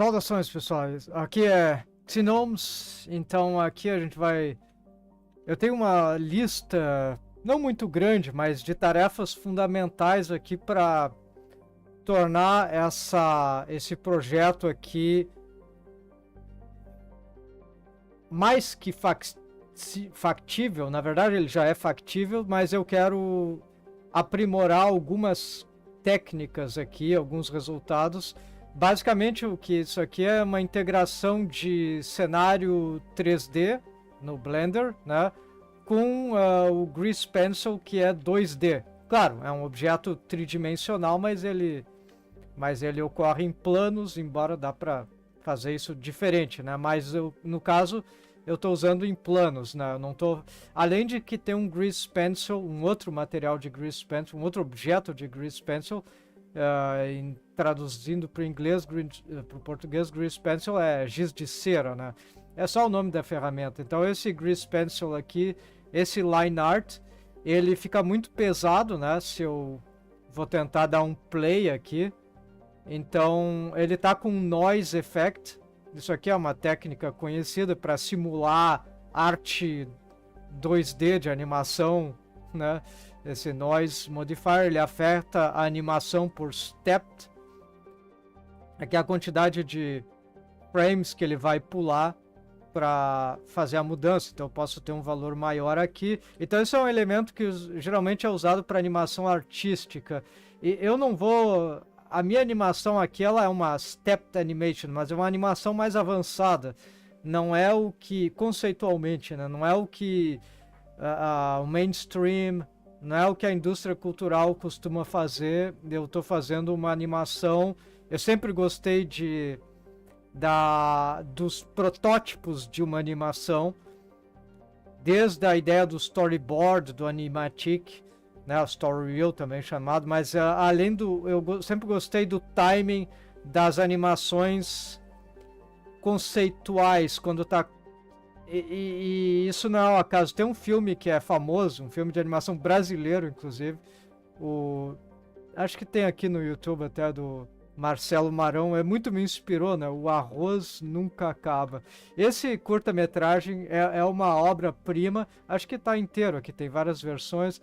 Saudações, pessoal. Aqui é epistemic-gnomes, então aqui a gente vai... Eu tenho uma lista, não muito grande, mas de tarefas fundamentais aqui para tornar esse projeto aqui mais que factível. Na verdade, ele já é factível, mas eu quero aprimorar algumas técnicas aqui, alguns resultados. Basicamente, o que isso aqui é uma integração de cenário 3D no Blender, né, com o Grease Pencil, que é 2D. Claro, é um objeto tridimensional, mas ele ocorre em planos, embora dá para fazer isso diferente, né? Mas no caso, eu estou usando em planos, né? Eu não tô... Além de que tem um Grease Pencil, um outro material de Grease Pencil, um outro objeto de Grease Pencil, traduzindo para o inglês, para o português, Grease Pencil é giz de cera, né? É só o nome da ferramenta. Então esse Grease Pencil aqui, esse Line Art, ele fica muito pesado, né? Se eu vou tentar dar um play aqui. Então ele tá com Noise Effect. Isso aqui é uma técnica conhecida para simular arte 2D de animação, né? Esse Noise Modifier, ele afeta a animação por stepped. Aqui é a quantidade de frames que ele vai pular para fazer a mudança. Então eu posso ter um valor maior aqui. Então esse é um elemento que geralmente é usado para animação artística. E eu não vou... A minha animação aqui, ela é uma stepped animation, mas é uma animação mais avançada. Não é o que, conceitualmente, né? Não é o que o mainstream, não é o que a indústria cultural costuma fazer. Eu estou fazendo uma animação... Eu sempre gostei dos protótipos de uma animação, desde a ideia do storyboard, do animatic, né, o story reel também chamado, mas além do... Eu sempre gostei do timing das animações conceituais, quando tá... E isso não é um acaso. Tem um filme que é famoso, um filme de animação brasileiro, inclusive, acho que tem aqui no YouTube até, do Marcelo Marão, muito me inspirou, né? O Arroz Nunca Acaba. Esse curta-metragem é uma obra-prima, acho que está inteiro aqui, tem várias versões.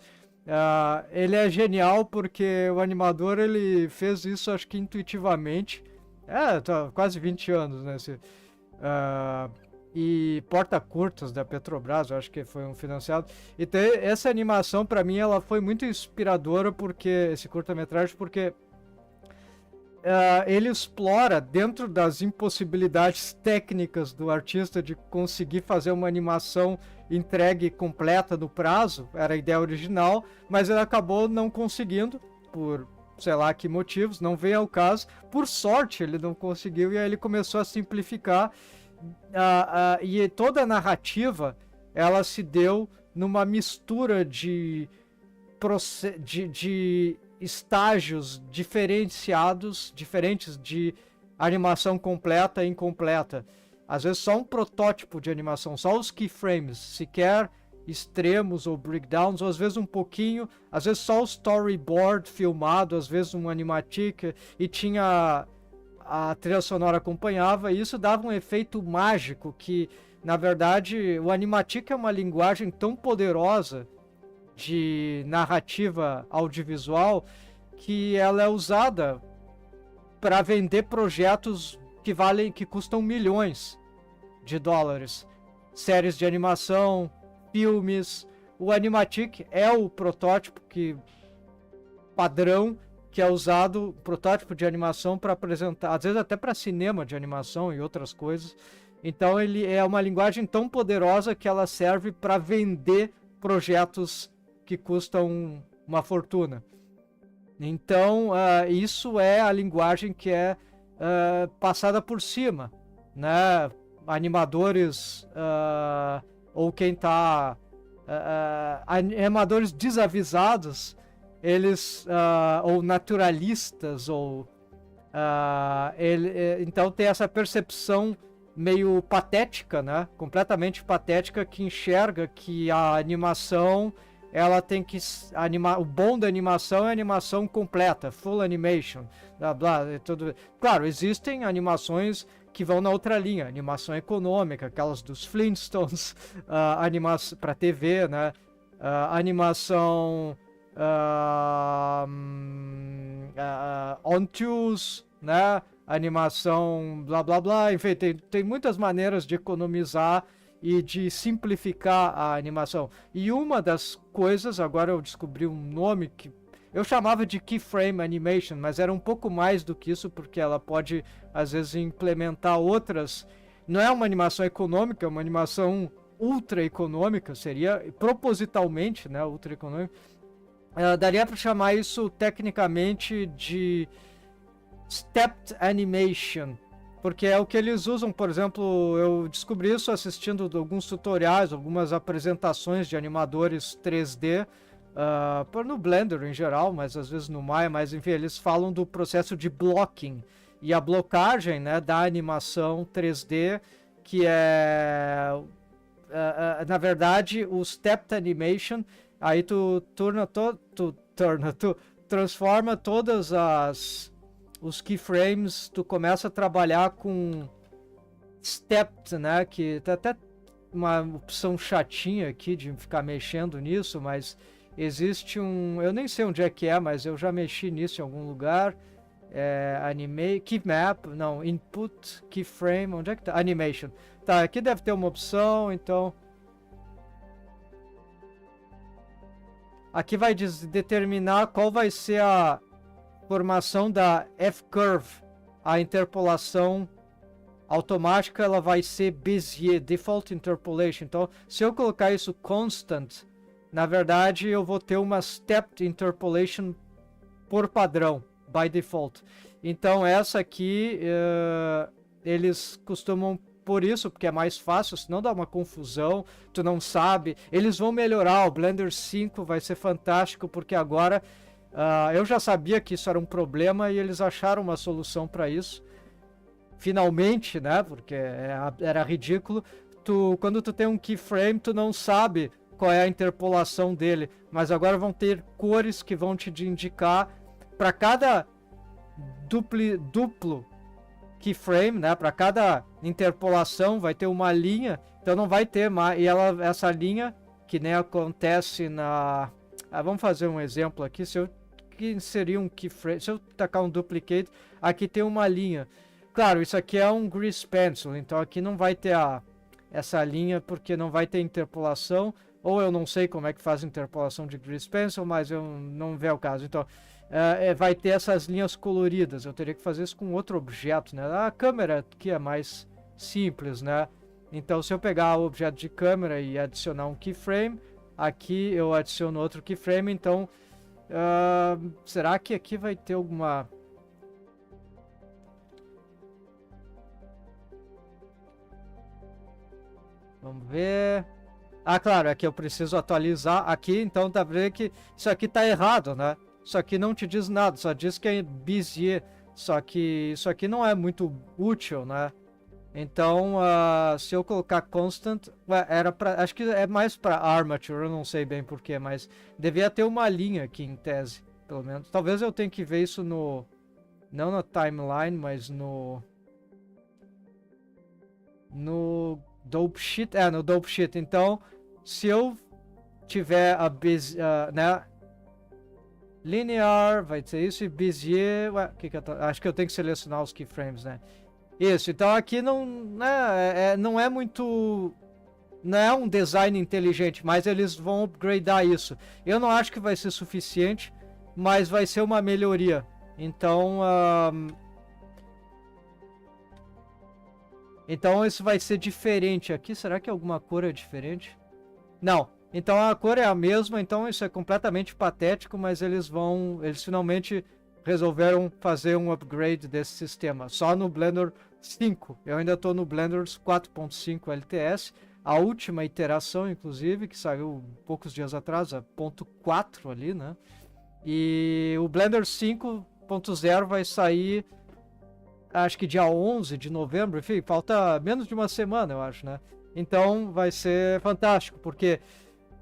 Ele é genial porque o animador, ele fez isso, acho que intuitivamente. Tá quase 20 anos, né? E Porta-Curtas da Petrobras, eu acho que foi um financiado. Então essa animação, para mim, ela foi muito inspiradora, porque esse curta-metragem, porque ele explora, dentro das impossibilidades técnicas do artista de conseguir fazer uma animação entregue completa no prazo, era a ideia original, mas ele acabou não conseguindo, por sei lá que motivos, não veio ao caso. Por sorte ele não conseguiu, e aí ele começou a simplificar, e toda a narrativa, ela se deu numa mistura de estágios diferentes de animação completa e incompleta. Às vezes só um protótipo de animação, só os keyframes, sequer extremos ou breakdowns, ou às vezes um pouquinho, às vezes só o storyboard filmado, às vezes um animatic, e tinha a trilha sonora acompanhava, e isso dava um efeito mágico que, na verdade, o animatic é uma linguagem tão poderosa de narrativa audiovisual que ela é usada para vender projetos que custam milhões de dólares, séries de animação, filmes. O animatic é o protótipo padrão que é usado, protótipo de animação, para apresentar, às vezes até para cinema de animação e outras coisas. Então ele é uma linguagem tão poderosa que ela serve para vender projetos que custam uma fortuna. Então isso é a linguagem que é passada por cima, né? Animadores ou quem está animadores desavisados, eles ou naturalistas, ou então tem essa percepção meio patética, né? Completamente patética, que enxerga que a animação ela tem que animar. O bom da animação é a animação completa, full animation, blá blá, e tudo. Claro, existem animações que vão na outra linha, animação econômica, aquelas dos Flintstones, animação para TV, né? Animação on tools, né? Animação blá blá blá, enfim, tem muitas maneiras de economizar e de simplificar a animação. E uma das coisas, agora eu descobri um nome que eu chamava de keyframe animation, mas era um pouco mais do que isso, porque ela pode às vezes implementar outras. Não é uma animação econômica, é uma animação ultra econômica, seria propositalmente, né, ultra econômica. Daria para chamar isso tecnicamente de stepped animation, porque é o que eles usam. Por exemplo, eu descobri isso assistindo alguns tutoriais, algumas apresentações de animadores 3D, no Blender em geral, mas às vezes no Maya, mas enfim, eles falam do processo de blocking, e a blocagem, né, da animação 3D, que é, na verdade, o stepped animation. Aí tu transforma todas os keyframes, tu começa a trabalhar com stepped, né, que tá até uma opção chatinha aqui de ficar mexendo nisso, mas existe eu nem sei onde é que é, mas eu já mexi nisso em algum lugar. Key map, não, input, keyframe, onde é que tá? Animation. Tá, aqui deve ter uma opção, então aqui vai determinar qual vai ser a formação da F-curve. A interpolação automática, ela vai ser Bézier, Default Interpolation. Então, se eu colocar isso constant, na verdade eu vou ter uma Stepped Interpolation por padrão, by default. Então, essa aqui, eles costumam por isso, porque é mais fácil, senão dá uma confusão, tu não sabe. Eles vão melhorar, o Blender 5 vai ser fantástico, porque agora eu já sabia que isso era um problema e eles acharam uma solução para isso. Finalmente, né? Porque era ridículo. Quando tu tem um keyframe, tu não sabe qual é a interpolação dele, mas agora vão ter cores que vão te indicar para cada duplo keyframe, né? Para cada interpolação vai ter uma linha, então não vai ter mais. E essa linha, que nem acontece na. Vamos fazer um exemplo aqui. Se eu inserir um keyframe, se eu tacar um duplicate, aqui tem uma linha. Claro, isso aqui é um grease pencil, então aqui não vai ter essa linha, porque não vai ter interpolação. Ou eu não sei como é que faz interpolação de grease pencil, mas eu não vê o caso. Então vai ter essas linhas coloridas. Eu teria que fazer isso com outro objeto, né? A câmera aqui é mais simples, né? Então, se eu pegar o objeto de câmera e adicionar um keyframe, aqui eu adiciono outro keyframe. Então, será que aqui vai ter alguma... Vamos ver... claro, aqui eu preciso atualizar aqui, então dá pra ver que isso aqui tá errado, né? Isso aqui não te diz nada, só diz que é Bézier, só que isso aqui não é muito útil, né? Então, se eu colocar constant, acho que é mais para armature, eu não sei bem porquê, mas devia ter uma linha aqui em tese, pelo menos. Talvez eu tenha que ver isso não na timeline, mas no dope sheet, no dope sheet. Então, se eu tiver né, linear, vai ser isso, e Bézier, acho que eu tenho que selecionar os keyframes, né? Isso, então aqui não é muito, não é um design inteligente, mas eles vão upgradear isso. Eu não acho que vai ser suficiente, mas vai ser uma melhoria. Então, então isso vai ser diferente aqui. Será que alguma cor é diferente? Não. Então a cor é a mesma, então isso é completamente patético, mas eles finalmente resolveram fazer um upgrade desse sistema. Só no Blender 5. Eu ainda estou no Blender 4.5 LTS, a última iteração, inclusive, que saiu poucos dias atrás, a 0.4 ali, né? E o Blender 5.0 vai sair, acho que dia 11 de novembro, enfim, falta menos de uma semana, eu acho, né? Então vai ser fantástico, porque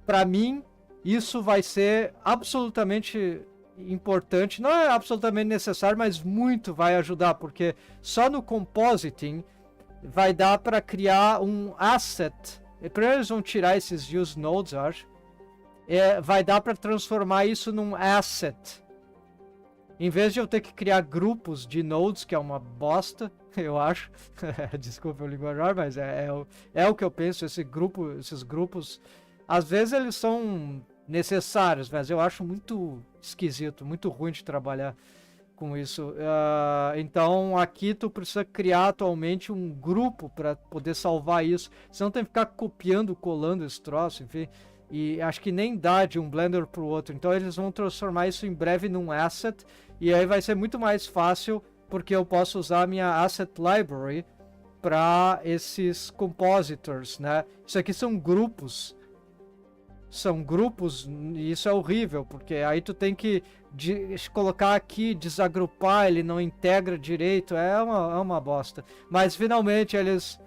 para mim isso vai ser absolutamente importante, não é absolutamente necessário, mas muito vai ajudar, porque só no compositing vai dar para criar um asset. Primeiro eles vão tirar esses use nodes, eu acho. Vai dar para transformar isso num asset. Em vez de eu ter que criar grupos de nodes, que é uma bosta, eu acho. Desculpa o linguajar, mas é o que eu penso. Esses grupos, às vezes eles são necessários, mas eu acho muito esquisito, muito ruim de trabalhar com isso. Então aqui tu precisa criar atualmente um grupo para poder salvar isso. Senão tem que ficar copiando, colando esse troço, enfim. E acho que nem dá de um Blender para o outro. Então eles vão transformar isso em breve num asset. E aí vai ser muito mais fácil, porque eu posso usar a minha asset library para esses compositors, né? Isso aqui são grupos. São grupos, e isso é horrível, porque aí tu tem que colocar aqui, desagrupar, ele não integra direito, é uma bosta. Mas finalmente eles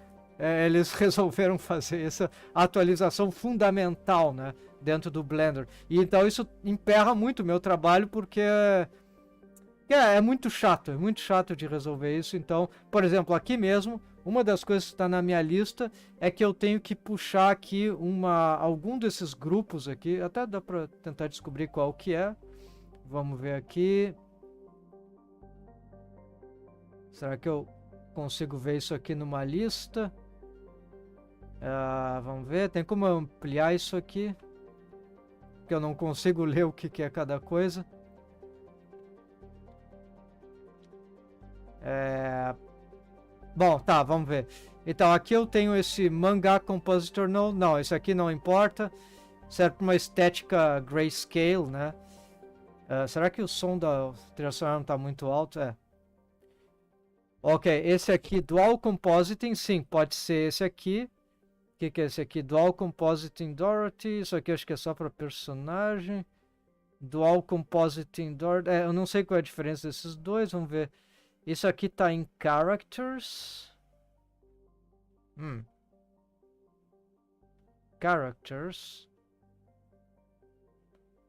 resolveram fazer essa atualização fundamental, né, dentro do Blender. E então isso emperra muito o meu trabalho, porque é muito chato de resolver isso. Então, por exemplo, aqui mesmo, uma das coisas que está na minha lista é que eu tenho que puxar aqui algum desses grupos aqui, até dá para tentar descobrir qual que é. Vamos ver aqui. Será que eu consigo ver isso aqui numa lista? Vamos ver, tem como ampliar isso aqui? Porque eu não consigo ler o que é cada coisa. Bom, tá, vamos ver. Então, aqui eu tenho esse Manga Compositor Node. Não, isso aqui não importa. Serve para uma estética grayscale, né? Será que o som da trilha sonora não está muito alto? Ok, esse aqui, Dual Compositing, sim, pode ser esse aqui. O que é esse aqui? Dual Compositing Dorothy. Isso aqui acho que é só para personagem. Dual Compositing Dorothy. Eu não sei qual é a diferença desses dois, vamos ver. Isso aqui tá em Characters. Characters.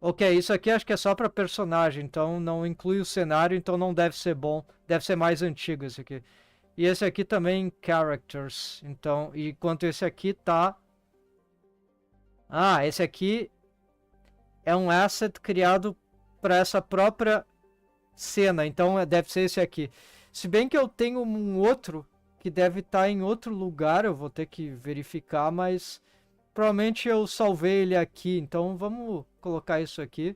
Ok, isso aqui acho que é só para personagem, então não inclui o cenário, então não deve ser bom. Deve ser mais antigo esse aqui. E esse aqui também em Characters. Então, enquanto esse aqui tá... esse aqui é um asset criado para essa própria cena, então deve ser esse aqui. Se bem que eu tenho um outro que deve estar em outro lugar, eu vou ter que verificar, mas provavelmente eu salvei ele aqui, então vamos colocar isso aqui.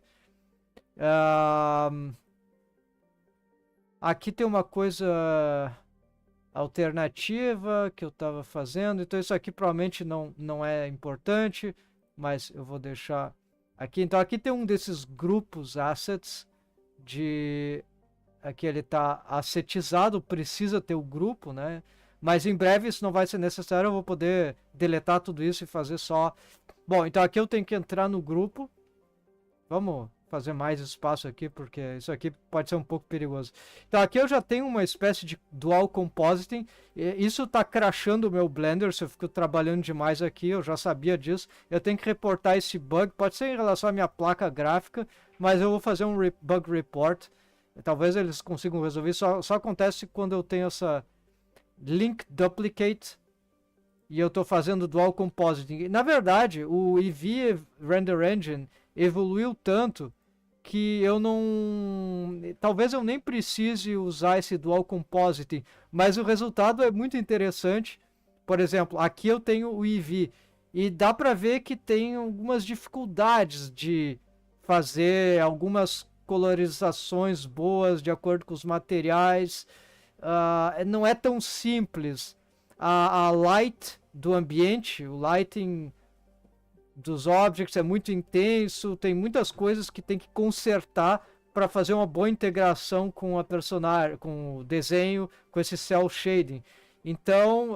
Aqui tem uma coisa alternativa que eu estava fazendo, então isso aqui provavelmente não é importante, mas eu vou deixar aqui. Então aqui tem um desses grupos assets aqui ele está assetizado, precisa ter o grupo, né? Mas em breve isso não vai ser necessário, eu vou poder deletar tudo isso e fazer só... Bom, então aqui eu tenho que entrar no grupo. Vamos fazer mais espaço aqui, porque isso aqui pode ser um pouco perigoso. Então aqui eu já tenho uma espécie de dual compositing. Isso está crashando o meu Blender, se eu fico trabalhando demais aqui, eu já sabia disso. Eu tenho que reportar esse bug, pode ser em relação à minha placa gráfica, mas eu vou fazer um bug report. Talvez eles consigam resolver. Só acontece quando eu tenho essa link duplicate e eu estou fazendo dual compositing. Na verdade, o EV Render Engine evoluiu tanto que eu não... Talvez eu nem precise usar esse dual compositing, mas o resultado é muito interessante. Por exemplo, aqui eu tenho o EV e dá para ver que tem algumas dificuldades de fazer algumas colorizações boas de acordo com os materiais. Não é tão simples. A light do ambiente, o lighting dos objects é muito intenso, tem muitas coisas que tem que consertar para fazer uma boa integração com a personagem, com o desenho, com esse cel shading. Então,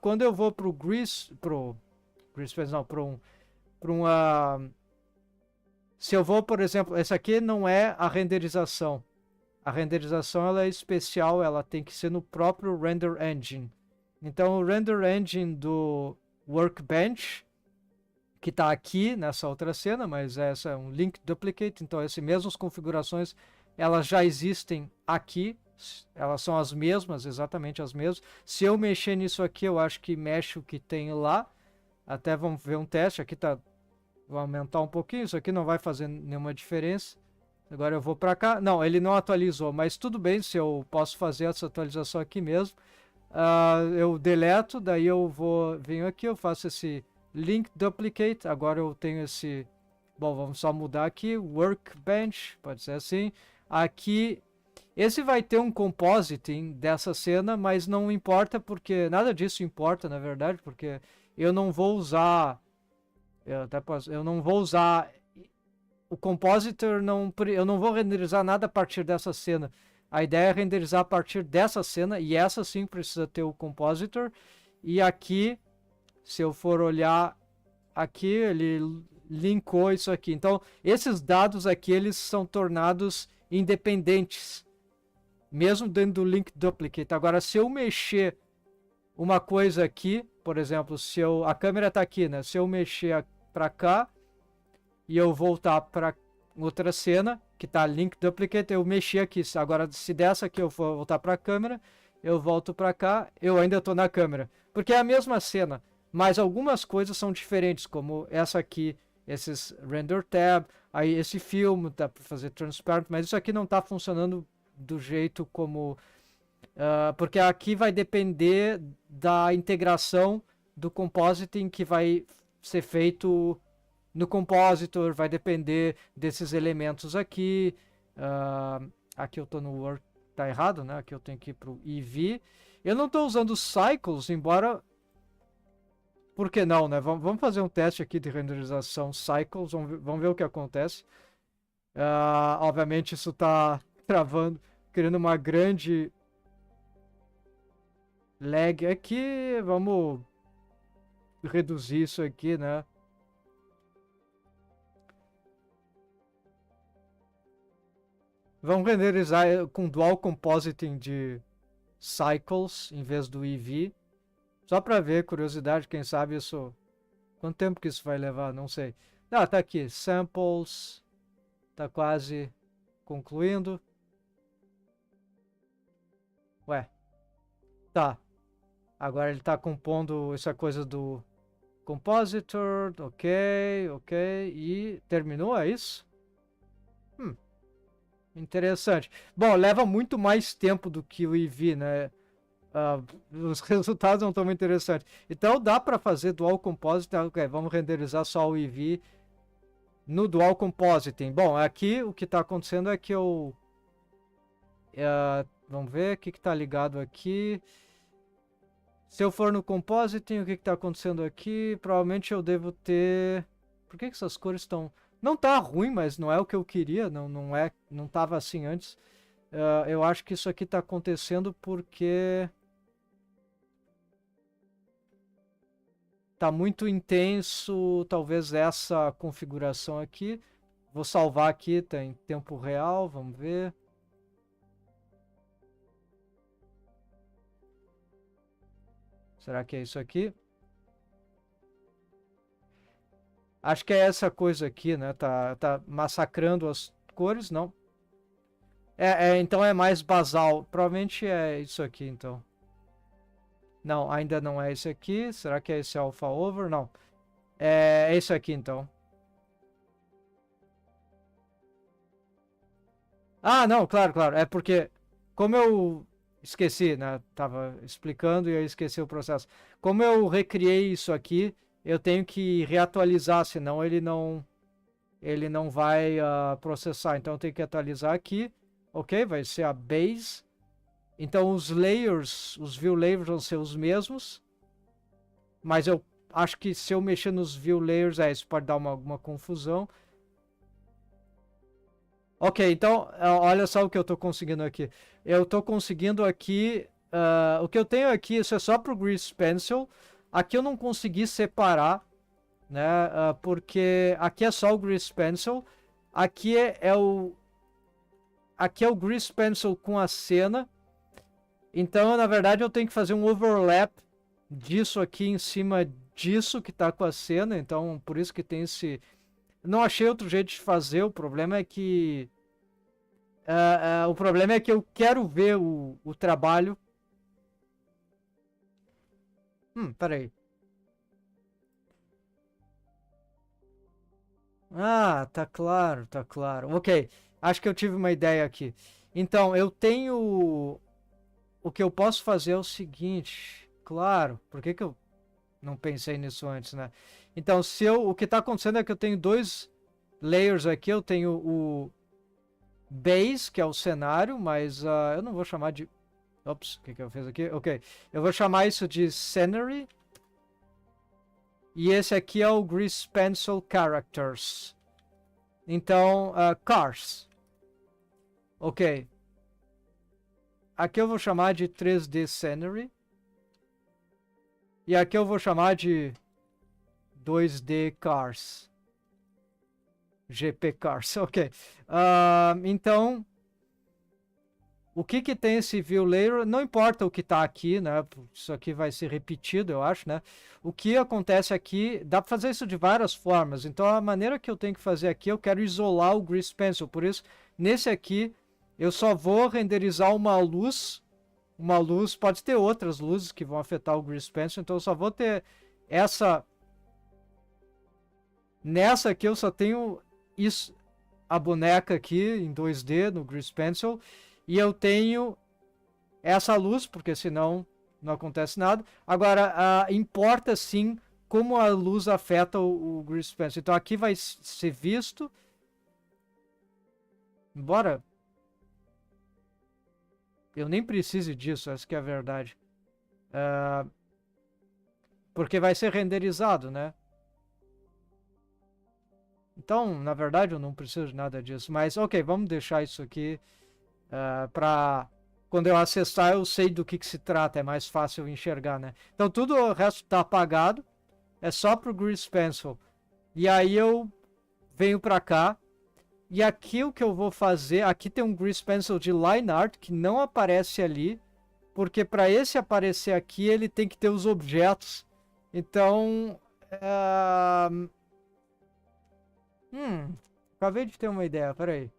quando eu vou para o se eu vou, por exemplo, esse aqui não é a renderização. A renderização ela é especial, ela tem que ser no próprio Render Engine. Então o Render Engine do Workbench que está aqui nessa outra cena, mas essa é um link duplicate, então essas mesmas configurações, elas já existem aqui, elas são as mesmas, exatamente as mesmas. Se eu mexer nisso aqui, eu acho que mexe o que tem lá. Até vamos ver um teste, aqui tá, vou aumentar um pouquinho, isso aqui não vai fazer nenhuma diferença. Agora eu vou para cá, não, ele não atualizou, mas tudo bem se eu posso fazer essa atualização aqui mesmo. Eu deleto, daí eu venho aqui, eu faço esse link duplicate, agora eu tenho esse, bom, vamos só mudar aqui, workbench, pode ser assim, aqui, esse vai ter um compositing dessa cena, mas não importa porque, nada disso importa na verdade, porque eu não vou usar, eu não vou usar, o compositor, eu não vou renderizar nada a partir dessa cena. A ideia é renderizar a partir dessa cena, e essa sim precisa ter o compositor. E aqui, se eu for olhar aqui, ele linkou isso aqui. Então, esses dados aqui, eles são tornados independentes, mesmo dentro do link duplicate. Agora, se eu mexer uma coisa aqui, por exemplo, a câmera está aqui, né? Se eu mexer para cá, e eu voltar para outra cena, que está link duplicate, eu mexi aqui. Agora, se dessa aqui eu for voltar para a câmera, eu volto para cá, eu ainda estou na câmera. Porque é a mesma cena, mas algumas coisas são diferentes, como essa aqui, esses render tab, aí esse filme, dá para fazer transparent, mas isso aqui não está funcionando do jeito como... porque aqui vai depender da integração do compositing que vai ser feito... No compositor vai depender desses elementos aqui. Aqui eu estou no Word, tá errado, né? Aqui eu tenho que ir para o EV. Eu não estou usando cycles, embora... Por que não, né? Vamos fazer um teste aqui de renderização cycles, vamos ver o que acontece. Obviamente isso está travando, criando uma grande lag aqui. Vamos reduzir isso aqui, né? Vamos renderizar com dual compositing de cycles em vez do EV. Só para ver, curiosidade, quem sabe isso... Quanto tempo que isso vai levar? Não sei. Tá aqui, samples. Tá quase concluindo. Ué. Tá. Agora ele tá compondo essa coisa do compositor. Ok. E terminou, é isso? Interessante. Bom, leva muito mais tempo do que o EV, né? Os resultados não estão muito interessantes. Então dá para fazer dual compositing. Ok, vamos renderizar só o EV no dual compositing. Bom, aqui o que está acontecendo é que eu... vamos ver o que está ligado aqui. Se eu for no compositing, o que está acontecendo aqui? Provavelmente eu devo ter... Por que essas cores estão... Não tá ruim, mas não é o que eu queria, não tava assim antes. Eu acho que isso aqui tá acontecendo porque tá muito intenso, talvez essa configuração aqui. Vou salvar aqui, tá em tempo real, vamos ver. Será que é isso aqui? Acho que é essa coisa aqui, né? Tá massacrando as cores, não. Então é mais basal. Provavelmente é isso aqui, então. Não, ainda não é esse aqui. Será que é esse alpha over? Não. É esse aqui, então. Não, claro. É porque, como eu esqueci, né? Tava explicando e eu esqueci o processo. Como eu recriei isso aqui... Eu tenho que reatualizar, senão ele não vai processar. Então eu tenho que atualizar aqui. Ok, vai ser a base. Então os layers, os view layers vão ser os mesmos. Mas eu acho que se eu mexer nos view layers, isso pode dar alguma confusão. Ok, então olha só o que eu estou conseguindo aqui. Eu estou conseguindo aqui... o que eu tenho aqui, isso é só para o Grease Pencil. Aqui eu não consegui separar, né? Porque aqui é só o Grease Pencil. Aqui é o Grease Pencil com a cena. Então, na verdade, eu tenho que fazer um overlap disso aqui em cima disso que tá com a cena, então por isso que tem esse... Não achei outro jeito de fazer, o problema é que... o problema é que eu quero ver o trabalho... Peraí. Ah, tá claro, tá claro. Ok, acho que eu tive uma ideia aqui. Então, eu tenho... O que eu posso fazer é o seguinte... Claro, por que que eu não pensei nisso antes, né? Então, o que está acontecendo é que eu tenho dois layers aqui. Eu tenho o base, que é o cenário, mas eu não vou chamar de... Ops, o que que eu fiz aqui? Ok, eu vou chamar isso de scenery. E esse aqui é o Grease Pencil Characters. Então, cars. Ok. Aqui eu vou chamar de 3D Scenery. E aqui eu vou chamar de 2D Cars. GP Cars, ok. Então, o que que tem esse view layer? Não importa o que está aqui, né? Isso aqui vai ser repetido, eu acho, né? O que acontece aqui, dá para fazer isso de várias formas. Então, a maneira que eu tenho que fazer aqui, eu quero isolar o Grease Pencil. Por isso, nesse aqui, eu só vou renderizar uma luz. Uma luz, pode ter outras luzes que vão afetar o Grease Pencil. Então, eu só vou ter essa... Nessa aqui, eu só tenho isso, a boneca aqui em 2D no Grease Pencil. E eu tenho essa luz, porque senão não acontece nada. Agora, importa sim como a luz afeta o Grease Pencil. Então aqui vai ser visto. Embora eu nem precise disso, essa que é a verdade. Porque vai ser renderizado, né? Então, na verdade, eu não preciso de nada disso. Mas, ok, vamos deixar isso aqui para... Quando eu acessar, eu sei do que se trata. É mais fácil enxergar, né? Então, tudo o resto está apagado. É só para o Grease Pencil. E aí eu venho para cá. E aqui o que eu vou fazer... Aqui tem um Grease Pencil de Line Art que não aparece ali. Porque para esse aparecer aqui, ele tem que ter os objetos. Então... acabei de ter uma ideia, peraí.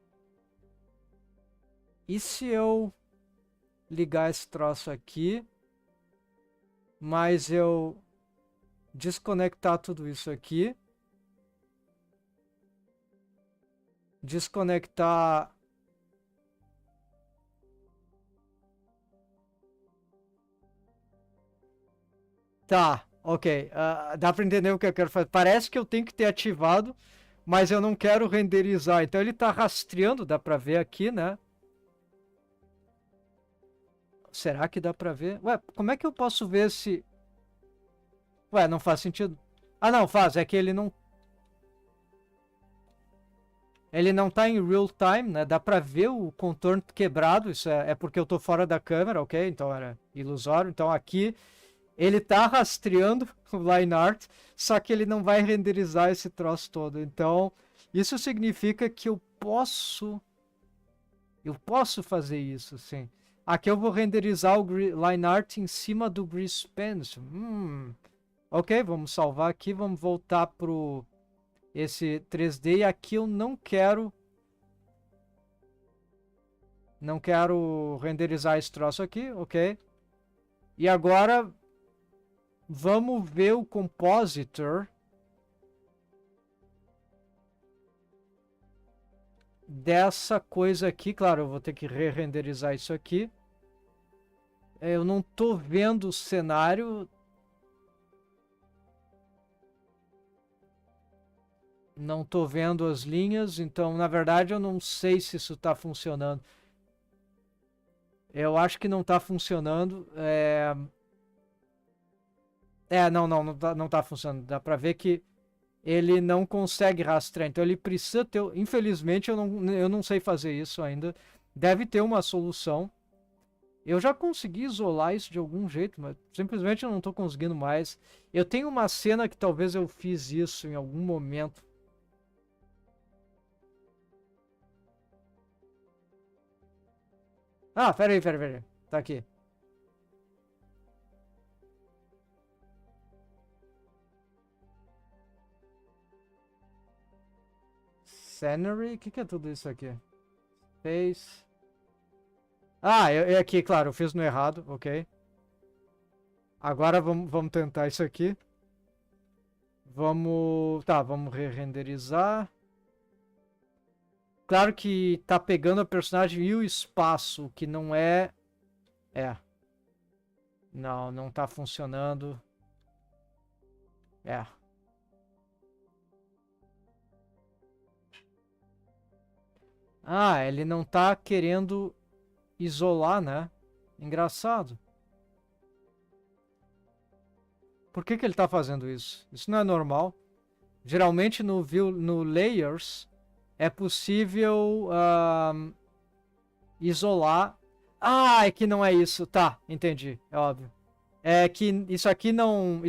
E se eu ligar esse troço aqui, mas eu desconectar tudo isso aqui, desconectar... Tá, ok. Dá para entender o que eu quero fazer. Parece que eu tenho que ter ativado, mas eu não quero renderizar. Então ele está rastreando, dá para ver aqui, né? Será que dá para ver? Ué, como é que eu posso ver se... Ué, não faz sentido. Ah, não, faz. É que ele não... Ele não tá em real time, né? Dá pra ver o contorno quebrado. Isso é porque eu tô fora da câmera, ok? Então era ilusório. Então aqui ele tá rastreando o line art, só que ele não vai renderizar esse troço todo. Então isso significa que eu posso fazer isso, sim. Aqui eu vou renderizar o line art em cima do Grease Pencil. Ok, vamos salvar aqui, vamos voltar pro esse 3D e aqui eu não quero renderizar esse troço aqui, ok? E agora vamos ver o compositor dessa coisa aqui. Claro, eu vou ter que re-renderizar isso aqui. Eu não tô vendo o cenário. Não tô vendo as linhas, então na verdade eu não sei se isso tá funcionando. Eu acho que não tá funcionando. Não tá funcionando. Dá pra ver que ele não consegue rastrear. Então ele precisa ter... Infelizmente eu não sei fazer isso ainda. Deve ter uma solução. Eu já consegui isolar isso de algum jeito, mas simplesmente eu não tô conseguindo mais. Eu tenho uma cena que talvez eu fiz isso em algum momento. Ah, peraí. Tá aqui. Scenery? O que é tudo isso aqui? Face. Ah, é aqui, claro, eu fiz no errado, ok. Agora vamos tentar isso aqui. Vamos re-renderizar. Claro que tá pegando a personagem e o espaço, que não é... Não tá funcionando. Ah, ele não tá querendo isolar, né? Engraçado. Por que ele tá fazendo isso? Isso não é normal. Geralmente no Layers é possível isolar. Ah, é que não é isso. Tá, entendi. É óbvio. É que isso aqui não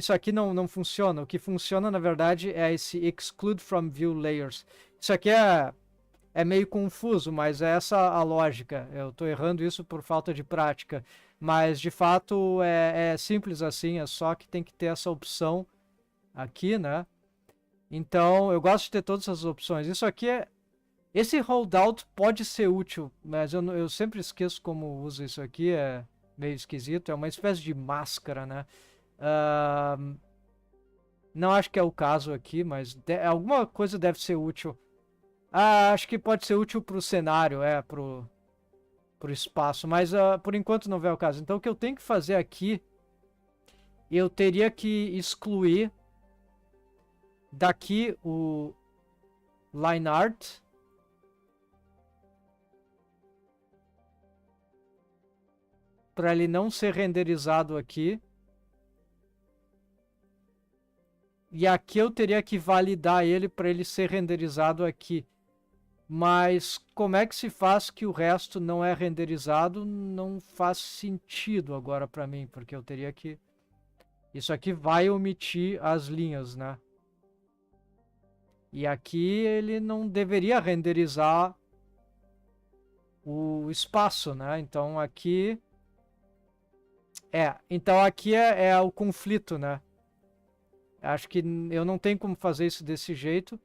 funciona. O que funciona, na verdade, é esse Exclude from View Layers. Isso aqui é meio confuso, mas é essa a lógica. Eu estou errando isso por falta de prática. Mas, de fato, é simples assim. É só que tem que ter essa opção aqui, né? Então, eu gosto de ter todas essas opções. Isso aqui Esse holdout pode ser útil, mas eu sempre esqueço como uso isso aqui. É meio esquisito. É uma espécie de máscara, né? Não acho que é o caso aqui, mas alguma coisa deve ser útil. Acho que pode ser útil para o cenário, pro espaço, mas por enquanto não é o caso. Então o que eu tenho que fazer aqui, eu teria que excluir daqui o line art para ele não ser renderizado aqui. E aqui eu teria que validar ele para ele ser renderizado aqui. Mas como é que se faz que o resto não é renderizado? Não faz sentido agora para mim, porque eu teria que... Isso aqui vai omitir as linhas, né? E aqui ele não deveria renderizar o espaço, né? Então aqui... então aqui é o conflito, né? Acho que eu não tenho como fazer isso desse jeito.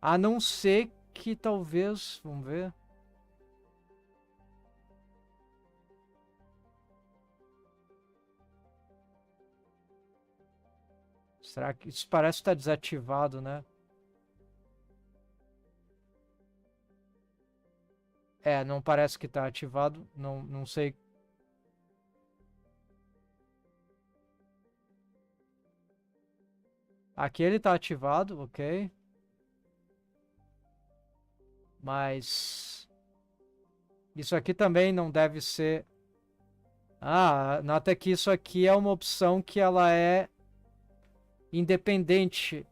A não ser que talvez... Vamos ver. Será que... Isso parece estar desativado, né? Não parece que está ativado. Não sei. Aqui ele está ativado, ok. Mas... Isso aqui também não deve ser... nota que isso aqui é uma opção que ela é independente.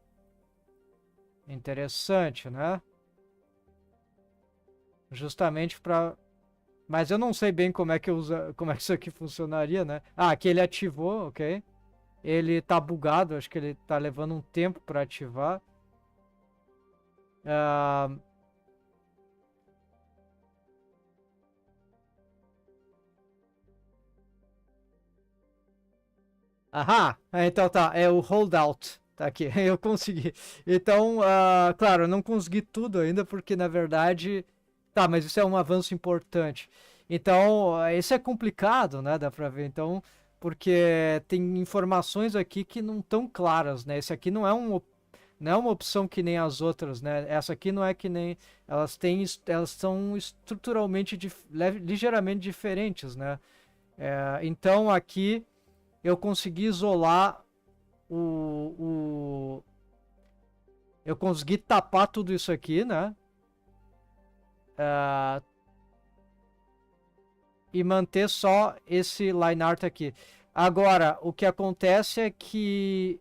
Interessante, né? Justamente para... Mas eu não sei bem como é que isso aqui funcionaria, né? Aqui ele ativou, ok. Ele tá bugado, acho que ele tá levando um tempo para ativar. Então tá, é o holdout. Tá aqui, eu consegui. Então, claro, eu não consegui tudo ainda, porque na verdade... Tá, mas isso é um avanço importante. Então, isso é complicado, né? Dá pra ver. Então, porque tem informações aqui que não estão claras, né? Esse aqui não é uma opção que nem as outras, né? Essa aqui não é que nem... Elas são estruturalmente, ligeiramente diferentes, né? Então, aqui eu consegui isolar eu consegui tapar tudo isso aqui, né? E manter só esse line art aqui. Agora, o que acontece é que,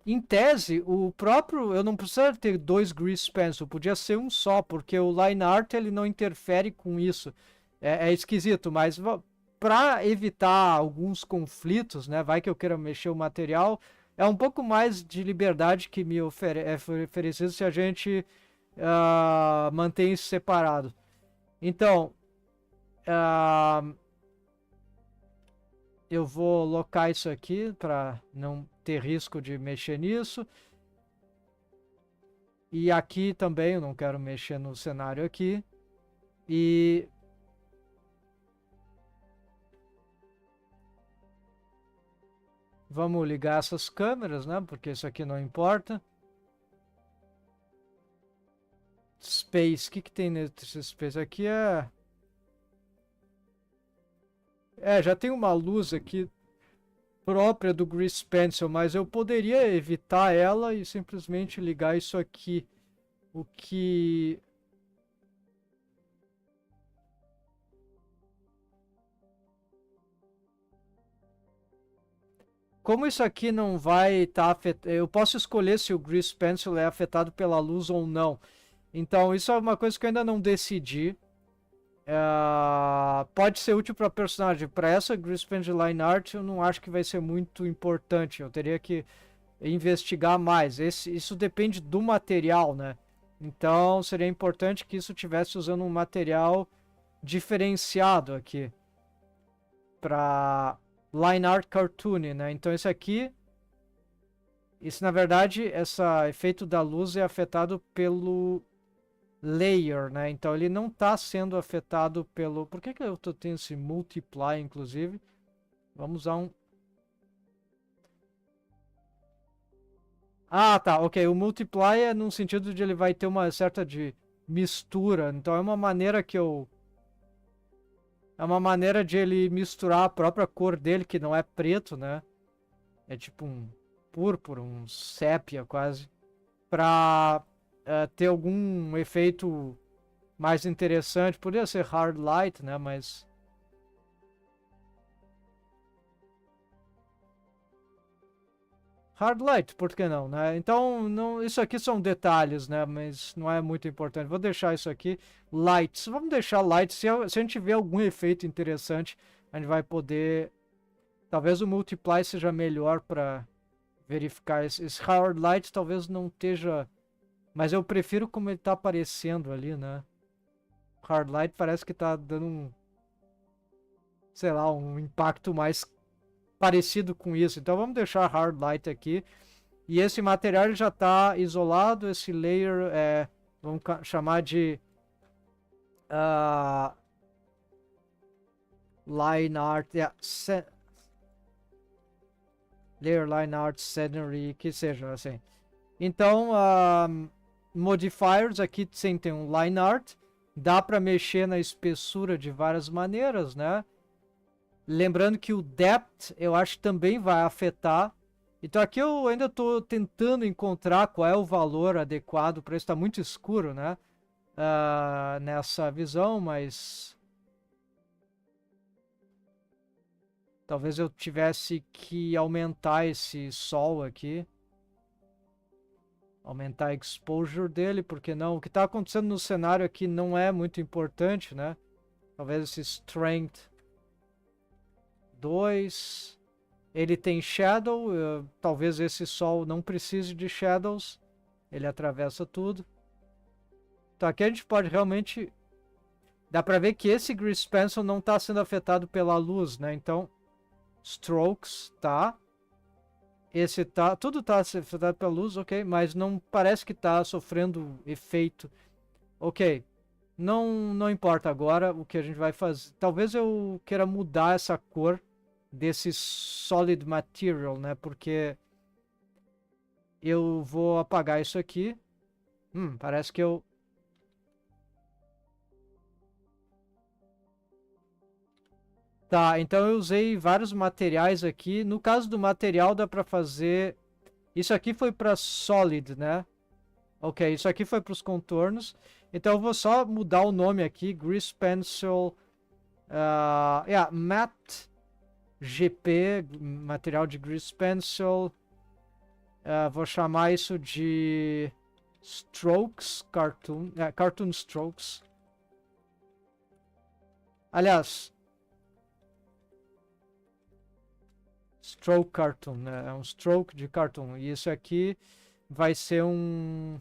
em tese, eu não precisaria ter dois grease pencil, podia ser um só, porque o line art ele não interfere com isso. É esquisito, mas para evitar alguns conflitos, né? Vai que eu queira mexer o material, é um pouco mais de liberdade que me é oferecido se a gente mantém isso separado. Então, eu vou locar isso aqui para não ter risco de mexer nisso. E aqui também eu não quero mexer no cenário aqui. E vamos ligar essas câmeras, né? Porque isso aqui não importa. Space, o que tem nesse space aqui já tem uma luz aqui própria do Grease Pencil, mas eu poderia evitar ela e simplesmente ligar isso aqui. O que... Como isso aqui não vai estar afetado... Eu posso escolher se o Grease Pencil é afetado pela luz ou não. Então isso é uma coisa que eu ainda não decidi. Pode ser útil para personagem. Para essa Grease Pencil Line Art eu não acho que vai ser muito importante. Eu teria que investigar mais. Isso depende do material, né? Então seria importante que isso estivesse usando um material diferenciado aqui para line art cartoon, né? Então esse aqui, na verdade, esse efeito da luz é afetado pelo layer, né? Então ele não está sendo afetado pelo... Por que eu tenho esse multiply, inclusive? Vamos usar um... Ah, tá, ok. O multiply é num sentido de ele vai ter uma certa de mistura. Então é uma maneira que eu... É uma maneira de ele misturar a própria cor dele, que não é preto, né? É tipo um púrpura, um sépia quase. Pra ter algum efeito mais interessante. Poderia ser hard light, né? Mas... Hard light, por que não, né? Então, não, isso aqui são detalhes, né? Mas não é muito importante. Vou deixar isso aqui. Lights. Vamos deixar lights. Se a gente tiver algum efeito interessante, a gente vai poder... Talvez o multiply seja melhor para verificar. Esse hard light talvez não esteja... Mas eu prefiro como ele está aparecendo ali, né? Hard light parece que está dando um... Sei lá, um impacto mais parecido com isso. Então vamos deixar hard light aqui. E esse material já está isolado. Esse layer vamos chamar de line art, layer line art scenery, que seja assim. Então modifiers aqui sem ter um line art, dá para mexer na espessura de várias maneiras, né? Lembrando que o depth eu acho que também vai afetar. Então aqui eu ainda estou tentando encontrar qual é o valor adequado para isso. Está muito escuro, né? Nessa visão, mas talvez eu tivesse que aumentar esse sol aqui. Aumentar a exposure dele, porque não? O que está acontecendo no cenário aqui não é muito importante, né? Talvez esse strength 2. Ele tem shadow, talvez esse sol não precise de shadows. Ele atravessa tudo. Então aqui a gente pode realmente... Dá pra ver que esse Grease Pencil não está sendo afetado pela luz, né? Então, strokes, tá. Esse tá... Tudo tá afetado pela luz, ok. Mas não parece que tá sofrendo efeito. Ok. Não importa agora o que a gente vai fazer. Talvez eu queira mudar essa cor desse solid material, né? Porque eu vou apagar isso aqui. Parece que eu... Tá, então eu usei vários materiais aqui. No caso do material dá pra fazer... Isso aqui foi pra solid, né? Ok, isso aqui foi pros contornos. Então eu vou só mudar o nome aqui. Grease Pencil... Matte GP, material de Grease Pencil. Vou chamar isso de Strokes Cartoon. Cartoon Strokes. Aliás, Stroke Cartoon, né? É um stroke de cartoon. E isso aqui vai ser um...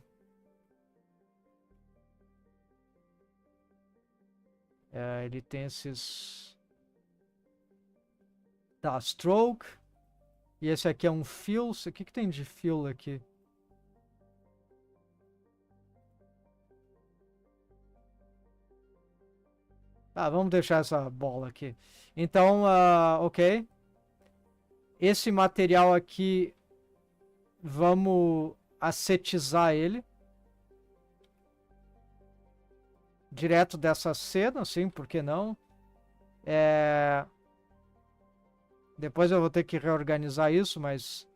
ele tem esses... Tá, stroke. E esse aqui é um fill. O que tem de fill aqui? Ah, vamos deixar essa bola aqui. Então, ok. Esse material aqui, vamos assetizar ele. Direto dessa cena, sim, por que não? Depois eu vou ter que reorganizar isso, mas...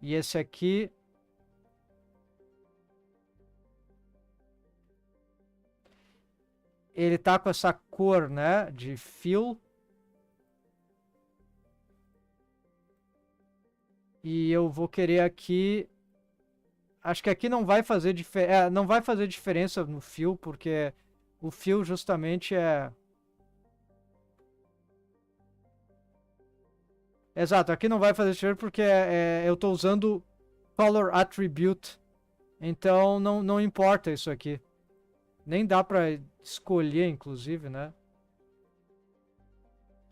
E esse aqui... Ele tá com essa cor, né, de fill. E eu vou querer aqui... Acho que aqui não vai fazer não vai fazer diferença no fill, porque o fill justamente é... Exato, aqui não vai fazer diferença porque eu estou usando color attribute. Então não importa isso aqui. Nem dá para escolher, inclusive, né?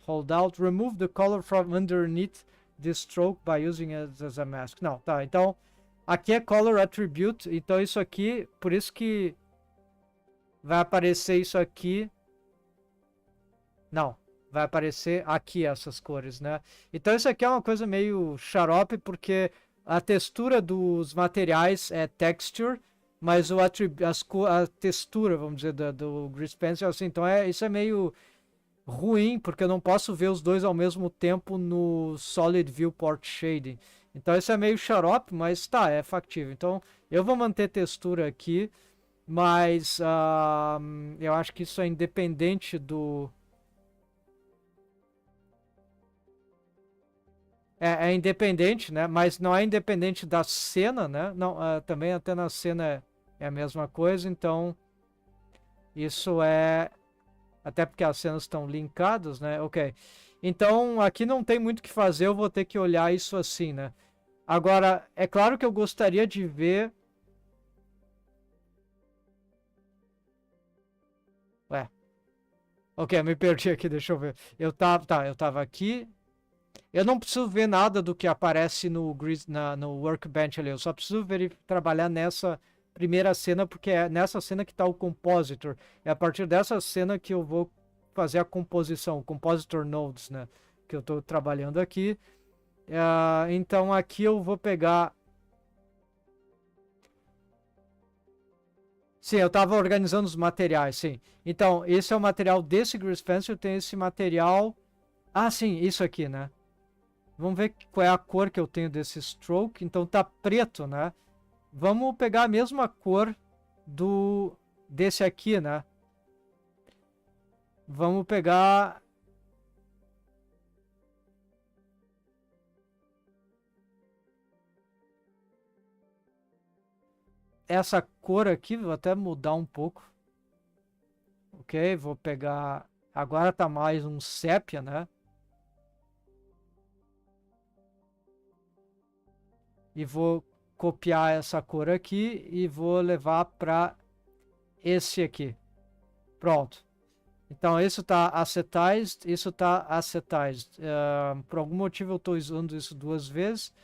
Hold out, remove the color from underneath the stroke by using it as a mask. Não, tá, então aqui é color attribute, então isso aqui, por isso que vai aparecer isso aqui. Não, vai aparecer aqui essas cores, né? Então isso aqui é uma coisa meio xarope, porque a textura dos materiais é texture, mas a textura, vamos dizer, do Grease Pencil, assim, então isso é meio ruim, porque eu não posso ver os dois ao mesmo tempo no Solid Viewport Shading. Então isso é meio xarope, mas tá, é factível. Então eu vou manter textura aqui, mas eu acho que isso é independente do... É independente, né? Mas não é independente da cena, né? Não, também até na cena é a mesma coisa, então isso é... Até porque as cenas estão linkadas, né? Ok. Então, aqui não tem muito o que fazer, eu vou ter que olhar isso assim, né? Agora, é claro que eu gostaria de ver... Ué. Ok, eu me perdi aqui, deixa eu ver. Eu tava aqui. Eu não preciso ver nada do que aparece no workbench ali. Eu só preciso trabalhar nessa primeira cena, porque é nessa cena que está o compositor. É a partir dessa cena que eu vou fazer a composição, o compositor nodes, né? Que eu estou trabalhando aqui. Então aqui eu vou pegar... Sim, eu estava organizando os materiais, sim. Então, esse é o material desse Grease Pencil, tem esse material... Ah, sim, isso aqui, né? Vamos ver qual é a cor que eu tenho desse stroke. Então tá preto, né? Vamos pegar a mesma cor desse aqui, né? Vamos pegar... Essa cor aqui, vou até mudar um pouco. Ok, vou pegar... Agora tá mais um sépia, né? E vou copiar essa cor aqui e vou levar para esse aqui. Pronto. Então, isso está acetized, isso está acetized. Por algum motivo eu estou usando isso duas vezes.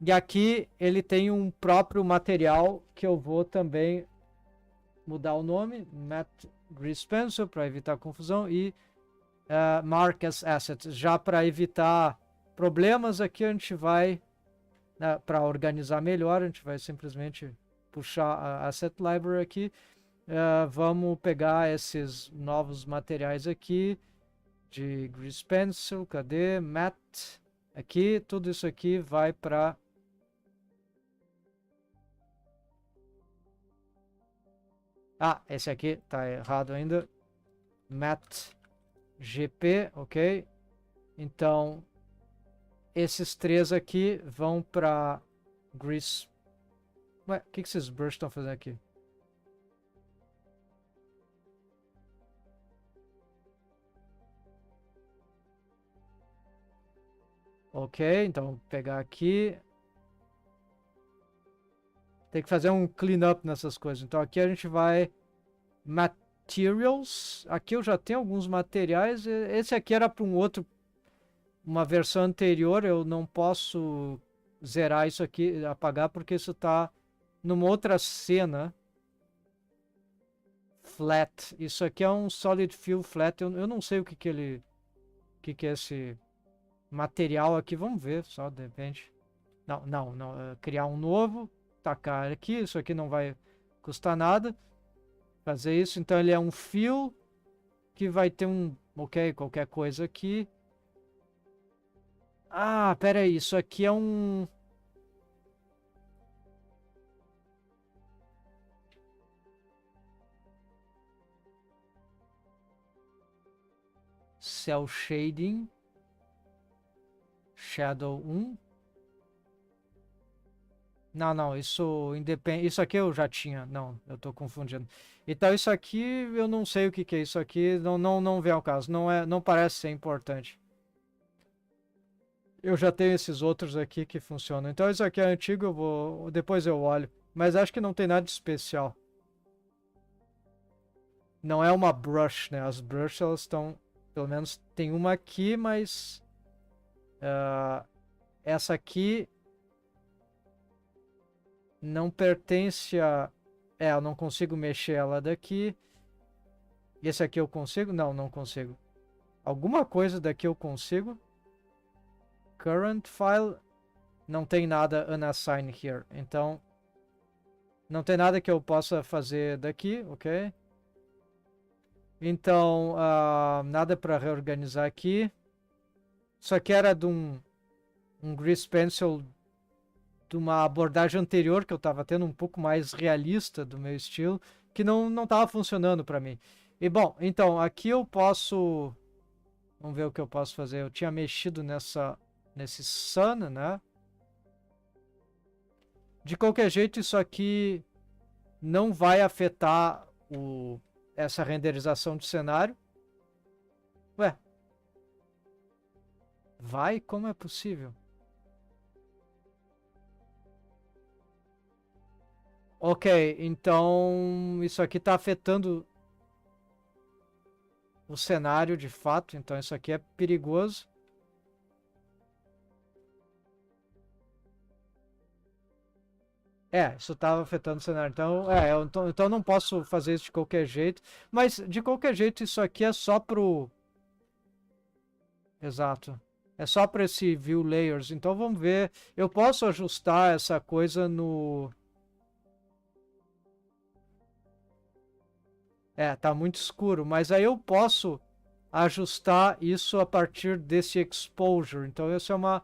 E aqui ele tem um próprio material que eu vou também mudar o nome. Matte Grease Pencil, para evitar confusão. E Mark as Assets. Já para evitar problemas, aqui a gente vai... para organizar melhor, a gente vai simplesmente puxar a Asset Library aqui. Vamos pegar esses novos materiais aqui de Grease Pencil, cadê? Matte, aqui, tudo isso aqui vai para... esse aqui tá errado ainda. Matte GP, ok? Então, esses três aqui vão para Grease... Ué, o que esses brushes estão fazendo aqui? Ok, então vou pegar aqui. Tem que fazer um cleanup nessas coisas. Então aqui a gente vai... Materials. Aqui eu já tenho alguns materiais. Esse aqui era para um outro uma versão anterior, eu não posso zerar isso aqui, apagar, porque isso está numa outra cena. Flat. Isso aqui é um solid fill flat. Eu não sei o que ele... O que é esse material aqui. Vamos ver só, de repente. Não. Criar um novo. Tacar aqui. Isso aqui não vai custar nada. Fazer isso. Então ele é um fill que vai ter um... Ok, qualquer coisa aqui. Ah, pera aí. Isso aqui é um... Cell Shading. Shadow 1. Não, isso independe. Isso aqui eu já tinha. Não, eu tô confundindo. Então isso aqui eu não sei o que é isso aqui. Não vem ao caso. Não parece ser importante. Eu já tenho esses outros aqui que funcionam. Então isso aqui é antigo, depois eu olho. Mas acho que não tem nada de especial. Não é uma brush, né? As brushes elas estão, pelo menos tem uma aqui, mas essa aqui não pertence a... eu não consigo mexer ela daqui. Esse aqui eu consigo? Não consigo. Alguma coisa daqui eu consigo. Current file. Não tem nada unassigned here. Então, não tem nada que eu possa fazer daqui, ok? Então, nada para reorganizar aqui. Isso aqui era de um Grease Pencil de uma abordagem anterior que eu estava tendo, um pouco mais realista do meu estilo, que não estava funcionando para mim. E bom, então aqui eu posso... Vamos ver o que eu posso fazer. Eu tinha mexido nesse sun, né? De qualquer jeito, isso aqui não vai afetar essa renderização de cenário. Ué? Vai? Como é possível? Ok, então isso aqui está afetando o cenário de fato, então isso aqui é perigoso. Isso estava afetando o cenário. Então eu não posso fazer isso de qualquer jeito. Mas de qualquer jeito isso aqui é só pro... Exato. É só para esse View Layers. Então vamos ver. Eu posso ajustar essa coisa no... Tá muito escuro. Mas aí eu posso ajustar isso a partir desse Exposure. Então isso é uma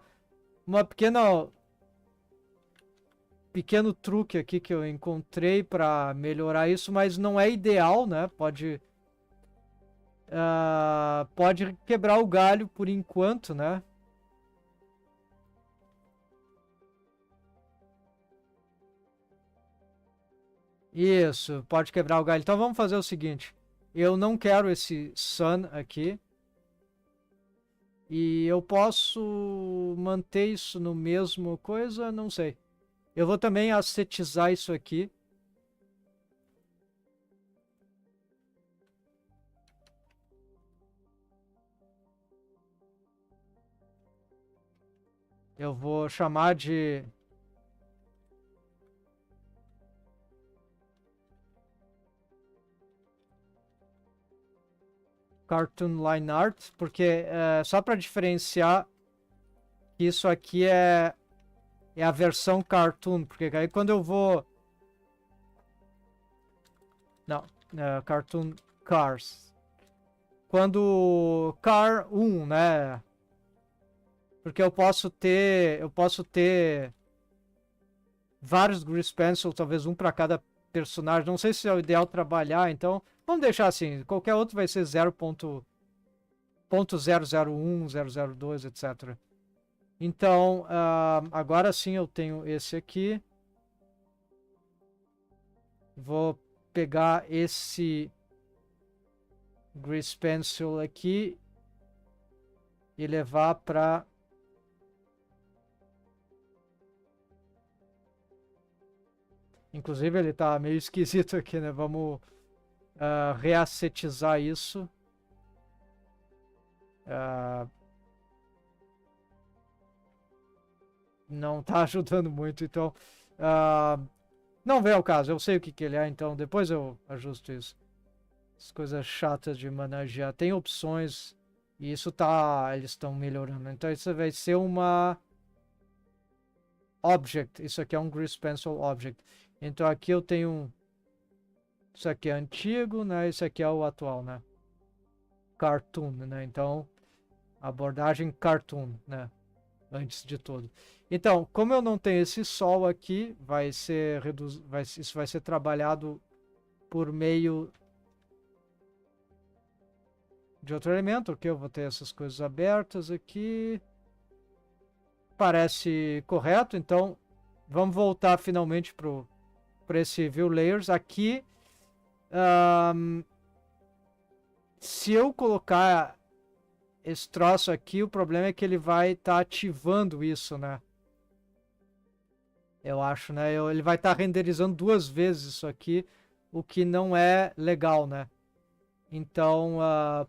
pequeno truque aqui que eu encontrei para melhorar isso, mas não é ideal, né? Pode quebrar o galho por enquanto, né? Isso, pode quebrar o galho. Então vamos fazer o seguinte. Eu não quero esse sun aqui. E eu posso manter isso no mesmo coisa? Não sei. Eu vou também assetizar isso aqui. Eu vou chamar de... Cartoon Line Art, porque só para diferenciar, isso aqui é a versão cartoon, porque aí quando eu vou... Não, Cartoon Cars. Quando Car 1, né? Porque eu posso ter vários Grease Pencil, talvez um para cada personagem. Não sei se é o ideal trabalhar, então vamos deixar assim. Qualquer outro vai ser 0.001, 002, etc. Então, agora sim eu tenho esse aqui. Vou pegar esse Grease Pencil aqui e levar para... Inclusive ele tá meio esquisito aqui, né? Vamos reassetizar isso. não tá ajudando muito, então não vem ao caso, eu sei o que que ele é, então depois eu ajusto isso. As coisas chatas de manejar, tem opções e isso eles estão melhorando, então isso vai ser uma object, isso aqui é um Grease Pencil Object, então aqui eu tenho isso aqui é antigo, né, isso aqui é o atual, né, cartoon, né, então abordagem cartoon, né, antes de tudo. Então, como eu não tenho esse sol aqui, isso vai ser trabalhado por meio de outro elemento, ok? Eu vou ter essas coisas abertas aqui. Parece correto, então vamos voltar finalmente para esse View Layers. Aqui, se eu colocar esse troço aqui, o problema é que ele vai estar ativando isso, né? Eu acho, né? Ele vai estar renderizando 2 vezes isso aqui, o que não é legal, né? Então,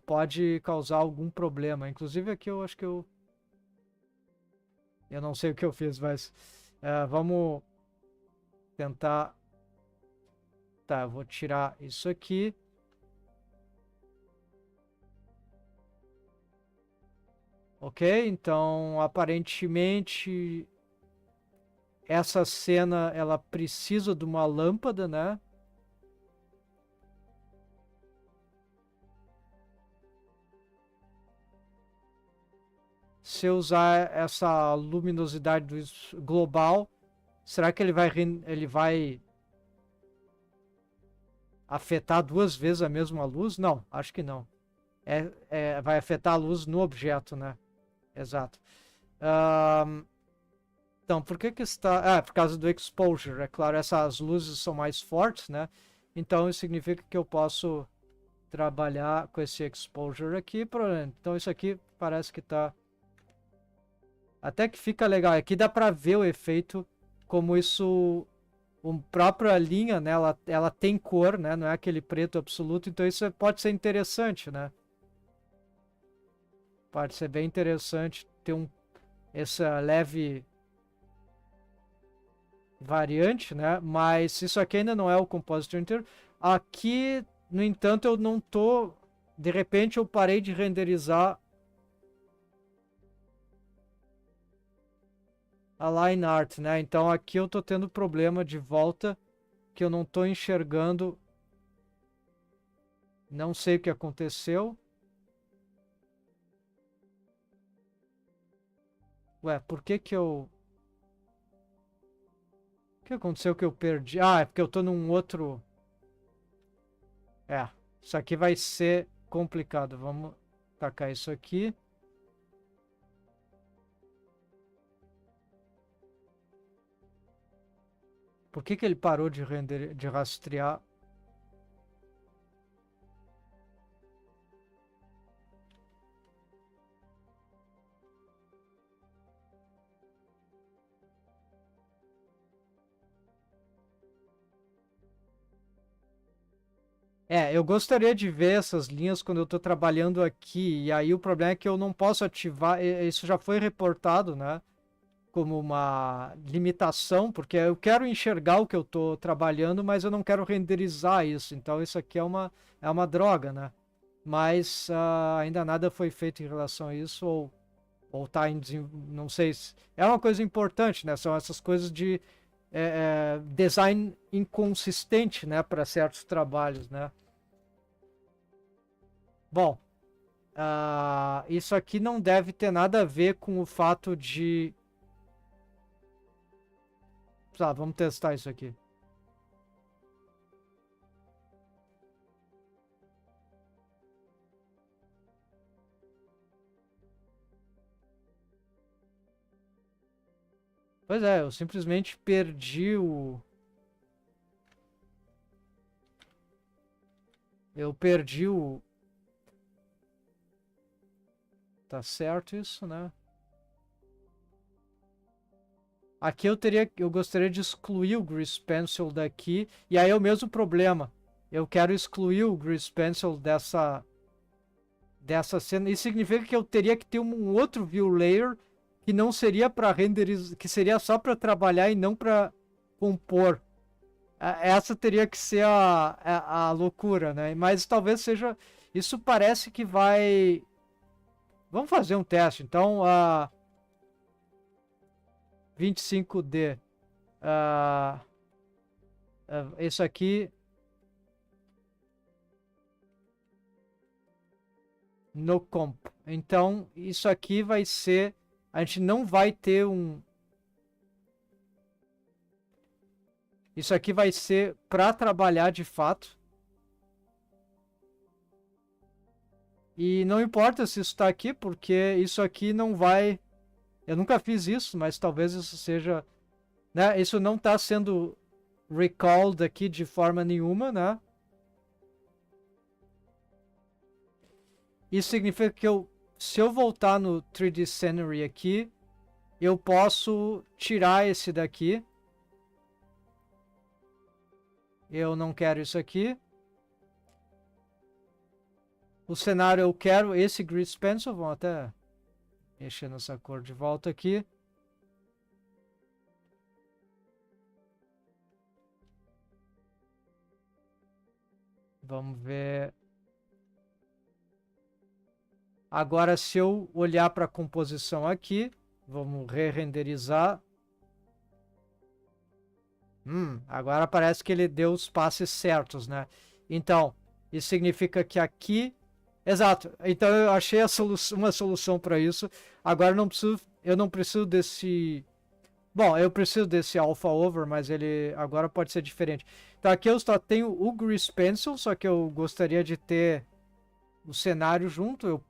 pode causar algum problema. Inclusive aqui eu acho que eu não sei o que eu fiz, mas vamos tentar. Tá, eu vou tirar isso aqui. Ok, então aparentemente essa cena ela precisa de uma lâmpada, né? Se eu usar essa luminosidade global, será que ele vai afetar 2 vezes a mesma luz? Não, acho que não. Vai afetar a luz no objeto, né? Exato. Então, por que está... por causa do exposure, é claro, essas luzes são mais fortes, né? Então, isso significa que eu posso trabalhar com esse exposure aqui. Então, isso aqui parece que está... Até que fica legal. Aqui dá para ver o efeito, como isso... A própria linha, né? Ela tem cor, né? Não é aquele preto absoluto. Então, isso pode ser interessante, né? Pode ser bem interessante ter essa leve variante, né? Mas isso aqui ainda não é o compositor inteiro. Aqui, no entanto, eu não tô... De repente, eu parei de renderizar a line art, né? Então, aqui eu tô tendo problema de volta, que eu não tô enxergando. Não sei o que aconteceu. Ué, por que que eu... O que aconteceu que eu perdi? É porque eu tô num outro... Isso aqui vai ser complicado. Vamos tacar isso aqui. Por que que ele parou de rastrear? Eu gostaria de ver essas linhas quando eu estou trabalhando aqui, e aí o problema é que eu não posso ativar, isso já foi reportado, né, como uma limitação, porque eu quero enxergar o que eu estou trabalhando, mas eu não quero renderizar isso, então isso aqui é uma droga, né, mas ainda nada foi feito em relação a isso, ou tá em, não sei, é uma coisa importante, né, são essas coisas de design inconsistente, né, para certos trabalhos, né. Bom, isso aqui não deve ter nada a ver com o fato de... vamos testar isso aqui. Pois é, eu simplesmente perdi o... Eu perdi o... Tá certo isso, né? Aqui eu gostaria de excluir o Grease Pencil daqui. E aí é o mesmo problema. Eu quero excluir o Grease Pencil dessa cena. Isso significa que eu teria que ter um outro View Layer que não seria para renderizar, que seria só para trabalhar e não para compor. Essa teria que ser a loucura, né? Mas talvez seja. Isso parece que vai. Vamos fazer um teste. Então, 25D. Isso aqui. No comp. Então, isso aqui vai ser. A gente não vai ter um. Isso aqui vai ser para trabalhar de fato. E não importa se isso está aqui, porque isso aqui não vai... Eu nunca fiz isso, mas talvez isso seja... Né? Isso não está sendo recalled aqui de forma nenhuma, né? Isso significa que se eu voltar no 3D Scenery aqui, eu posso tirar esse daqui. Eu não quero isso aqui. O cenário eu quero esse Grease Pencil. Vamos até mexer nessa cor de volta aqui. Vamos ver. Agora, se eu olhar para a composição aqui, vamos re-renderizar. Agora parece que ele deu os passes certos, né? Então, isso significa que aqui... Exato. Então, eu achei uma solução para isso. Agora, eu não preciso desse... Bom, eu preciso desse alpha over, mas ele agora pode ser diferente. Então, aqui eu só tenho o Grease Pencil, só que eu gostaria de ter o cenário junto. Eu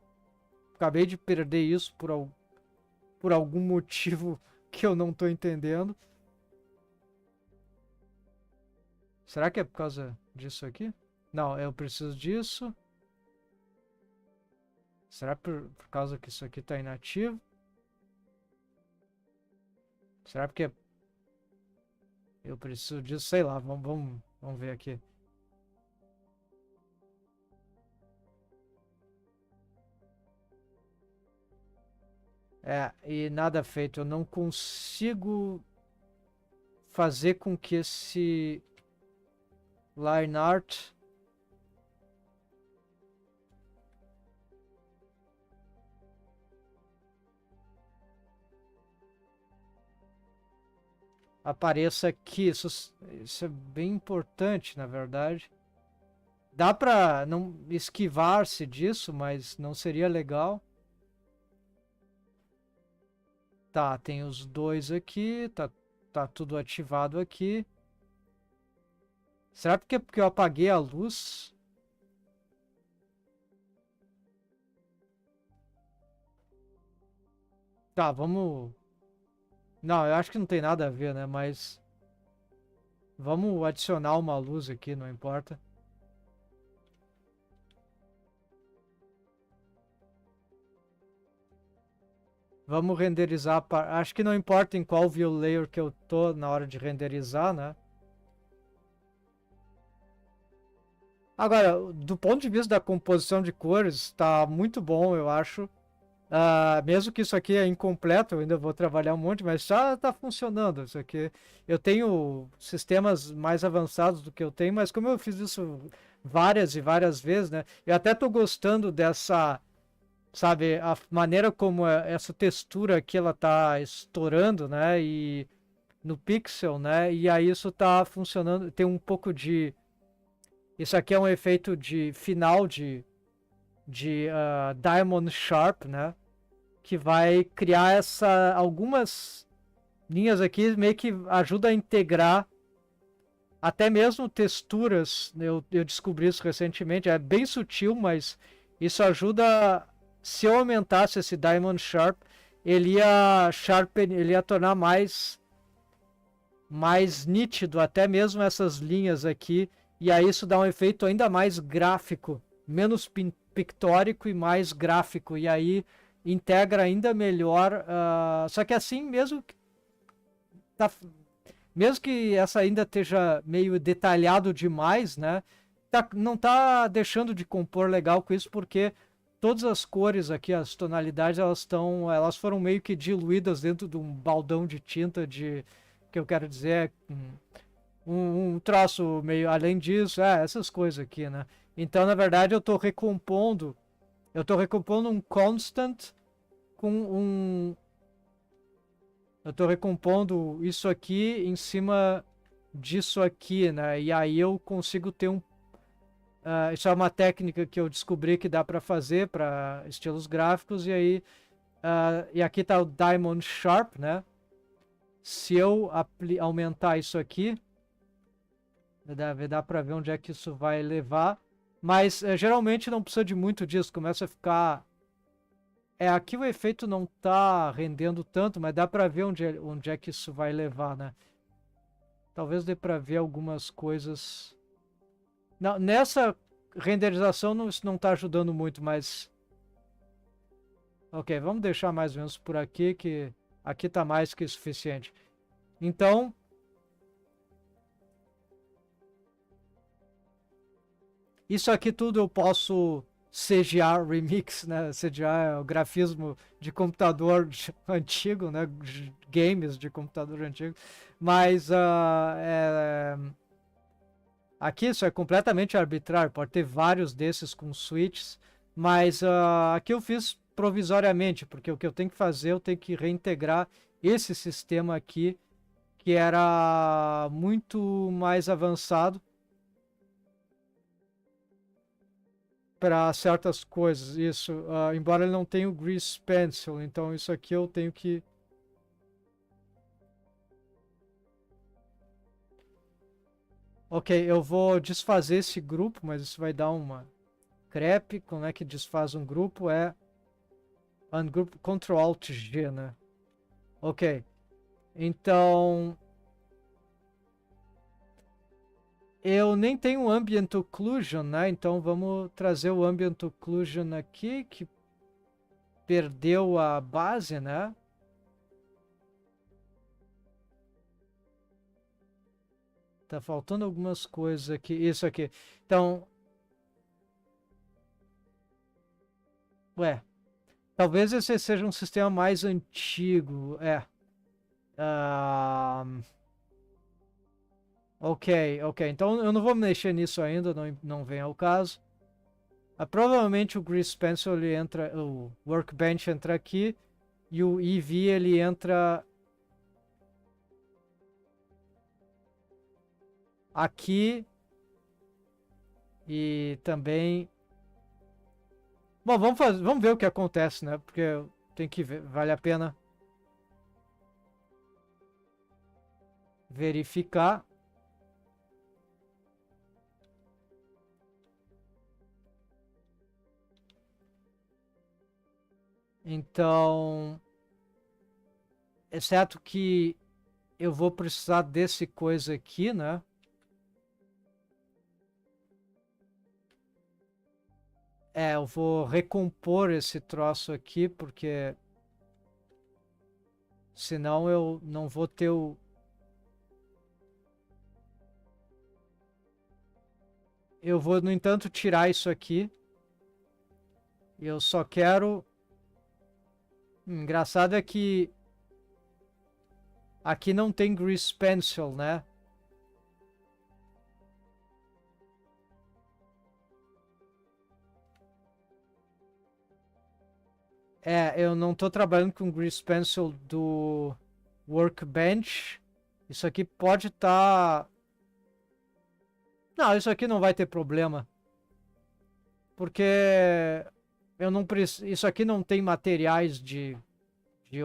acabei de perder isso por algum motivo que eu não estou entendendo. Será que é por causa disso aqui? Não, eu preciso disso. Será por causa que isso aqui está inativo? Será porque eu preciso disso? Sei lá, vamos ver aqui. E nada feito. Eu não consigo fazer com que esse line art apareça aqui. Isso é bem importante, na verdade. Dá para não esquivar-se disso, mas não seria legal. Tá, tem os dois aqui, tá tudo ativado aqui. Será porque eu apaguei a luz? Tá, vamos... Não, eu acho que não tem nada a ver, né? Mas... Vamos adicionar uma luz aqui, não importa. Vamos renderizar... Acho que não importa em qual view layer que eu tô na hora de renderizar, né? Agora, do ponto de vista da composição de cores, está muito bom, eu acho. Mesmo que isso aqui é incompleto, eu ainda vou trabalhar um monte, mas já está funcionando isso aqui. Eu tenho sistemas mais avançados do que eu tenho, mas como eu fiz isso várias e várias vezes, né? Eu até estou gostando dessa, sabe, a maneira como essa textura aqui ela está estourando, né? E no pixel, né? E aí isso está funcionando. Tem um pouco de... Isso aqui é um efeito de final de Diamond Sharp, né? Que vai criar algumas linhas aqui, meio que ajuda a integrar até mesmo texturas. Eu descobri isso recentemente, é bem sutil, mas isso ajuda. Se eu aumentasse esse Diamond Sharp, ele ia tornar mais nítido até mesmo essas linhas aqui, e aí isso dá um efeito ainda mais gráfico, menos pictórico e mais gráfico, e aí integra ainda melhor. Só que assim, mesmo que essa ainda esteja meio detalhado demais, né? Não tá deixando de compor legal com isso, porque todas as cores aqui, as tonalidades, elas foram meio que diluídas dentro de um baldão de tinta que eu quero dizer, um traço meio além disso, essas coisas aqui, né? Então, na verdade, eu tô recompondo um constant com eu tô recompondo isso aqui em cima disso aqui, né? E aí eu consigo ter isso é uma técnica que eu descobri que dá para fazer para estilos gráficos, e aí e aqui tá o Diamond Sharp, né? Se eu aumentar isso aqui, dá para ver onde é que isso vai levar, mas geralmente não precisa de muito disso, começa a ficar... aqui o efeito não tá rendendo tanto, mas dá para ver onde é que isso vai levar, né? Talvez dê para ver algumas coisas... Não, nessa renderização isso não está ajudando muito, mas... Ok, vamos deixar mais ou menos por aqui, que aqui está mais que suficiente. Então... Isso aqui tudo eu posso CGR Remix, né? CGR é o grafismo de computador antigo, né? Games de computador antigo. Mas aqui isso é completamente arbitrário, pode ter vários desses com switches, mas aqui eu fiz provisoriamente, porque o que eu tenho que fazer, eu tenho que reintegrar esse sistema aqui, que era muito mais avançado para certas coisas. Isso, embora ele não tenha o Grease Pencil, então isso aqui eu tenho que... Ok, eu vou desfazer esse grupo, mas isso vai dar uma crepe. Como é que desfaz um grupo? Ungroup, Ctrl Alt G, né? Ok, então eu nem tenho Ambient Occlusion, né? Então vamos trazer o Ambient Occlusion aqui, que perdeu a base, né? Tá faltando algumas coisas aqui. Isso aqui. Então... Ué, talvez esse seja um sistema mais antigo. Ok, ok. Então eu não vou mexer nisso ainda, não vem ao caso. Provavelmente o Grease Pencil ele entra, o Workbench entra aqui, e o EV ele entra aqui, e também... Bom, vamos ver o que acontece, né? Porque tem que ver, vale a pena verificar. Então, exceto que eu vou precisar desse coisa aqui, né? Eu vou recompor esse troço aqui, porque senão eu não vou ter o... Eu vou, no entanto, tirar isso aqui. Eu só quero... Engraçado é que aqui não tem Grease Pencil, né? Eu não estou trabalhando com Grease Pencil do Workbench. Isso aqui pode estar... Não, isso aqui não vai ter problema. Porque eu não preciso... Isso aqui não tem materiais de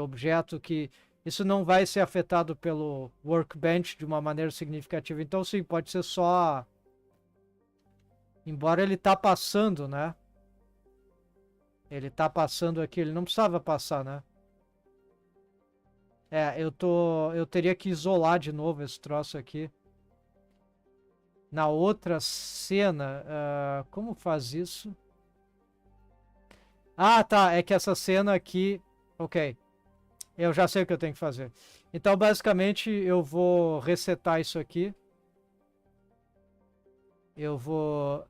objeto que... Isso não vai ser afetado pelo Workbench de uma maneira significativa. Então, sim, pode ser só... Embora ele tá passando, né? Ele tá passando aqui. Ele não precisava passar, né? Eu teria que isolar de novo esse troço aqui. Na outra cena... como faz isso? Ah, tá. É que essa cena aqui... Ok. Eu já sei o que eu tenho que fazer. Então, basicamente, eu vou resetar isso aqui. Eu vou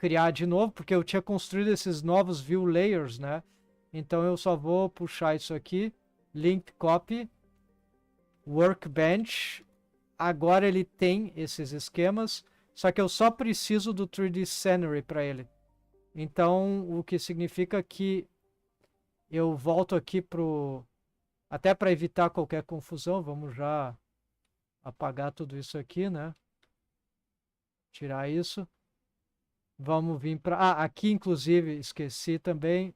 criar de novo, porque eu tinha construído esses novos view layers, né? Então eu só vou puxar isso aqui, link copy, workbench. Agora ele tem esses esquemas, só que eu só preciso do 3D Scenery para ele. Então, o que significa que eu volto aqui pro... Até para evitar qualquer confusão, vamos já apagar tudo isso aqui, né? Tirar isso. Vamos vir para... Ah, aqui inclusive, esqueci também.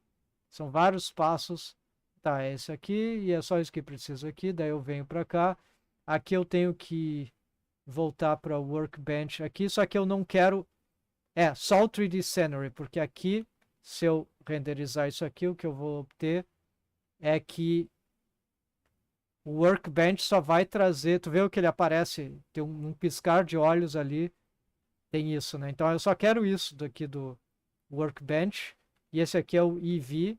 São vários passos. Tá, é esse aqui e é só isso que preciso aqui. Daí eu venho para cá. Aqui eu tenho que voltar para o Workbench aqui, só que eu não quero... só o 3D Scenery, porque aqui, se eu renderizar isso aqui, o que eu vou obter é que o Workbench só vai trazer... Tu vê o que ele aparece? Tem um piscar de olhos ali. Tem isso, né? Então eu só quero isso daqui do Workbench. E esse aqui é o EV.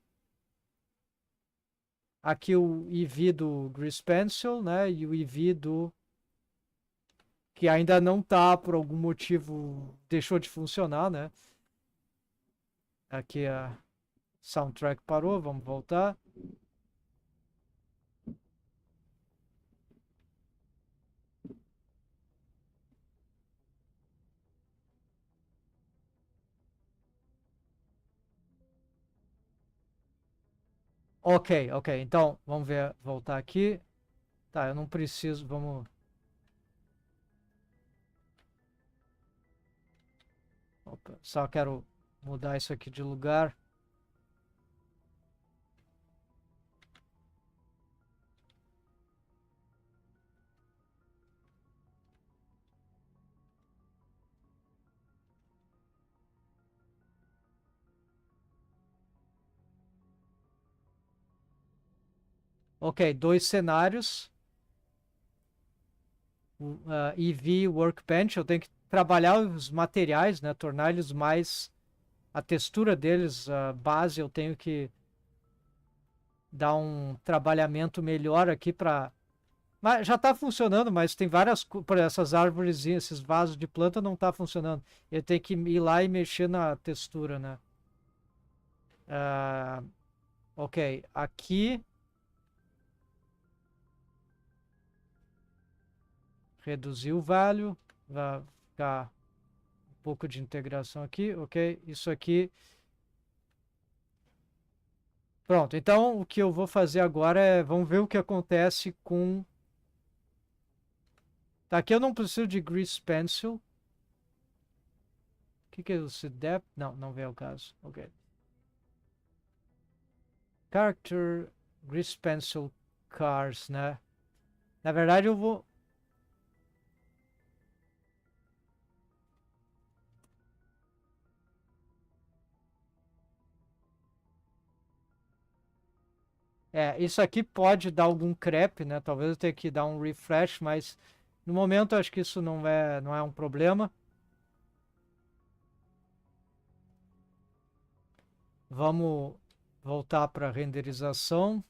Aqui o EV do Grease Pencil, né? E o EV do... que ainda não tá, por algum motivo, deixou de funcionar, né? Aqui a soundtrack parou, vamos voltar. Ok, ok. Então, vamos ver, voltar aqui. Tá, eu não preciso, vamos... Opa, só quero mudar isso aqui de lugar. Ok, dois cenários. EV Workbench, eu tenho que trabalhar os materiais, né? Tornar eles mais... A textura deles, a base, eu tenho que dar um trabalhamento melhor aqui para... Mas já está funcionando, mas tem várias... Por essas árvores, esses vasos de planta não está funcionando. Eu tenho que ir lá e mexer na textura, né? Ok, aqui... Reduzir o value. Vai ficar um pouco de integração aqui, ok? Isso aqui... Pronto, então o que eu vou fazer agora é... Vamos ver o que acontece com... Tá, aqui eu não preciso de Grease Pencil. O que é esse depth? Não, não vem ao caso. Ok. Character, Grease Pencil, Cars, né? Na verdade eu vou... Isso aqui pode dar algum creep, né? Talvez eu tenha que dar um refresh, mas no momento eu acho que isso não é um problema. Vamos voltar para a renderização.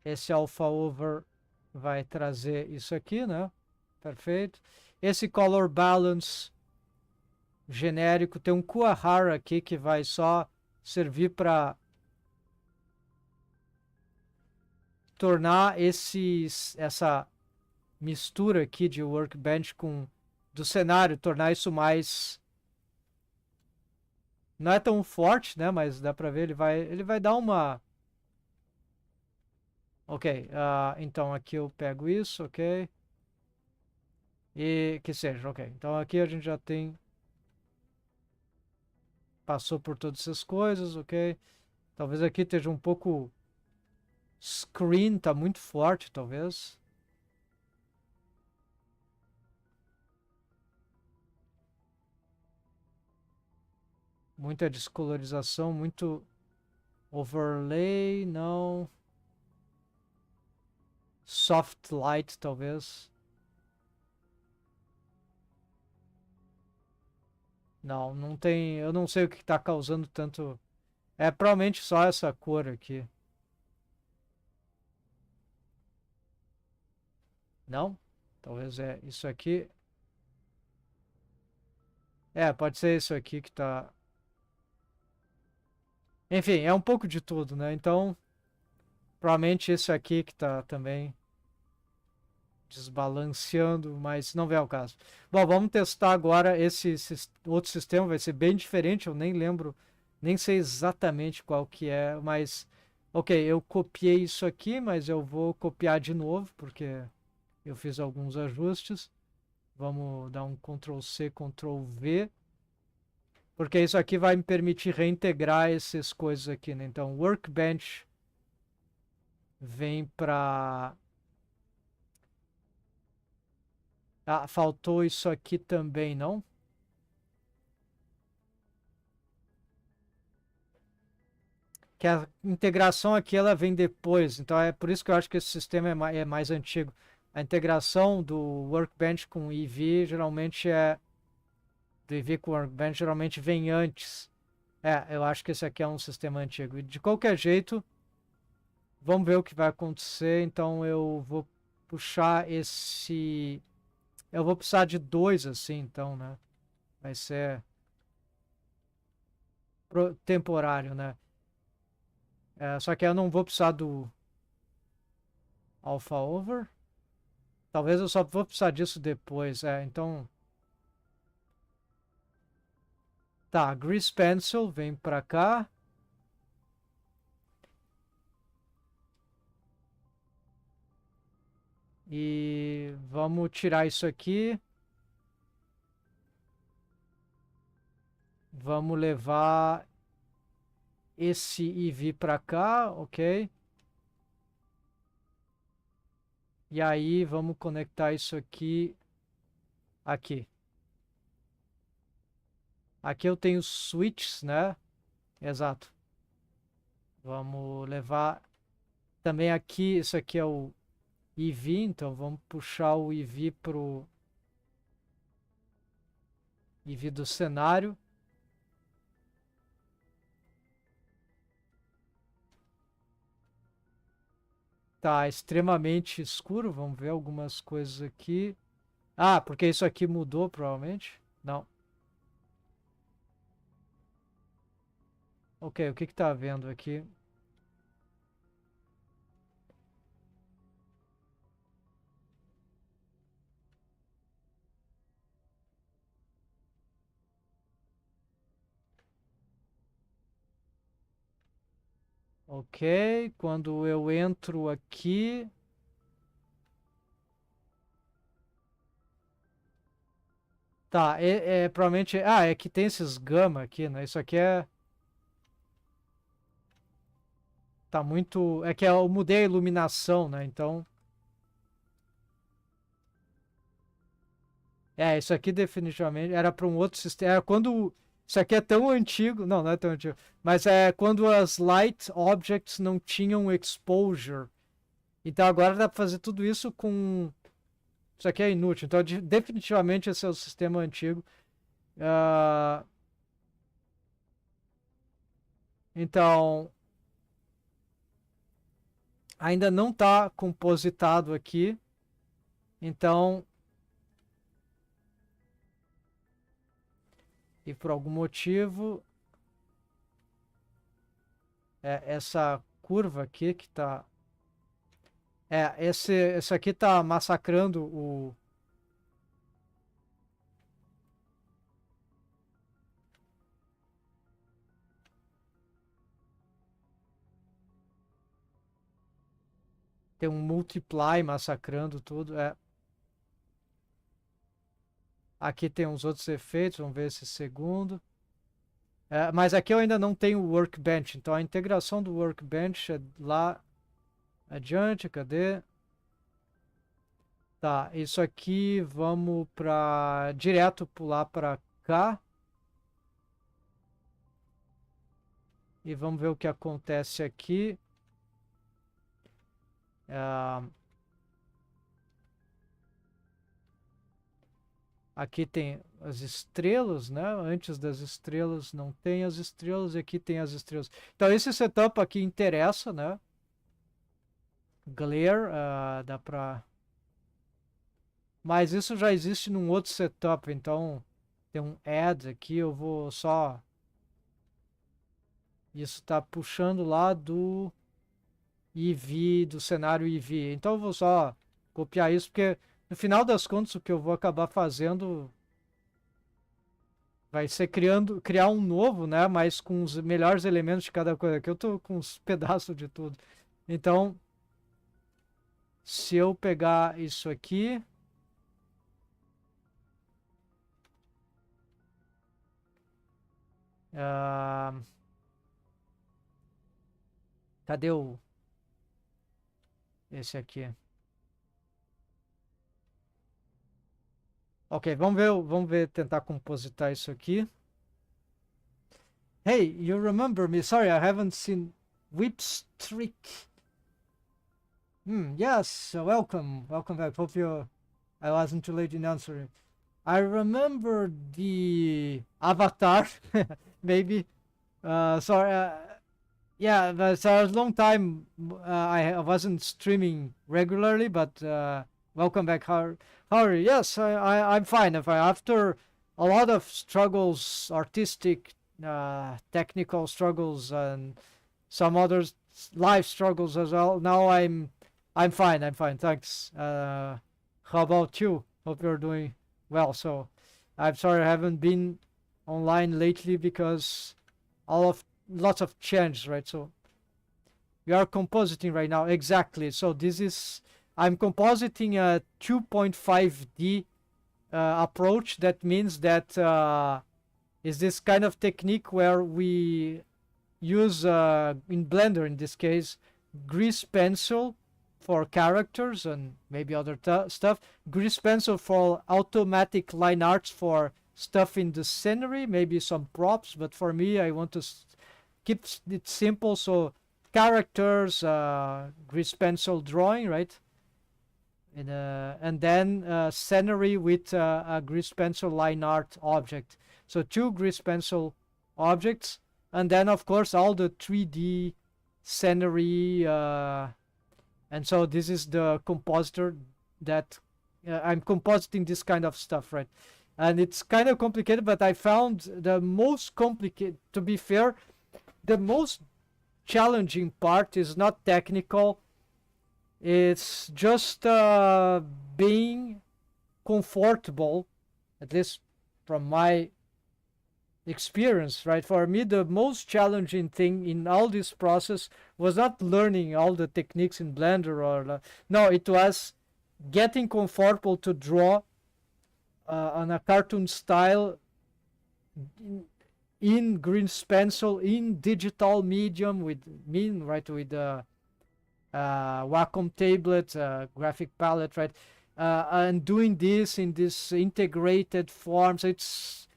Esse alpha over vai trazer isso aqui, né? Perfeito. Esse color balance genérico tem um Kuahara aqui que vai só servir para tornar essa mistura aqui de workbench com do cenário, tornar isso mais... Não é tão forte, né? Mas dá pra ver, ele vai dar uma... Ok, então aqui eu pego isso, ok. E que seja, ok. Então aqui a gente já tem... Passou por todas essas coisas, ok. Talvez aqui esteja um pouco... Screen tá muito forte, talvez. Muita descolorização, muito overlay, não. Soft light, talvez. Não, não tem. Eu não sei o que está causando tanto. É provavelmente só essa cor aqui. Não? Talvez é isso aqui. É, pode ser isso aqui que tá. Enfim, é um pouco de tudo, né? Então, provavelmente esse aqui que tá também desbalanceando, mas não vem ao caso. Bom, vamos testar agora esse outro sistema, vai ser bem diferente, eu nem lembro, nem sei exatamente qual que é, mas ok, eu copiei isso aqui, mas eu vou copiar de novo, porque eu fiz alguns ajustes. Vamos dar um Ctrl C, Ctrl V, porque isso aqui vai me permitir reintegrar essas coisas aqui, né? Então, Workbench vem para... Ah, faltou isso aqui também, não? Que a integração aqui ela vem depois, então é por isso que eu acho que esse sistema é mais antigo. A integração do Workbench com o EV geralmente é... Do EV com o Workbench geralmente vem antes. É, eu acho que esse aqui é um sistema antigo. E de qualquer jeito, vamos ver o que vai acontecer. Então eu vou puxar esse... Eu vou precisar de dois assim, então, né? Vai ser temporário, né? É, só que eu não vou precisar do alpha over. Talvez eu só vou precisar disso depois. É, então... Tá, Grease Pencil vem pra cá. E vamos tirar isso aqui. Vamos levar esse IV para cá, ok? E aí vamos conectar isso aqui aqui. Aqui eu tenho switches, né? Exato. Vamos levar também aqui, isso aqui é o IV, então vamos puxar o IV pro IV do cenário. Tá extremamente escuro, vamos ver algumas coisas aqui. Ah, porque isso aqui mudou provavelmente? Não. Ok, o que que tá vendo aqui? Ok, quando eu entro aqui... Tá, provavelmente... Ah, é que tem esses gama aqui, né? Isso aqui é... Tá muito... É que eu mudei a iluminação, né? Então... É, isso aqui definitivamente era para um outro sistema. Era quando... Isso aqui é tão antigo... Não, não é tão antigo. Mas é quando as light objects não tinham exposure. Então agora dá para fazer tudo isso com... Isso aqui é inútil. Então definitivamente esse é o sistema antigo. Ah, então... Ainda não está compositado aqui. Então... E por algum motivo... essa curva aqui que está... esse aqui está massacrando o... Tem um multiply massacrando tudo. Aqui tem uns outros efeitos, vamos ver esse segundo. Mas aqui eu ainda não tenho o workbench, então a integração do workbench é lá adiante, cadê? Tá, isso aqui vamos para direto pular para cá. E vamos ver o que acontece aqui. Aqui tem as estrelas, né? Antes das estrelas não tem as estrelas, e aqui tem as estrelas. Então esse setup aqui interessa, né? Glare, dá pra... Mas isso já existe num outro setup, então tem um add aqui, eu vou só... Isso tá puxando lá do EV, do cenário EV. Então eu vou só copiar isso, porque no final das contas o que eu vou acabar fazendo vai ser criar um novo, né? Mas com os melhores elementos de cada coisa. Aqui eu tô com os pedaços de tudo. Então, se eu pegar isso aqui... cadê esse aqui? Ok, vamos ver, tentar compositar isso aqui. Hey, you remember me? Sorry, I haven't seen Whip's trick. Yes, welcome back. Hope I wasn't too late in answering. I remember the avatar, maybe. Sorry, yeah, but a long time I wasn't streaming regularly, but welcome back. How are you? Yes, I'm fine. After a lot of struggles, artistic, technical struggles, and some other life struggles as well. Now I'm fine. I'm fine. Thanks. How about you? Hope you're doing well. So I'm sorry I haven't been online lately because lots of change, right? So we are compositing right now. Exactly. So this is, I'm compositing a 2.5D approach. That means that is this kind of technique where we use in Blender in this case grease pencil for characters and maybe other stuff, grease pencil for automatic line arts for stuff in the scenery, maybe some props, but for me I want to keep it simple, so characters, grease pencil drawing, right? And then scenery with a grease pencil line art object. So 2 grease pencil objects, and then of course all the 3D scenery, and so this is the compositor that I'm compositing this kind of stuff, right? And it's kind of complicated, but I found the most complicated, to be fair, the most challenging part is not technical. It's just being comfortable, at least from my experience, right? For me, the most challenging thing in all this process was not learning all the techniques in Blender or no, it was getting comfortable to draw on a cartoon style in green pencil, in digital medium with Wacom tablet, graphic palette, right? And doing this in this integrated form. So it's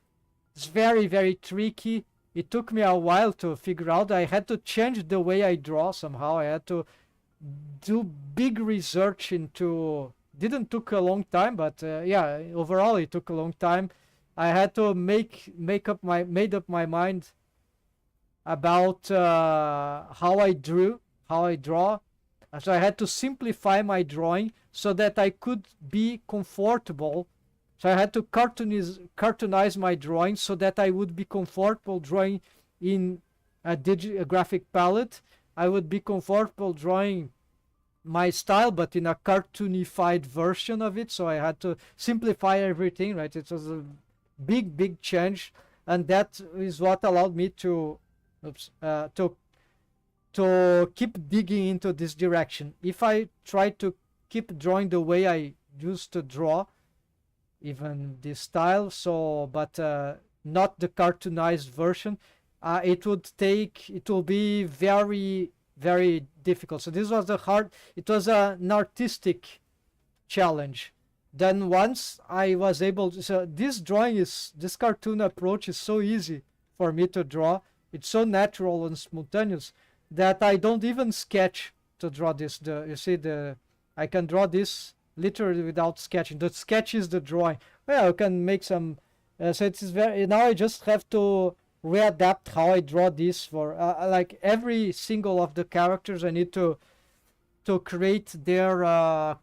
very, very tricky. It took me a while to figure out. I had to change the way I draw somehow. I had to do big research into... Didn't took a long time, but yeah, overall it took a long time. I had to made up my mind about how I draw. So I had to simplify my drawing so that I could be comfortable. So I had to cartoonize my drawing so that I would be comfortable drawing in a graphic palette. I would be comfortable drawing my style, but in a cartoonified version of it. So I had to simplify everything, right? It was a big change, and that is what allowed me to keep digging into this direction. If I try to keep drawing the way I used to draw, even this style, so but not the cartoonized version, it will be very, very difficult. So this was it was an artistic challenge. Then once I was able to, so this cartoon approach is so easy for me to draw. It's so natural and spontaneous that I don't even sketch to draw this. I can draw this literally without sketching. The sketch is the drawing. yeah, you can make some. So it's very now. I just have to readapt how I draw this for like every single of the characters. I need to create their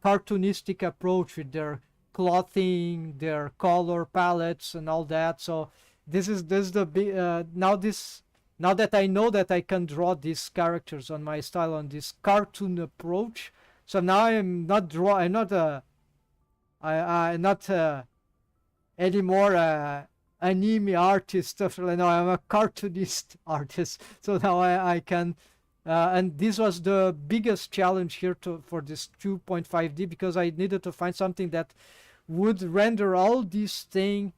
cartoonistic approach with their clothing, their color palettes, and all that. So this is the big now that I know that I can draw these characters on my style on this cartoon approach. So now I'm not I'm not anymore anime artist stuff. No, I'm a cartoonist artist. So now I can. And this was the biggest challenge here for this 2.5D, because I needed to find something that would render all these things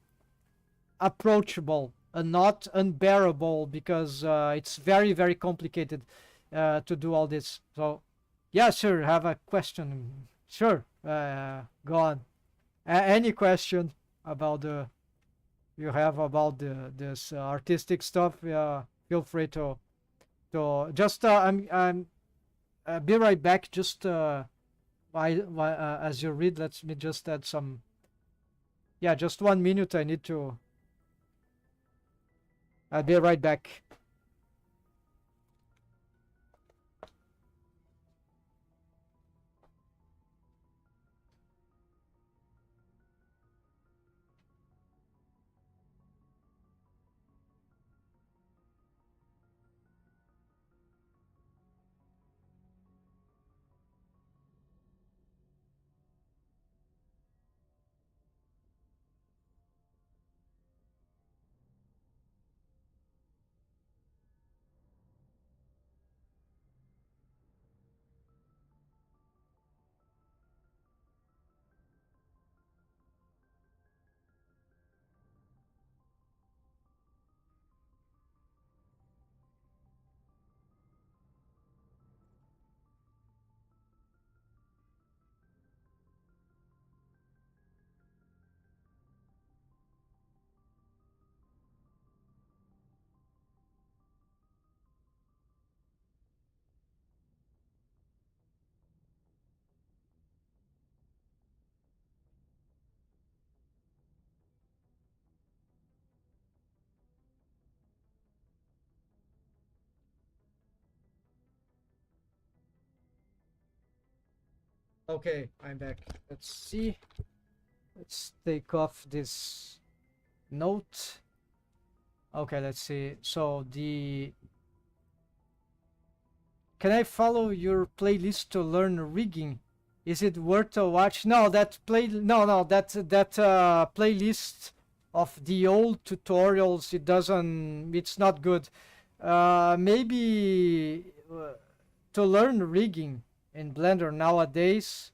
approachable and not unbearable, because it's very, very complicated to do all this. So, yeah, sure, have a question. Sure, go on. Any question about you have about this artistic stuff? Feel free to just I'm be right back. Just as you read, let me just add some. Yeah, just 1 minute. I need to. I'll be right back. Okay, I'm back. Let's see. Let's take off this note. Okay, let's see. So can I follow your playlist to learn rigging? Is it worth a watch? No, that playlist of the old tutorials, it's not good. Maybe to learn rigging in Blender nowadays,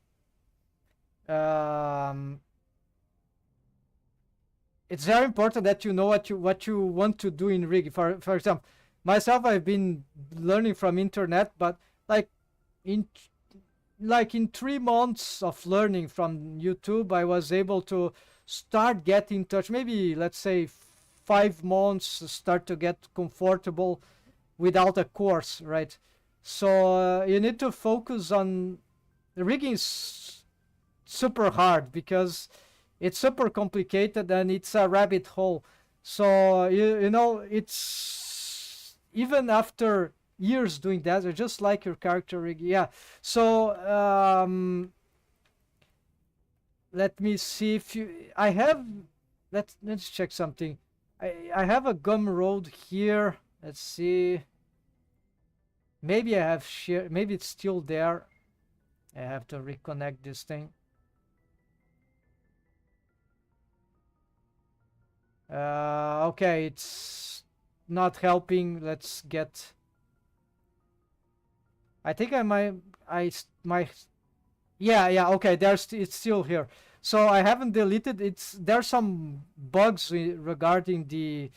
it's very important that you know what you want to do in rigging. For example, myself, I've been learning from internet, but like in 3 months of learning from YouTube, I was able to start getting in touch. Maybe let's say 5 months to start to get comfortable without a course, right? So you need to focus on the rigging. Is super hard because it's super complicated and it's a rabbit hole. So you know, it's even after years doing that, or just like your character rig. Yeah. So let me see if I have. Let's check something. I have a Gumroad here. Let's see. Maybe I have shared. Maybe it's still there. I have to reconnect this thing. Okay, it's not helping. Let's get. I think I might. Yeah. Okay, it's still here. So I haven't deleted. There's some bugs regarding the.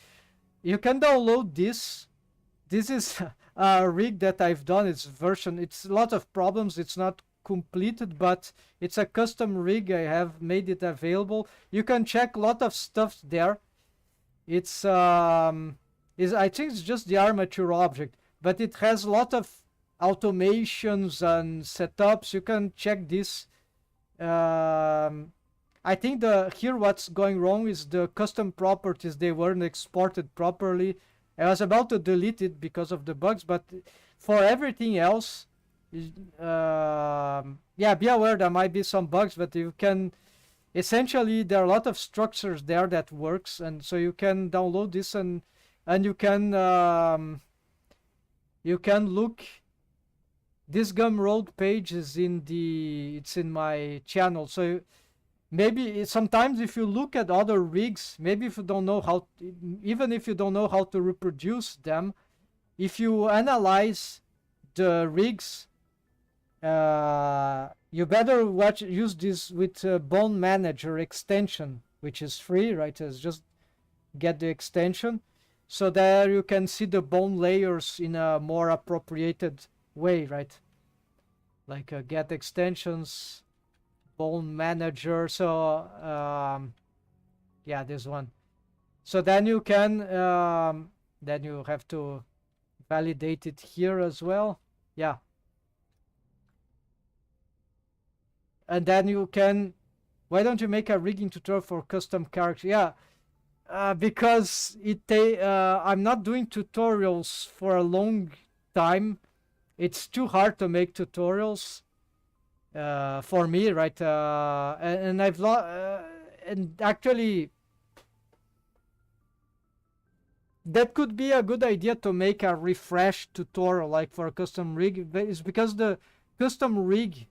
You can download this. This is a rig that I've done. It's a lot of problems. It's not completed, but it's a custom rig. I have made it available. You can check a lot of stuff there. It's I think it's just the armature object, but it has a lot of automations and setups. You can check this. I think here what's going wrong is the custom properties, they weren't exported properly. I was about to delete it because of the bugs, but for everything else, yeah, be aware there might be some bugs, but you can essentially there are a lot of structures there that works, and so you can download this and you can look. This Gumroad page is it's in my channel, so maybe sometimes if you look at other rigs, maybe if you don't know how, even if you don't know how to reproduce them, if you analyze the rigs, you better use this with Bone Manager extension, which is free, right? Just get the extension, so there you can see the bone layers in a more appropriated way, right? Like get extensions, Bone Manager. So yeah, this one. So then you can then you have to validate it here as well. Yeah. And then you can, why don't you make a rigging tutorial for custom character? Yeah, because I'm not doing tutorials for a long time. It's too hard to make tutorials for me, right? And actually that could be a good idea to make a refresh tutorial like for a custom rig. It's because the custom rig,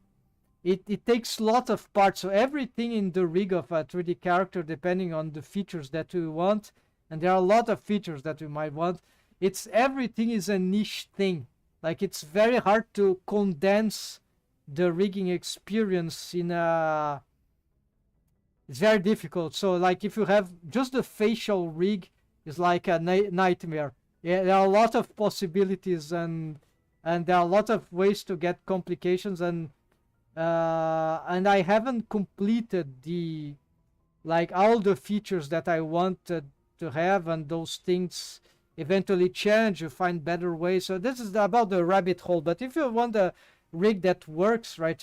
it takes a lot of parts, so everything in the rig of a 3D character, depending on the features that we want, and there are a lot of features that we might want, everything is a niche thing. Like it's very hard to condense the rigging experience in a, it's very difficult. So like if you have just the facial rig, is like a nightmare. Yeah, there are a lot of possibilities, and there are a lot of ways to get complications, and I haven't completed like all the features that I wanted to have, and those things eventually change. You find better ways. So this is about the rabbit hole. But if you want a rig that works, right,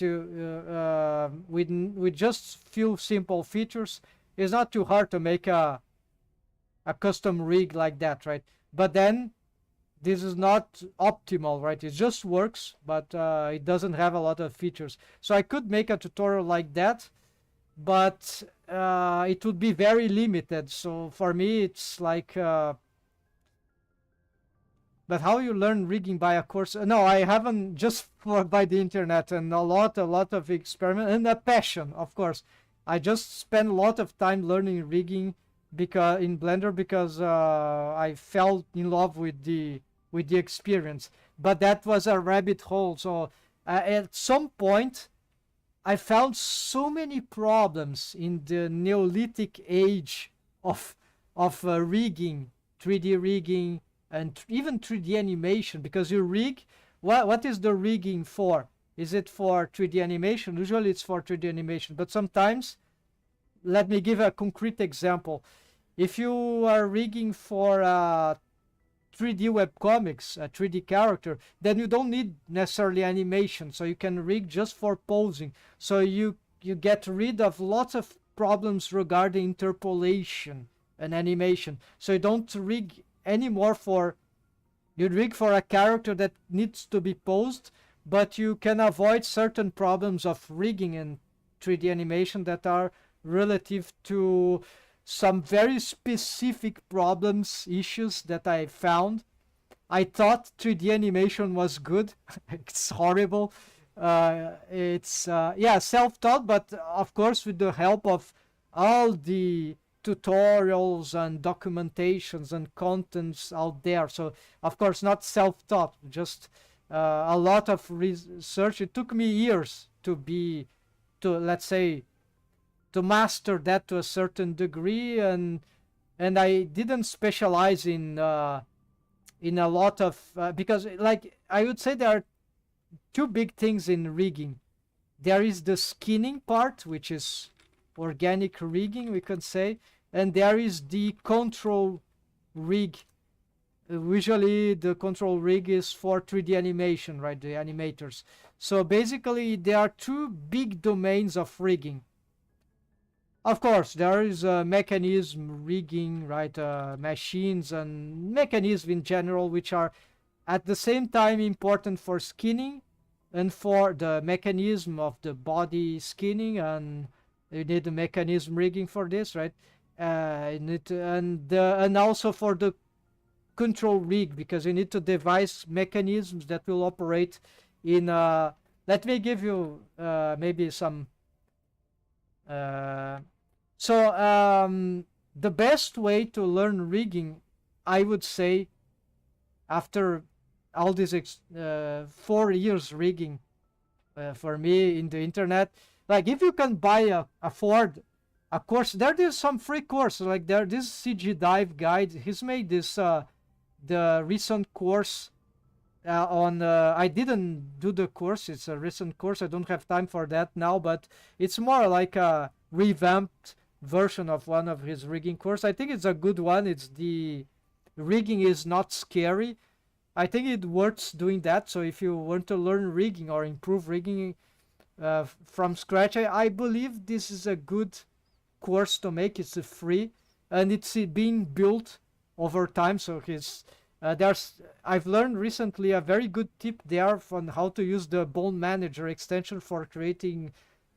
with just few simple features, it's not too hard to make a custom rig like that, right? But then this is not optimal, right? It just works, but it doesn't have a lot of features. So I could make a tutorial like that, but it would be very limited. So for me, it's like, but how you learn rigging by a course? No, I haven't, just by the internet, and a lot of experiment and a passion, of course. I just spent a lot of time learning rigging because in Blender, because I fell in love with the experience. But that was a rabbit hole. So at some point I found so many problems in the Neolithic age of rigging, 3D rigging, and even 3D animation, because you rig, what is the rigging for? Is it for 3D animation? Usually it's for 3D animation, but sometimes, let me give a concrete example. If you are rigging for 3D webcomics, a 3D character, then you don't need necessarily animation, so you can rig just for posing. So you get rid of lots of problems regarding interpolation and animation. So you don't rig anymore you rig for a character that needs to be posed, but you can avoid certain problems of rigging in 3D animation that are relative to some very specific issues that I found. I thought 3D animation was good. It's horrible. It's yeah, self-taught, but of course with the help of all the tutorials and documentations and contents out there. So of course not self-taught, just a lot of research. It took me years to let's say, to master that to a certain degree, and I didn't specialize in a lot of because, like, I would say there are two big things in rigging. There is the skinning part, which is organic rigging, we could say, and there is the control rig. Usually the control rig is for 3D animation, right, the animators. So basically there are two big domains of rigging. Of course, there is a mechanism rigging, right? Machines and mechanisms in general, which are at the same time important for skinning and for the mechanism of the body skinning, and you need the mechanism rigging for this, right? You need to, and also for the control rig, because you need to devise mechanisms that will operate in. Let me give you maybe some. Uh, the best way to learn rigging, I would say, after all these 4 years rigging for me in the internet, like if you can afford a course, there is some free course, like this CG Dive guide, he's made this the recent course on I didn't do the course, it's a recent course, I don't have time for that now, but it's more like a revamped version of one of his rigging course. I think it's a good one. It's the rigging is not scary. I think it worth doing that. So if you want to learn rigging or improve rigging from scratch, I believe this is a good course to make. It's free and it's being built over time. So I've learned recently a very good tip there on how to use the Bone Manager extension for creating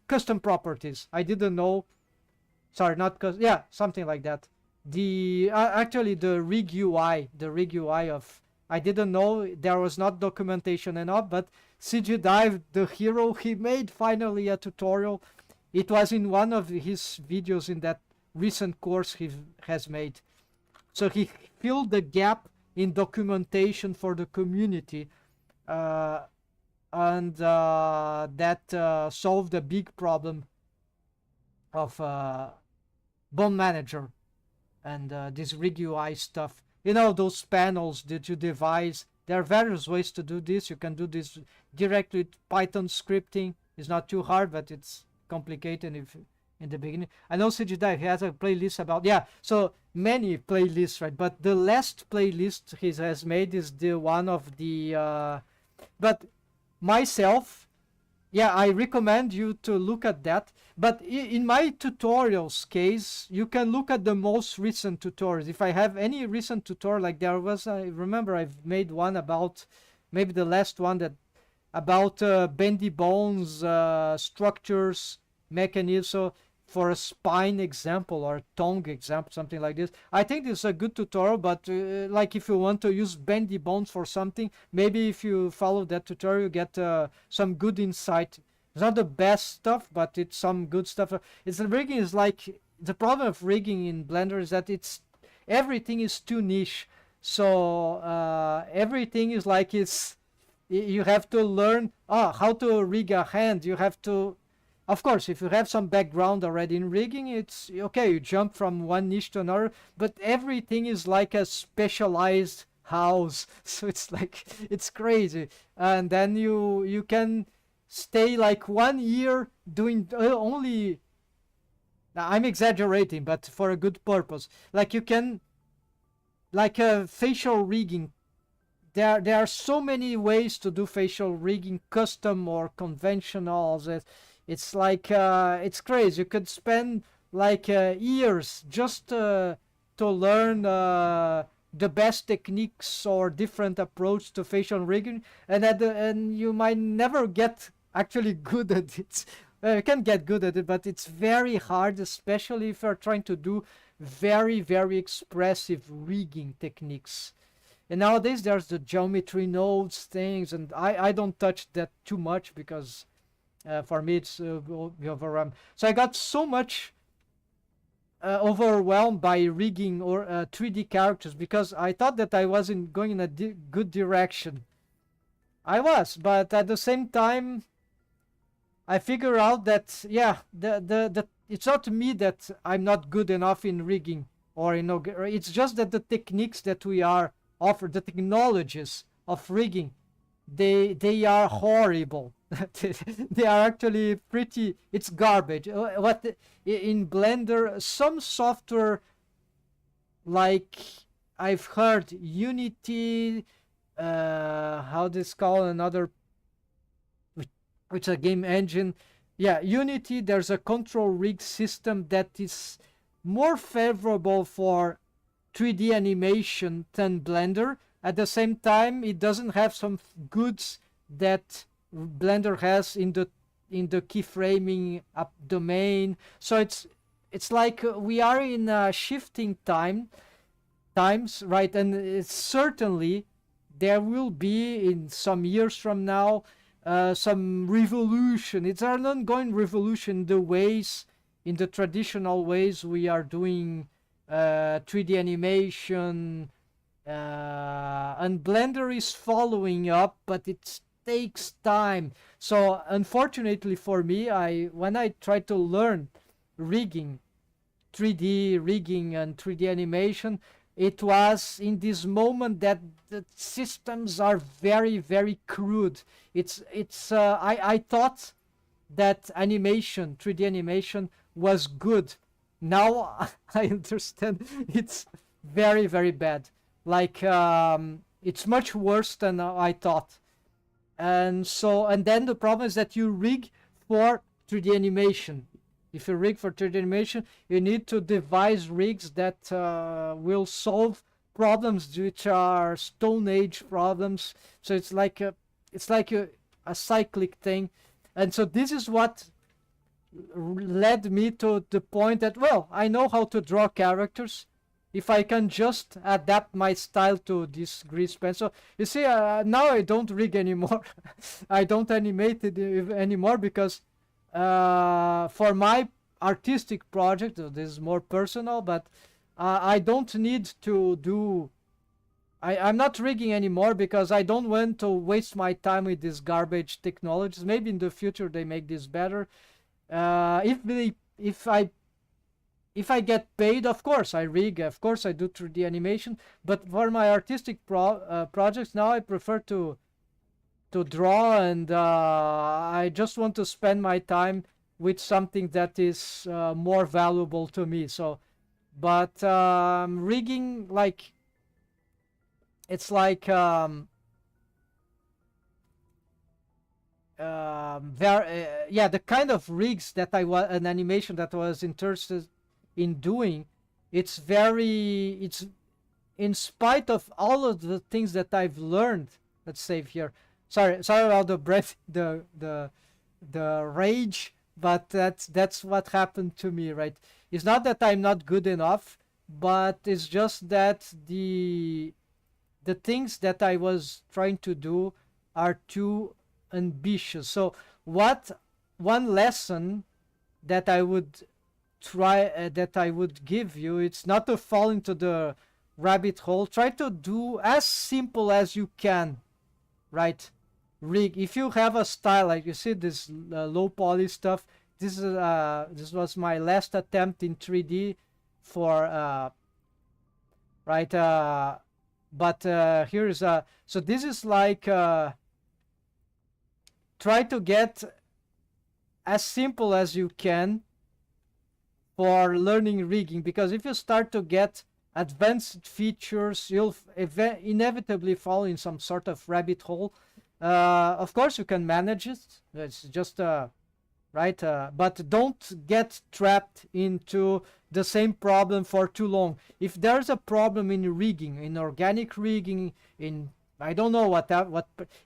custom properties. I didn't know. Sorry, not custom. Yeah, something like that. Actually the rig UI of, I didn't know, there was not documentation enough, but CG Dive, the hero, he made finally a tutorial. It was in one of his videos in that recent course he has made. So he filled the gap in documentation for the community, and that solved a big problem of Bone Manager and this rig UI stuff. You know, those panels that you devise, there are various ways to do this. You can do this directly with Python scripting. It's not too hard, but it's complicated if in the beginning. I know CG Dive, he has a playlist about, yeah, so many playlists, right? But the last playlist he has made is the one of the, but myself, yeah, I recommend you to look at that. But in my tutorials case, you can look at the most recent tutorials. If I have any recent tutorial, like there was, I remember I've made one about, maybe the last one, that about bendy bones, structures, mechanisms. So for a spine example or tongue example, something like this, I think this is a good tutorial. But like if you want to use bendy bones for something, maybe if you follow that tutorial, you get some good insight. It's not the best stuff, but it's some good stuff. Rigging is like, the problem of rigging in Blender is that everything is too niche. So everything is like, you have to learn how to rig a hand. You have to, of course, if you have some background already in rigging, it's okay, you jump from one niche to another, but everything is like a specialized house. So it's like, it's crazy. And then you can stay like 1 year doing only, I'm exaggerating, but for a good purpose. Like you can, like facial rigging, there are so many ways to do facial rigging, custom or conventional. It's like, it's crazy. You could spend like years just to learn the best techniques or different approach to facial rigging, and you might never get actually good at it. You can get good at it, but it's very hard, especially if you're trying to do very, very expressive rigging techniques. And nowadays there's the geometry nodes things, and I don't touch that too much because for me it's overwhelmed. So I got so much overwhelmed by rigging or 3D characters because I thought that I wasn't going in a good direction. I was, but at the same time I figure out that, yeah, the it's not me that I'm not good enough in rigging, or it's just that the techniques that we are offered, the technologies of rigging, they are horrible. They are actually pretty, it's garbage. In Blender, some software, like I've heard Unity, how this called, another, which is a game engine, yeah, Unity, there's a control rig system that is more favorable for 3D animation than Blender. At the same time, it doesn't have some goods that Blender has in the keyframing up domain. So it's like we are in a shifting times, right? And it's certainly there will be in some years from now some revolution. It's an ongoing revolution in the traditional ways we are doing 3D animation, and Blender is following up, but it takes time. So unfortunately for me, when I try to learn rigging, 3D rigging and 3D animation, it was in this moment that the systems are very, very crude. I thought that animation, 3D animation, was good. Now I understand it's very, very bad. Like it's much worse than I thought. And then the problem is that you rig for 3D animation. If you rig for 3D animation, you need to devise rigs that will solve problems which are Stone Age problems. So it's like a cyclic thing. And so this is what led me to the point that, well, I know how to draw characters. If I can just adapt my style to this grease pencil. You see, now I don't rig anymore. I don't animate it anymore because for my artistic project, this is more personal, but I don't need to do... I'm not rigging anymore because I don't want to waste my time with these garbage technologies. Maybe in the future they make this better. If I get paid, of course I rig, of course I do 3D animation, but for my artistic projects now I prefer to draw, and I just want to spend my time with something that is more valuable to me. So, but rigging, like, it's like the kind of rigs that an animation that I was interested in doing, it's in spite of all of the things that I've learned. Let's save here. Sorry about the breath, the rage, but that's what happened to me, right? It's not that I'm not good enough, but it's just that the things that I was trying to do are too ambitious. So one lesson that I would give you, it's not to fall into the rabbit hole. Try to do as simple as you can, right? Rig, if you have a style, like you see this low poly stuff, this was my last attempt in 3D for right, but here is so this is like try to get as simple as you can for learning rigging, because if you start to get advanced features, you'll inevitably fall in some sort of rabbit hole. Of course you can manage it, it's just right, but don't get trapped into the same problem for too long. If there's a problem in rigging, in organic rigging, in I don't know what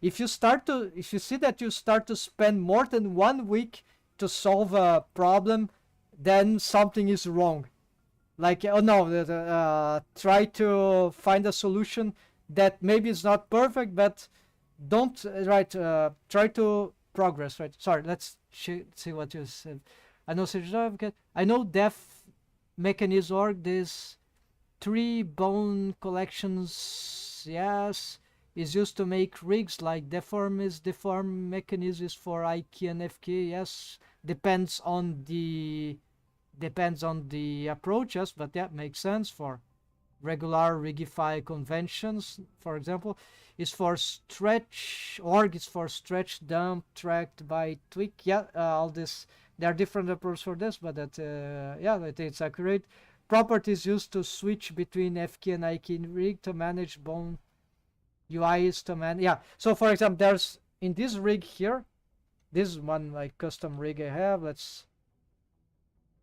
if you see that you start to spend more than 1 week to solve a problem, then something is wrong. Like, oh no, try to find a solution that maybe is not perfect, but don't try to progress, right? Sorry, let's see what you said. I know def mechanism, this 3 bone collections, yes, is used to make rigs like deform mechanisms for IK and FK. Yes, depends on the approaches, but that makes sense. For regular rigify conventions, for example, is for stretch, org is for stretch, dump, tracked by tweak. Yeah, all this, there are different approaches for this, but that yeah, I think it's accurate. Properties used to switch between FK and IK in rig to manage bone. UI is to manage. Yeah, so for example, there's in this rig here, This is one like custom rig I have. Let's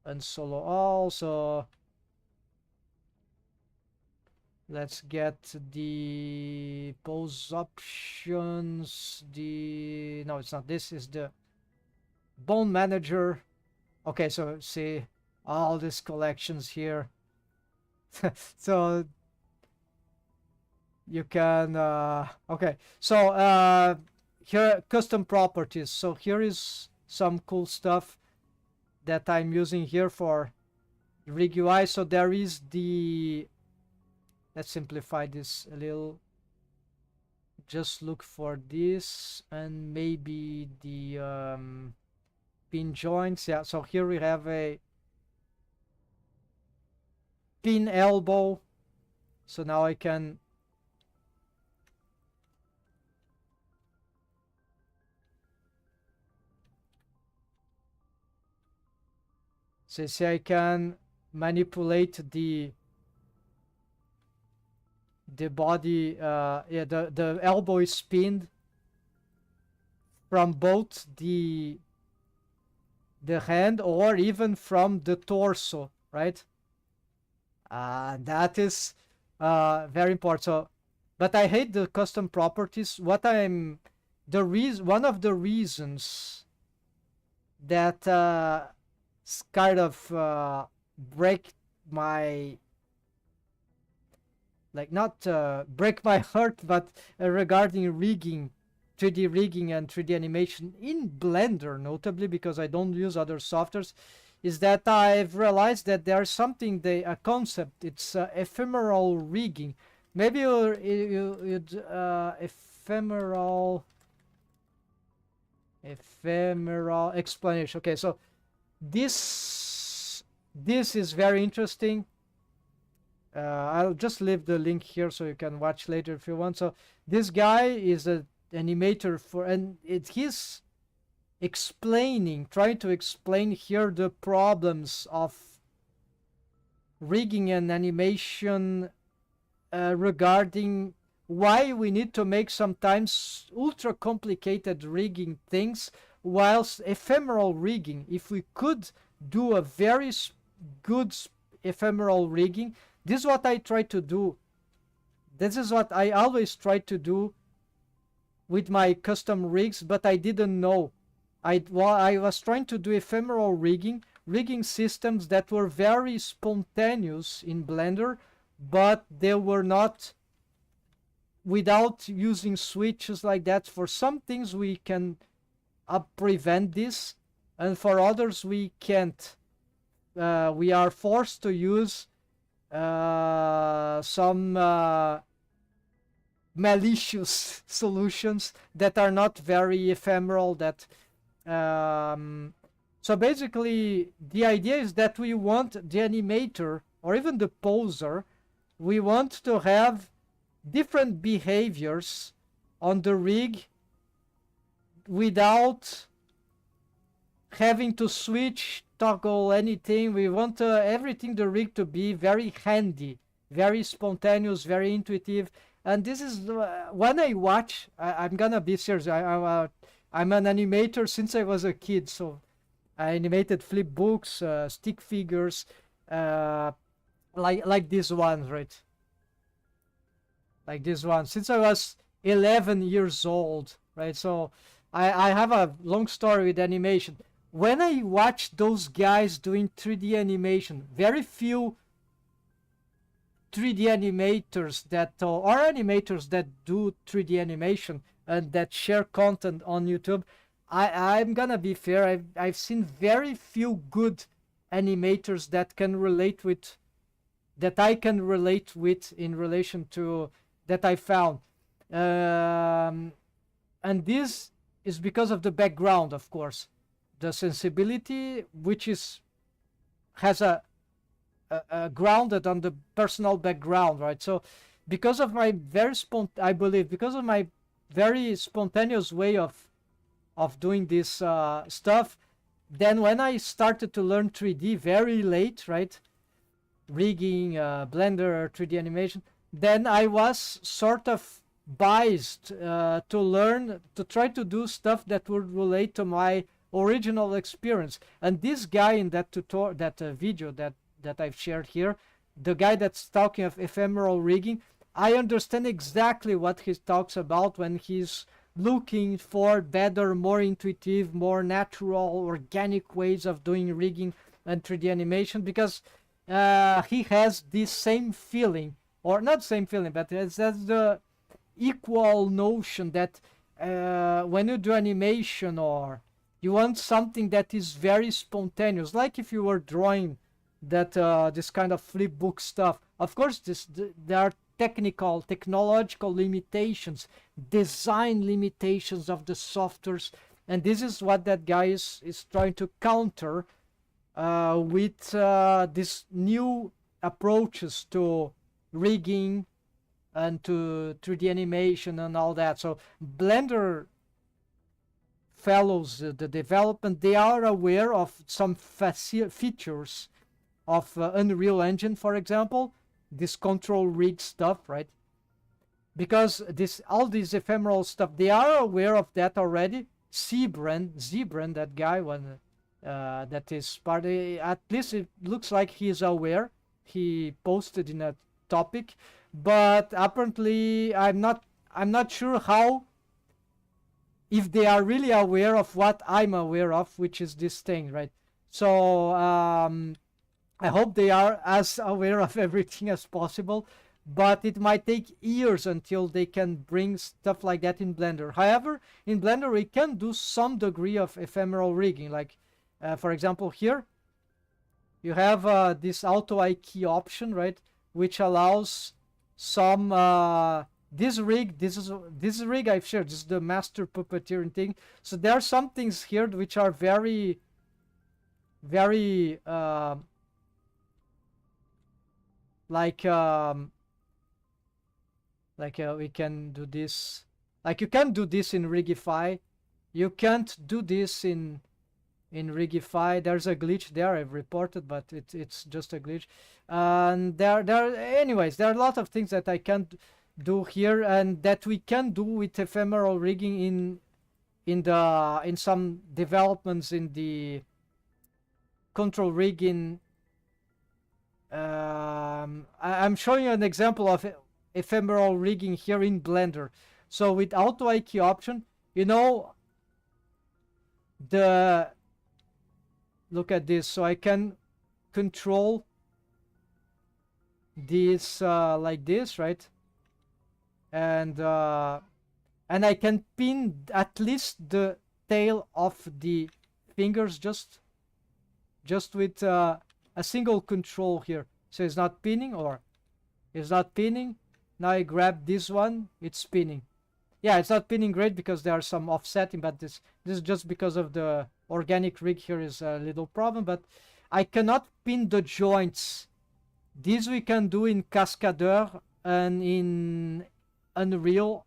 unsolo all. So let's get the pose options. No, it's not. This is the bone manager. Okay, so see all these collections here. So you can okay, so here custom properties. So here is some cool stuff that I'm using here for rig UI. So there is the, let's simplify this a little, just look for this, and maybe the pin joints. Yeah, so here we have a pin elbow. So now I can see I can manipulate the body. Yeah, the elbow is pinned from both the hand or even from the torso, right? That is very important. So, but I hate the custom properties. One of the reasons that kind of break my, like, not break my heart, but regarding rigging, 3D rigging and 3D animation in Blender, notably because I don't use other softwares, is that I've realized that there's something, a concept, it's ephemeral rigging. Maybe you'd ephemeral explanation. Okay, so this is very interesting. I'll just leave the link here so you can watch later if you want. So this guy is an animator and he's trying to explain here the problems of rigging and animation regarding why we need to make sometimes ultra complicated rigging things, whilst ephemeral rigging, if we could do a very good ephemeral rigging, this is what I try to do. This is what I always try to do with my custom rigs, but I didn't know. I was trying to do ephemeral rigging systems that were very spontaneous in Blender, but they were not without using switches like that. For some things we can prevent this, and for others we can't. We are forced to use some malicious solutions that are not very ephemeral. That so basically the idea is that we want the animator or even the poser, we want to have different behaviors on the rig without having to switch, toggle anything. We want everything, the rig, to be very handy, very spontaneous, very intuitive. And this is when I watch, I'm gonna be serious, I'm an animator since I was a kid. So I animated flip books, stick figures, like this one, right? Like this one, since I was 11 years old, right? So I have a long story with animation. When I watch those guys doing 3D animation, very few 3D animators that or animators that do 3D animation and that share content on YouTube, I'm gonna be fair, I've seen very few good animators that can relate with, that I can relate with in relation to, that I found. And this is because of the background, of course. The sensibility, which has a grounded on the personal background, right? So because of my I believe because of my very spontaneous way of doing this stuff, then when I started to learn 3D very late, right, rigging, Blender, 3D animation, then I was sort of biased to learn, to try to do stuff that would relate to my original experience. And this guy in that tutorial, that video that I've shared here, the guy that's talking of ephemeral rigging, I understand exactly what he talks about when he's looking for better, more intuitive, more natural, organic ways of doing rigging and 3D animation, because he has this same feeling, or not same feeling, but it has the equal notion that when you do animation, or you want something that is very spontaneous, like if you were drawing that this kind of flip book stuff. Of course, there are technological limitations, design limitations of the softwares, and this is what that guy is trying to counter with these new approaches to rigging and to 3D animation and all that. So Blender fellows, the development, they are aware of some features of Unreal Engine, for example, this control rig stuff, right? Because all this ephemeral stuff, they are aware of that already. Zebran, that guy, one that is part, at least it looks like he's aware. He posted in a topic, but apparently I'm not sure how, if they are really aware of what I'm aware of, which is this thing, right? So I hope they are as aware of everything as possible, but it might take years until they can bring stuff like that in Blender. However, in Blender we can do some degree of ephemeral rigging, like for example here you have this auto key option, right, which allows some this rig I've shared. This is the master puppeteering thing. So there are some things here which are very we can do this, like you can do this in Rigify, you can't do this in Rigify. There's a glitch there I've reported, but it's just a glitch. And anyways, there are a lot of things that I can't do here and that we can do with ephemeral rigging in some developments in the control rigging. I'm showing you an example of ephemeral rigging here in Blender. So with auto key option, you know, look at this. So I can control this like this, right? And I can pin at least the tail of the fingers just with a single control here. So it's not pinning, or it's not pinning. Now I grab this one, it's spinning. Yeah, it's not pinning great because there are some offsetting, but this is just because of the organic rig here is a little problem. But I cannot pin the joints. This we can do in Cascadeur and in Unreal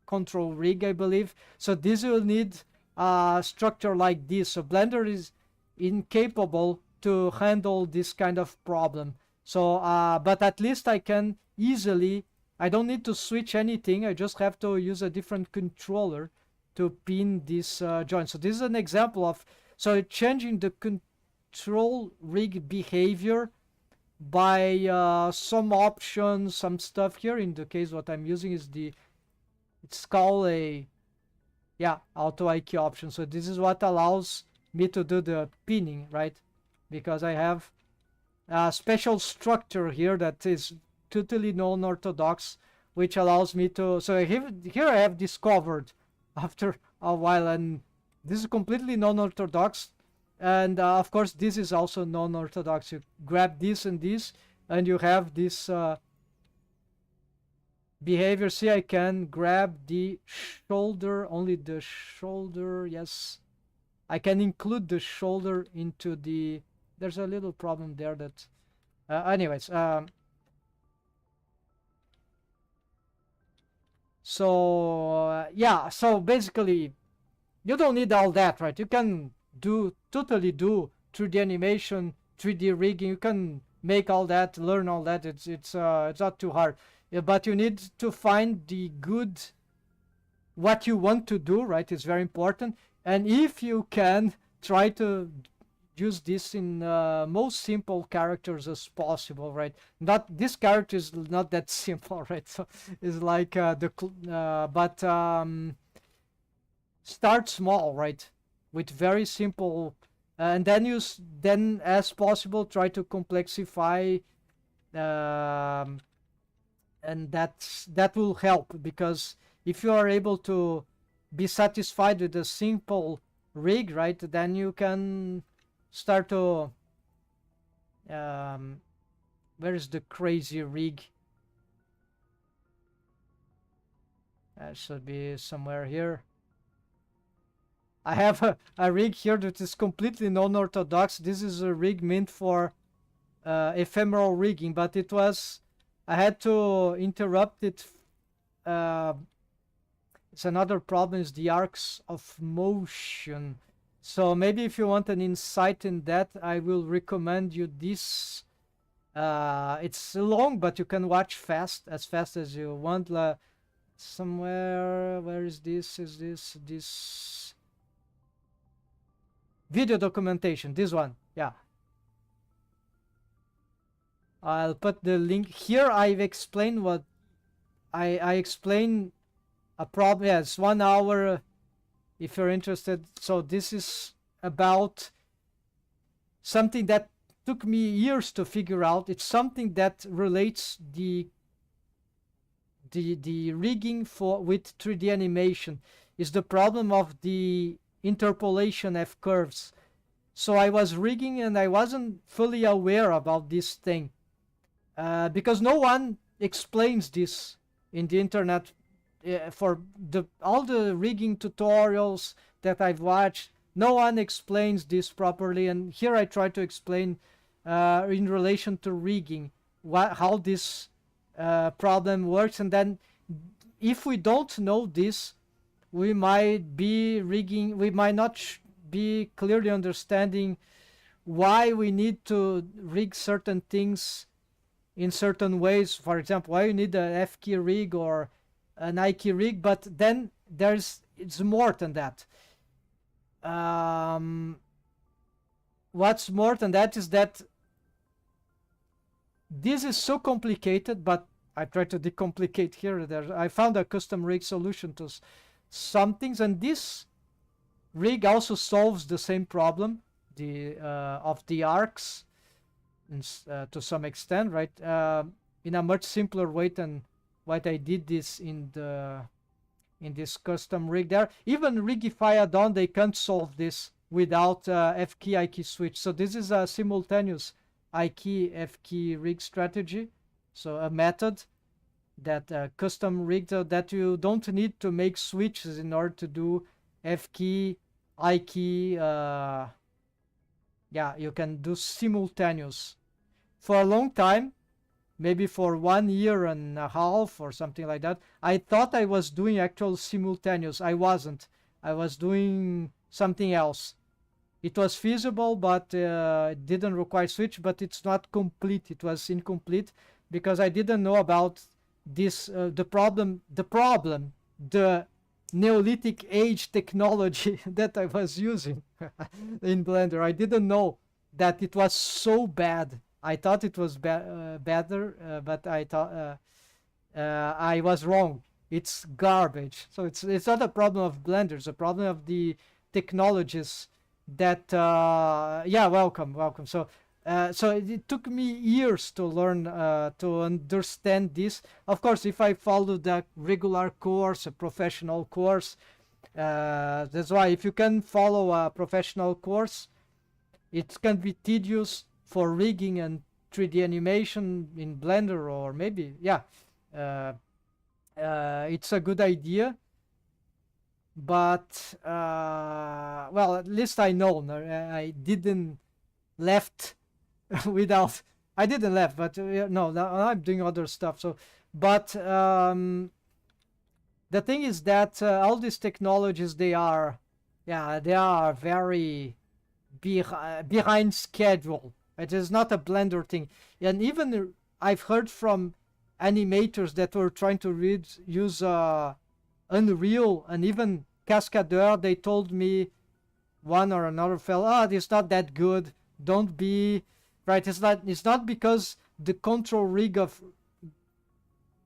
control rig, I believe. So this will need a structure like this. So Blender is incapable to handle this kind of problem. So but at least I can easily, I don't need to switch anything, I just have to use a different controller to pin this joint. So this is an example of, so changing the control rig behavior by some options, some stuff here. In the case what I'm using is it's called a auto key option. So this is what allows me to do the pinning, right? Because I have a special structure here that is totally non-orthodox, which allows me to, so here I have discovered after a while, and this is completely non-orthodox. And of course this is also non-orthodox. You grab this and this and you have this behavior. See, I can grab the shoulder, only the shoulder. Yes, I can include the shoulder into the, there's a little problem there that anyways, so yeah, so basically you don't need all that, right? You can totally do 3D animation, 3D rigging. You can make all that, learn all that. It's not too hard. But you need to find the good, what you want to do, right? It's very important. And if you can, try to use this in most simple characters as possible, right? Not this character is not that simple, right? So it's like start small, right? With very simple, and then then as possible try to complexify, and that will help, because if you are able to be satisfied with a simple rig, right, then you can start to where is the crazy rig? That should be somewhere here. I have a rig here that is completely non-orthodox. This is a rig meant for ephemeral rigging, but I had to interrupt it. It's another problem, is the arcs of motion. So maybe if you want an insight in that, I will recommend you this. It's long, but you can watch as fast as you want. Somewhere, where is this? Is this video documentation? This one, yeah. I'll put the link here. I've explained what I explain a problem. Yeah, it's 1 hour if you're interested. So this is about something that took me years to figure out. It's something that relates the rigging with 3D animation. Is the problem of the interpolation F curves. So I was rigging and I wasn't fully aware about this thing, because no one explains this in the internet. For all the rigging tutorials that I've watched, no one explains this properly, and here I try to explain in relation to rigging how this problem works. And then if we don't know this, we might not be clearly understanding why we need to rig certain things in certain ways. For example, why you need a F key rig or an I key rig, but then it's more than that. What's more than that is that this is so complicated, but I try to decomplicate here. I found a custom rig solution to some things, and this rig also solves the same problem, of the arcs, to some extent, right? In a much simpler way than what I did this in this custom rig there. Even Rigify add-on, they can't solve this without F key I key switch. So this is a simultaneous I key F key rig strategy. So a method that custom rig that you don't need to make switches in order to do F key I key. Yeah, you can do simultaneous. For a long time, maybe for 1 year and a half or something like that, I thought I was doing actual simultaneous. I wasn't. I was doing something else. It was feasible, but it didn't require switch, but it's not complete. It was incomplete because I didn't know about this, the Neolithic age technology that I was using in Blender. I didn't know that it was so bad. I thought it was better, but I thought I was wrong. It's garbage. So it's not a problem of Blender. It's a problem of the technologies that. Yeah, welcome. So it took me years to learn to understand this. Of course, if I followed a regular course, a professional course, that's why if you can follow a professional course, it can be tedious for rigging and 3D animation in Blender, or maybe, yeah, it's a good idea. But well, at least I know. I didn't left without. I didn't left, but no, I'm doing other stuff. So, but the thing is that all these technologies, they are very behind schedule. It is not a Blender thing. And even I've heard from animators that were trying to use Unreal and even Cascadeur. They told me, one or another fellow, it's not that good. Don't be right. It's not because the control rig of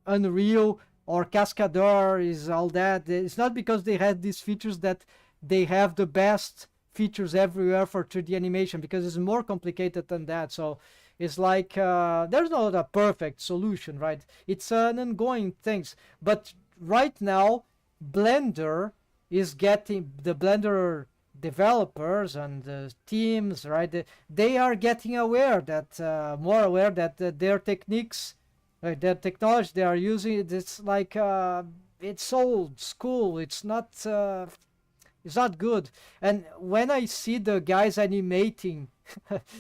Unreal or Cascadeur is all that. It's not because they had these features that they have the best features everywhere for 3D animation, because it's more complicated than that. So it's like there's not a perfect solution, right? It's an ongoing thing. But right now, Blender is getting, the Blender developers and the teams, right? They are getting aware that more aware that their techniques, the technology they are using, it's like it's old school. It's not good. And when I see the guys animating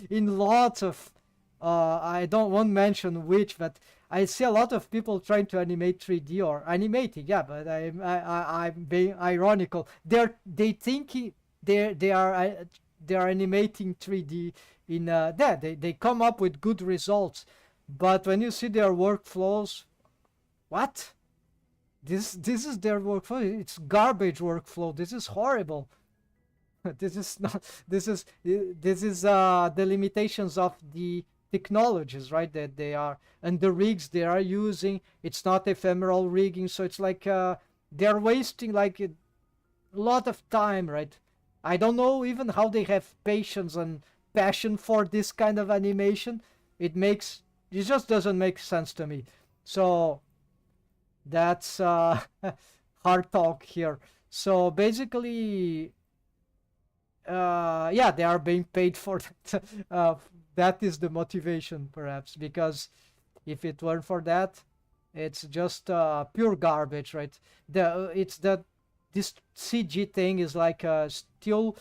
in lots of I won't mention which, but I see a lot of people trying to animate 3D or animating. Yeah, but I'm being ironical. They think they are animating 3D in that they come up with good results. But when you see their workflows, what? This is their workflow. It's garbage workflow. This is horrible. This is not. This is the limitations of the technologies, right? That they are, and the rigs they are using. It's not ephemeral rigging, so it's like they're wasting like a lot of time, right? I don't know even how they have patience and passion for this kind of animation. It just doesn't make sense to me. So that's hard talk here. So basically, yeah, they are being paid for that. That is the motivation, perhaps, because if it weren't for that, it's just pure garbage, right? This CG thing is like still,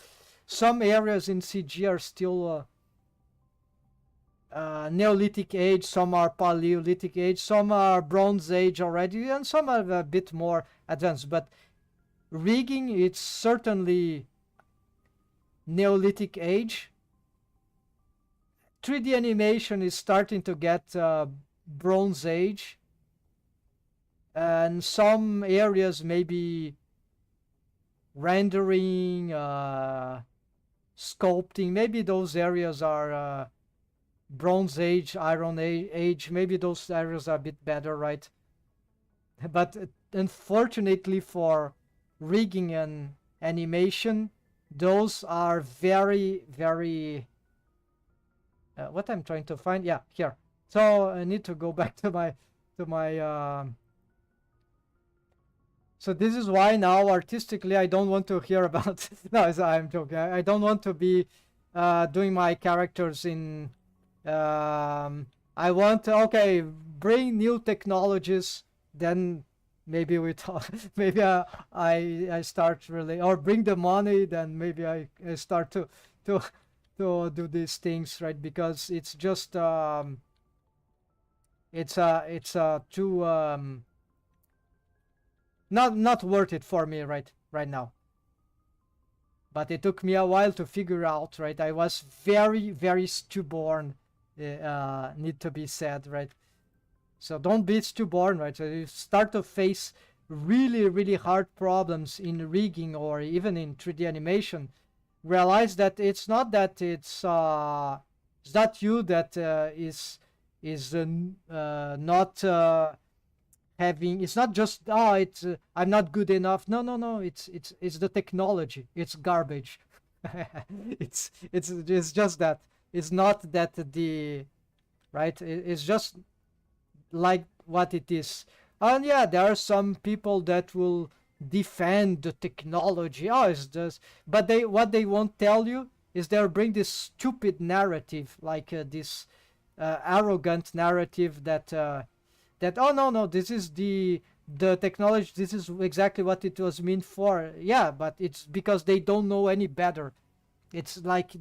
some areas in CG are still Neolithic age, some are Paleolithic age, some are Bronze Age already, and some are a bit more advanced. But rigging, it's certainly Neolithic age. 3D animation is starting to get Bronze Age, and some areas maybe rendering, sculpting, maybe those areas are Bronze Age, Iron Age, maybe those areas are a bit better, right? But unfortunately for rigging and animation, those are very, very what I'm trying to find, yeah, here. So I need to go back to my so this is why now artistically I don't want to hear about no, I'm joking. I don't want to be doing my characters in I want to, okay, bring new technologies, then maybe we talk, maybe I start really, or bring the money, then maybe I start to do these things, right? Because it's just it's too not worth it for me right now. But it took me a while to figure out, right? I was very, very stubborn, need to be said, right? So don't be stubborn, right? So you start to face really, really hard problems in rigging or even in 3D animation. Realize that it's not that it's not you that is not having. It's not just it's I'm not good enough. No. It's the technology. It's garbage. it's just that. It's not that the right. It's just like what it is. And yeah, there are some people that will defend the technology. It's just, but what they won't tell you is they'll bring this stupid narrative, like this arrogant narrative that oh no, this is the technology, this is exactly what it was meant for. Yeah, but it's because they don't know any better. It's like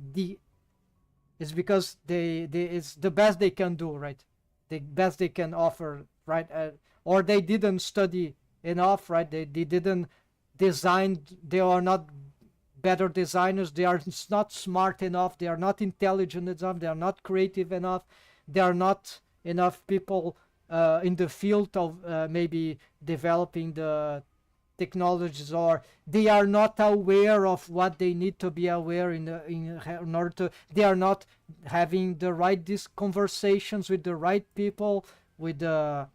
it's because it's the best they can do, right? The best they can offer, right? Or they didn't study enough, right? They didn't design, they are not better designers. They are not smart enough. They are not intelligent enough. They are not creative enough. There are not enough people in the field of maybe developing the technologies, or they are not aware of what they need to be aware in order to. They are not having the right conversations with the right people, with the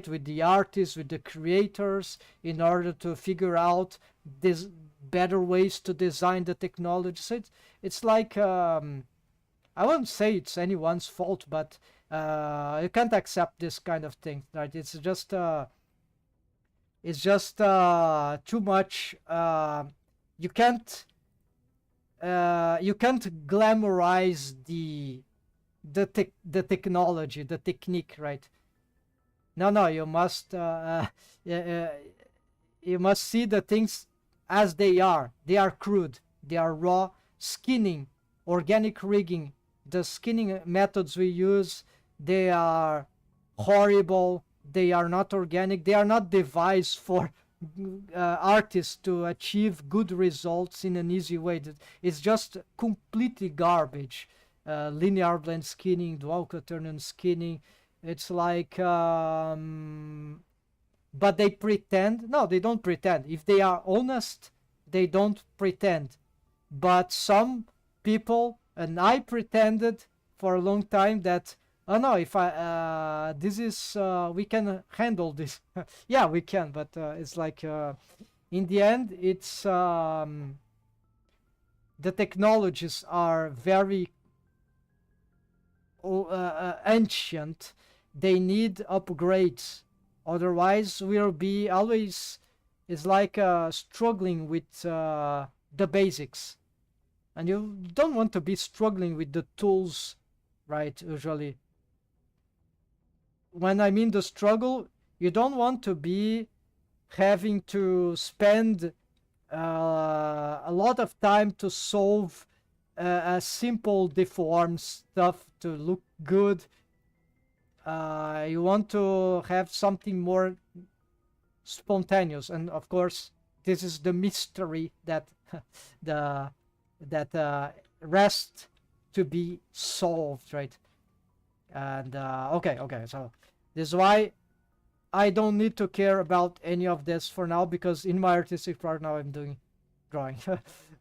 with the artists, with the creators, in order to figure out this better ways to design the technology. So it's like I won't say it's anyone's fault, but you can't accept this kind of thing, right? It's just too much. You can't glamorize the technology, the technique, right? No, you must see the things as they are. They are crude, they are raw. Skinning, organic rigging, the skinning methods we use, they are horrible. They are not organic. They are not devised for artists to achieve good results in an easy way. It's just completely garbage. Linear blend skinning, dual quaternion skinning. It's like, but they pretend. No, they don't pretend. If they are honest, they don't pretend. But some people, and I pretended for a long time that, oh no, if this is, we can handle this. Yeah, we can, but it's like, in the end, it's, the technologies are very ancient. They need upgrades. Otherwise, we'll be always, it's like struggling with the basics. And you don't want to be struggling with the tools, right, usually. When I mean the struggle, you don't want to be having to spend a lot of time to solve a simple deformed stuff to look good. You want to have something more spontaneous, and of course, this is the mystery that rest to be solved, right? And okay, so this is why I don't need to care about any of this for now, because in my artistic part now I'm doing drawing.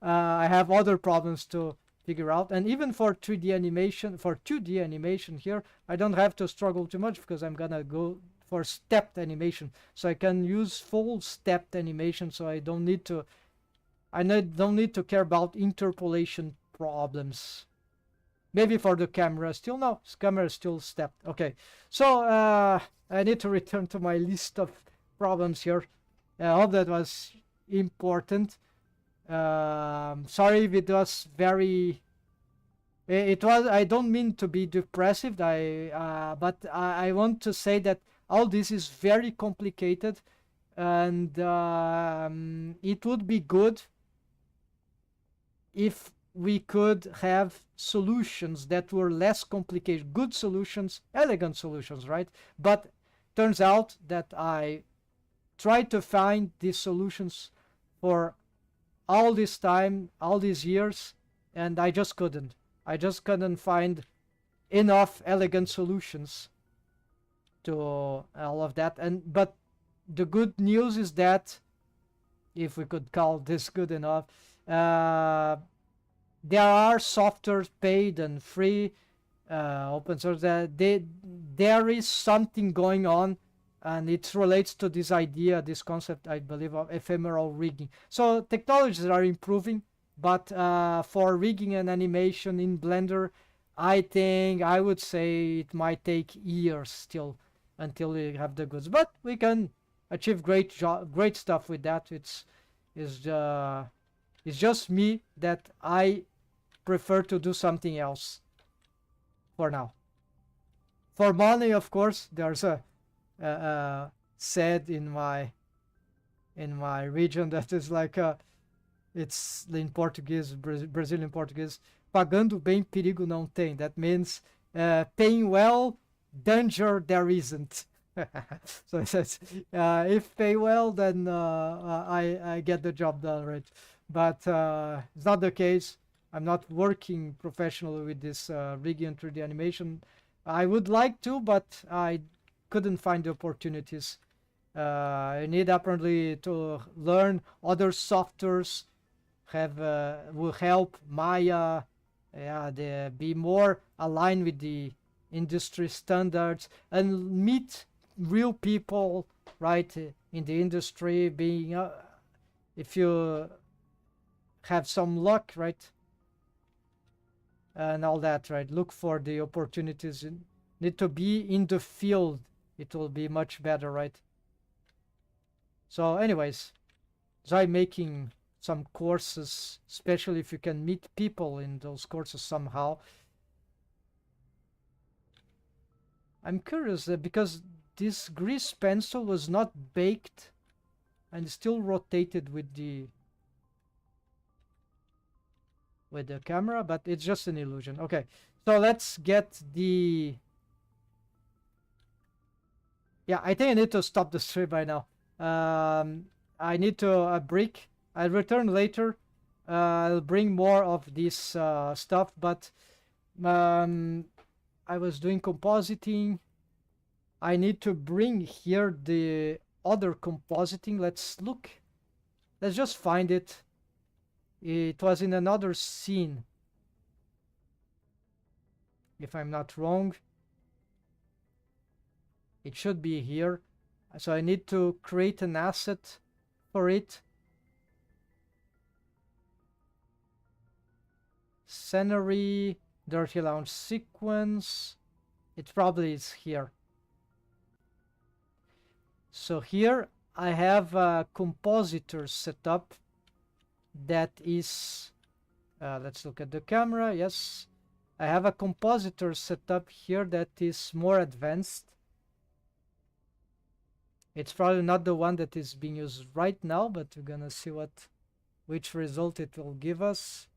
I have other problems to figure out, and even for 3D animation, for 2D animation here, I don't have to struggle too much, because I'm gonna go for stepped animation, so I can use full stepped animation, so I don't need to care about interpolation problems. Maybe for the camera still, no, camera is still stepped. Okay, so I need to return to my list of problems here. I hope that was important. Sorry if it was very, it was, I don't mean to be depressive, but I want to say that all this is very complicated, and it would be good if we could have solutions that were less complicated, good solutions, elegant solutions, right? But turns out that I tried to find these solutions for all this time, all these years, and I just couldn't. I just couldn't find enough elegant solutions to all of that. But the good news is that, if we could call this good enough, there are software paid and free, open source. There is something going on, and it relates to this idea, this concept, I believe, of ephemeral rigging. So technologies are improving, but for rigging and animation in Blender, I would say it might take years still until we have the goods. But we can achieve great stuff with that. It's just me that I prefer to do something else for now. For money, of course, there's a said in my region that is like it's in Portuguese, Brazilian Portuguese, pagando bem perigo não tem. That means paying well, danger there isn't. So it says if pay well, then I get the job done, right? but it's not the case. I'm not working professionally with this rigging and 3D animation. I would like to, but I couldn't find the opportunities. I need apparently to learn other softwares will help Maya be more aligned with the industry standards and meet real people, right, in the industry. Being if you have some luck, right, and all that, right, look for the opportunities. Need to be in the field. It will be much better, right? So anyways, try making some courses, especially if you can meet people in those courses somehow. I'm curious because this grease pencil was not baked and still rotated with the camera, but it's just an illusion. Okay, so let's get the... Yeah, I think I need to stop the stream by now. I need to a break. I'll return later. I'll bring more of this stuff, but I was doing compositing. I need to bring here the other compositing. Let's look. Let's just find it. It was in another scene, if I'm not wrong. It should be here. So I need to create an asset for it. Scenery, Dirty Lounge sequence. It probably is here. So here I have a compositor set up that is... let's look at the camera. Yes, I have a compositor set up here that is more advanced. It's probably not the one that is being used right now, but we're gonna see which result it will give us.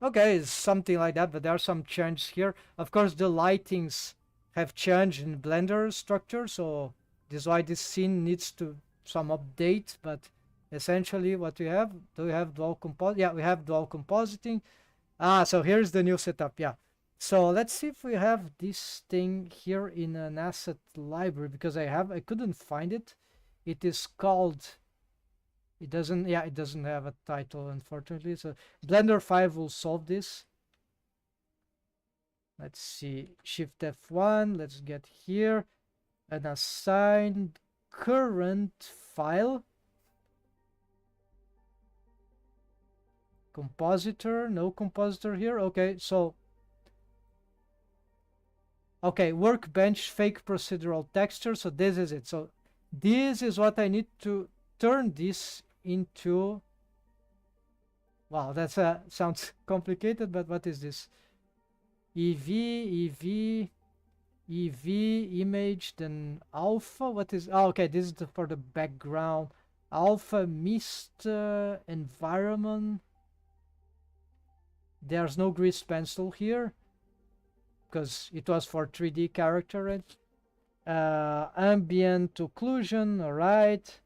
Okay, it's something like that, but there are some changes here. Of course, the lightings have changed in Blender structure, so this is why this scene needs some update, but essentially what we have, do we have dual composite? Yeah, we have dual compositing. So here's the new setup. Yeah, so let's see if we have this thing here in an asset library, because I couldn't find it. It is called... It doesn't have a title, unfortunately. So Blender 5 will solve this. Let's see, Shift F1, let's get here an assigned current file. Compositor, no compositor here. Okay, so workbench fake procedural texture. So this is it. So this is what I need to turn this into. Wow, that sounds complicated, but what is this? EV image, then alpha. What is... Oh, okay, this is for the background. Alpha mist environment. There's no grease pencil here because it was for 3D character, right? Ambient occlusion, all right.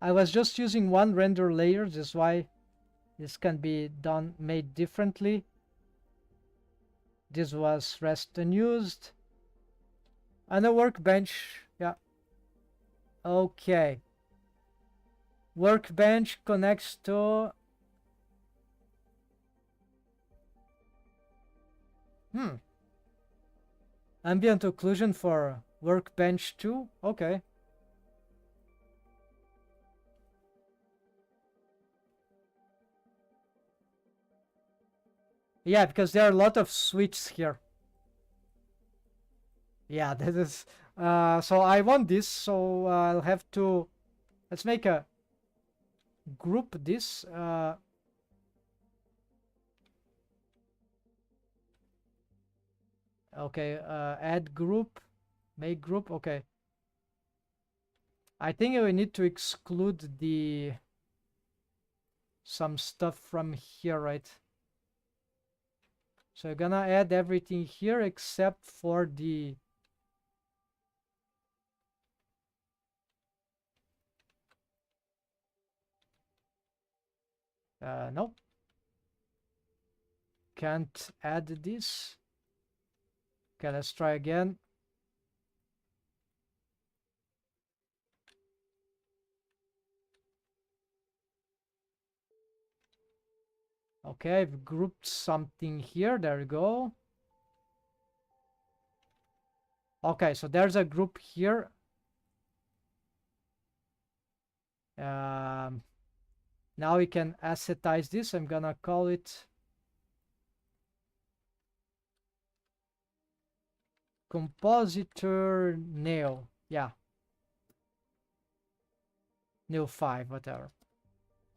I was just using one render layer, this is why this can be made differently. This was rest unused. And a workbench, yeah. Okay. Workbench connects to... Ambient occlusion for workbench 2, okay. Yeah, because there are a lot of switches here. Yeah, that is... so I want this, so I'll have to... Let's make a group this. Okay, add group, make group, okay. I think we need to exclude the... some stuff from here, right? So I'm gonna add everything here except for the nope, can't add this. Okay, let's try again. Okay, I've grouped something here. There we go. Okay, so there's a group here. Now we can assetize this. I'm gonna call it compositor nail. Yeah, nail 5, whatever.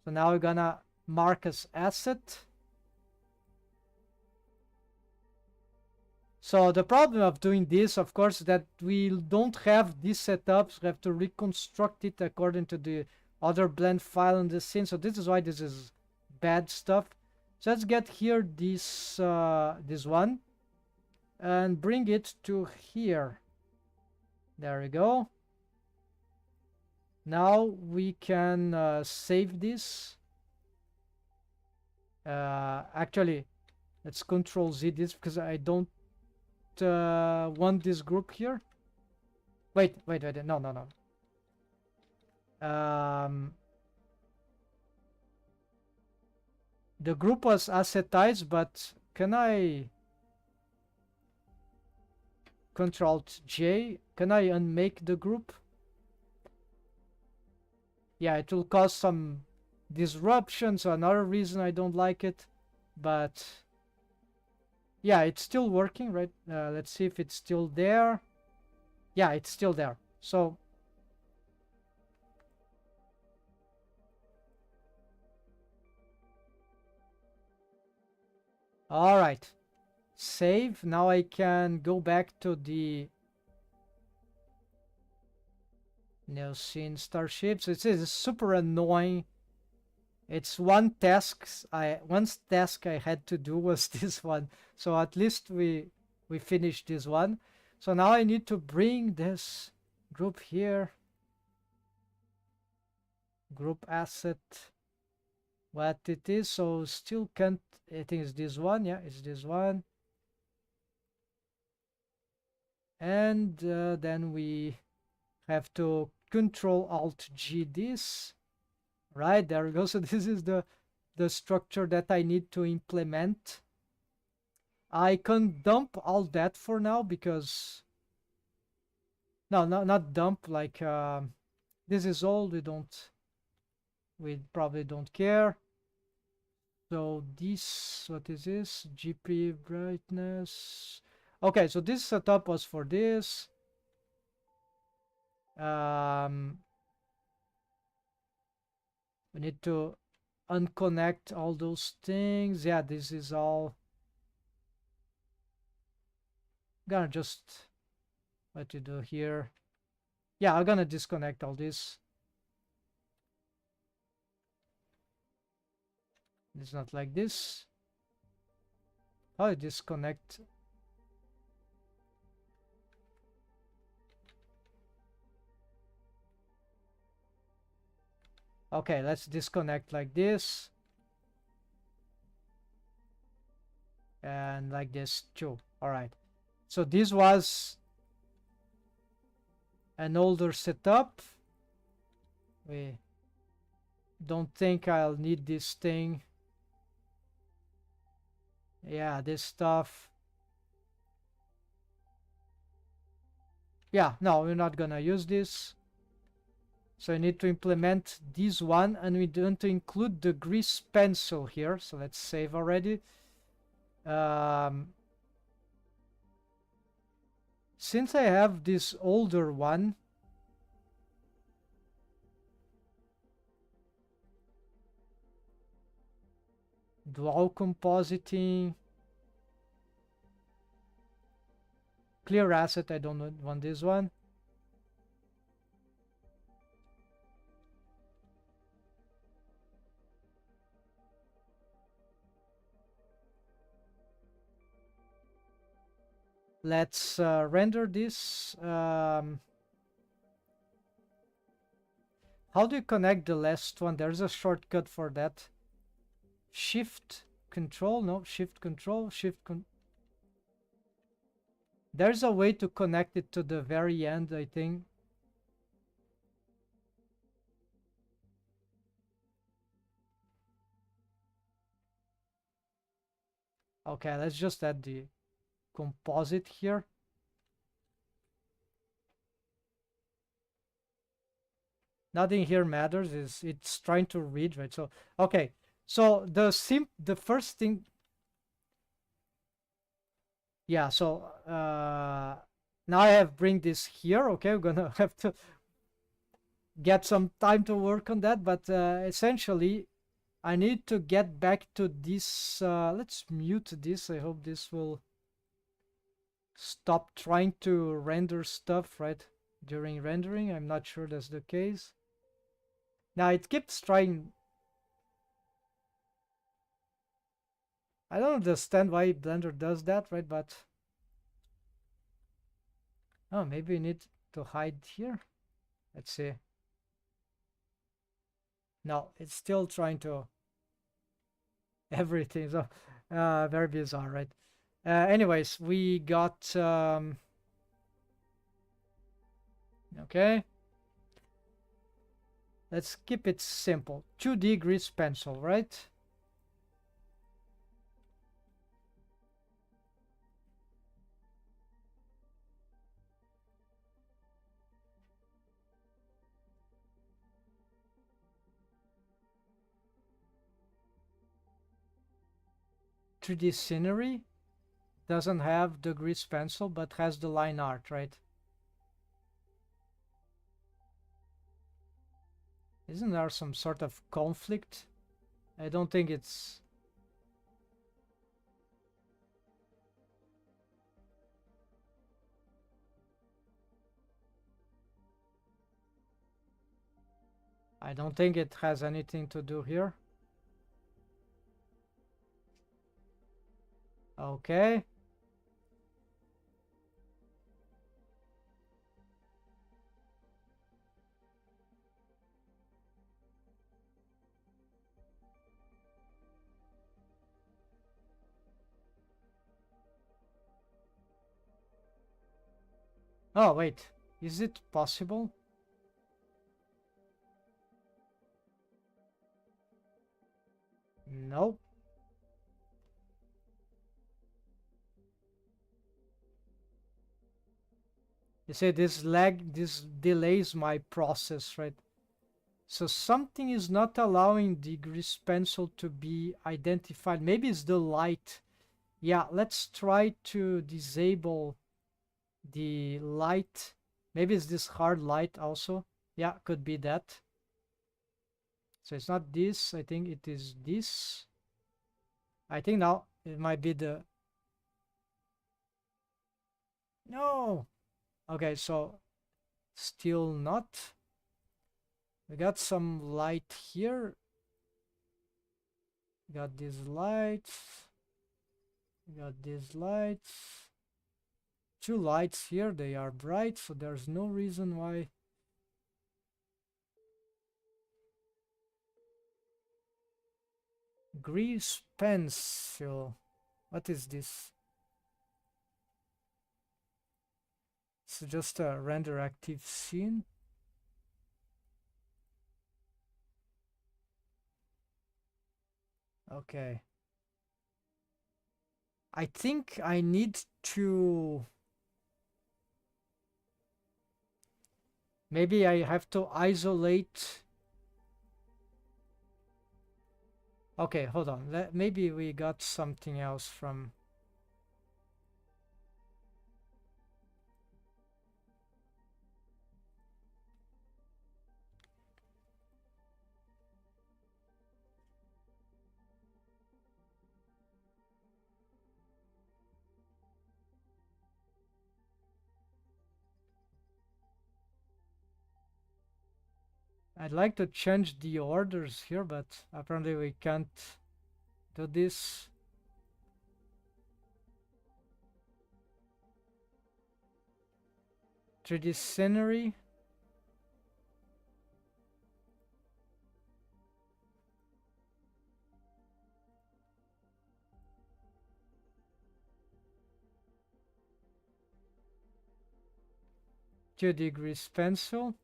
So now we're gonna mark as asset. So the problem of doing this, of course, that we don't have these setups. We have to reconstruct it according to the other blend file in the scene. So this is why this is bad stuff. So let's get here this this one and bring it to here. There we go. Now we can save this. Actually, let's Control Z this because I don't want this group here. Wait, no. The group was assetized, but can I Control J? Can I unmake the group? Yeah, it will cause some disruption, so another reason I don't like it, but yeah, it's still working, right? Let's see if it's still there. Yeah, it's still there. So all right, save. Now I can go back to the new scene starships. It is super annoying. It's one task I had to do was this one. So at least we finished this one. So now I need to bring this group here. Group asset. What it is. So still can't. I think it's this one. Yeah, it's this one. And then we have to Control Alt G this. Right, there we go. So this is the structure that I need to implement. I can dump all that for now because no, not dump, like this is old. We probably don't care. So this, what is this? GP brightness. Okay, so this setup was for this. We need to unconnect all those things. Yeah, this is all. Gonna just what to do here. Yeah, I'm gonna disconnect all this. It's not like this. How I disconnect? Okay, let's disconnect like this. And like this too. All right. So this was an older setup. We don't think I'll need this thing. Yeah, this stuff. Yeah, no, we're not gonna use this. So I need to implement this one, and we want to include the grease pencil here. So let's save already. Since I have this older one, dual compositing, clear asset, I don't want this one. Let's render this. How do you connect the last one? There's a shortcut for that. Shift control, no, shift control, there's a way to connect it to the very end, I think. Okay, let's just add the composite here. Nothing here matters, is it's trying to read, right? So okay, so the first thing, yeah, so now I have bring this here. Okay, we're gonna have to get some time to work on that, but essentially I need to get back to this. Let's mute this. I hope this will stop trying to render stuff right during rendering. I'm not sure that's the case. Now it keeps trying. I don't understand why Blender does that, right? But oh, maybe we need to hide here. Let's see. No, it's still trying to everything. So very bizarre, right? Anyways, we got okay. Let's keep it simple. 2D grease pencil, right? .3D scenery doesn't have the grease pencil, but has the line art, right? Isn't there some sort of conflict? I don't think it's... I don't think it has anything to do here. Okay. Oh, wait. Is it possible? No. You see, this delays my process, right? So something is not allowing the grease pencil to be identified. Maybe it's the light. Yeah, let's try to disable the light. Maybe it's this hard light also. Yeah, could be that. So it's not this. I think it is this. I think now it might be the... No! Okay, so still not. We got some light here. We got these lights. We got these lights. Two lights here. They are bright, so there's no reason why. Grease pencil. What is this? It's just a render active scene. Okay. I think I need to... Maybe I have to isolate... Okay, hold on. Maybe we got something else from... I'd like to change the orders here, but apparently we can't do this. 3D scenery. Two degrees pencil.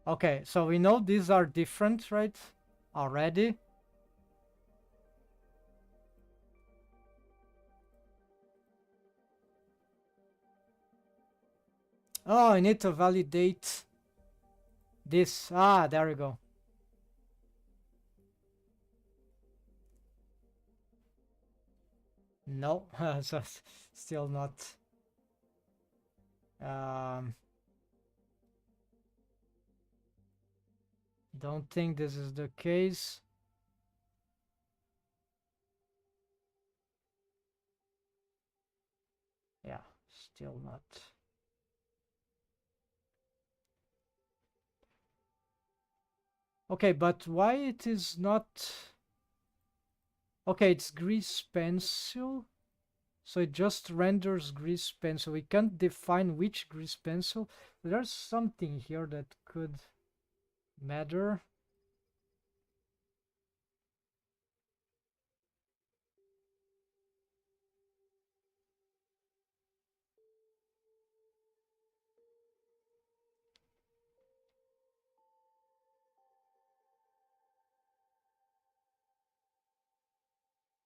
Okay, so we know these are different, right? Already. Oh, I need to validate this. Ah, there we go. No, so still not. Don't think this is the case. Yeah, still not. Okay, but why it is not... Okay, it's grease pencil. So it just renders grease pencil. We can't define which grease pencil. There's something here that could matter.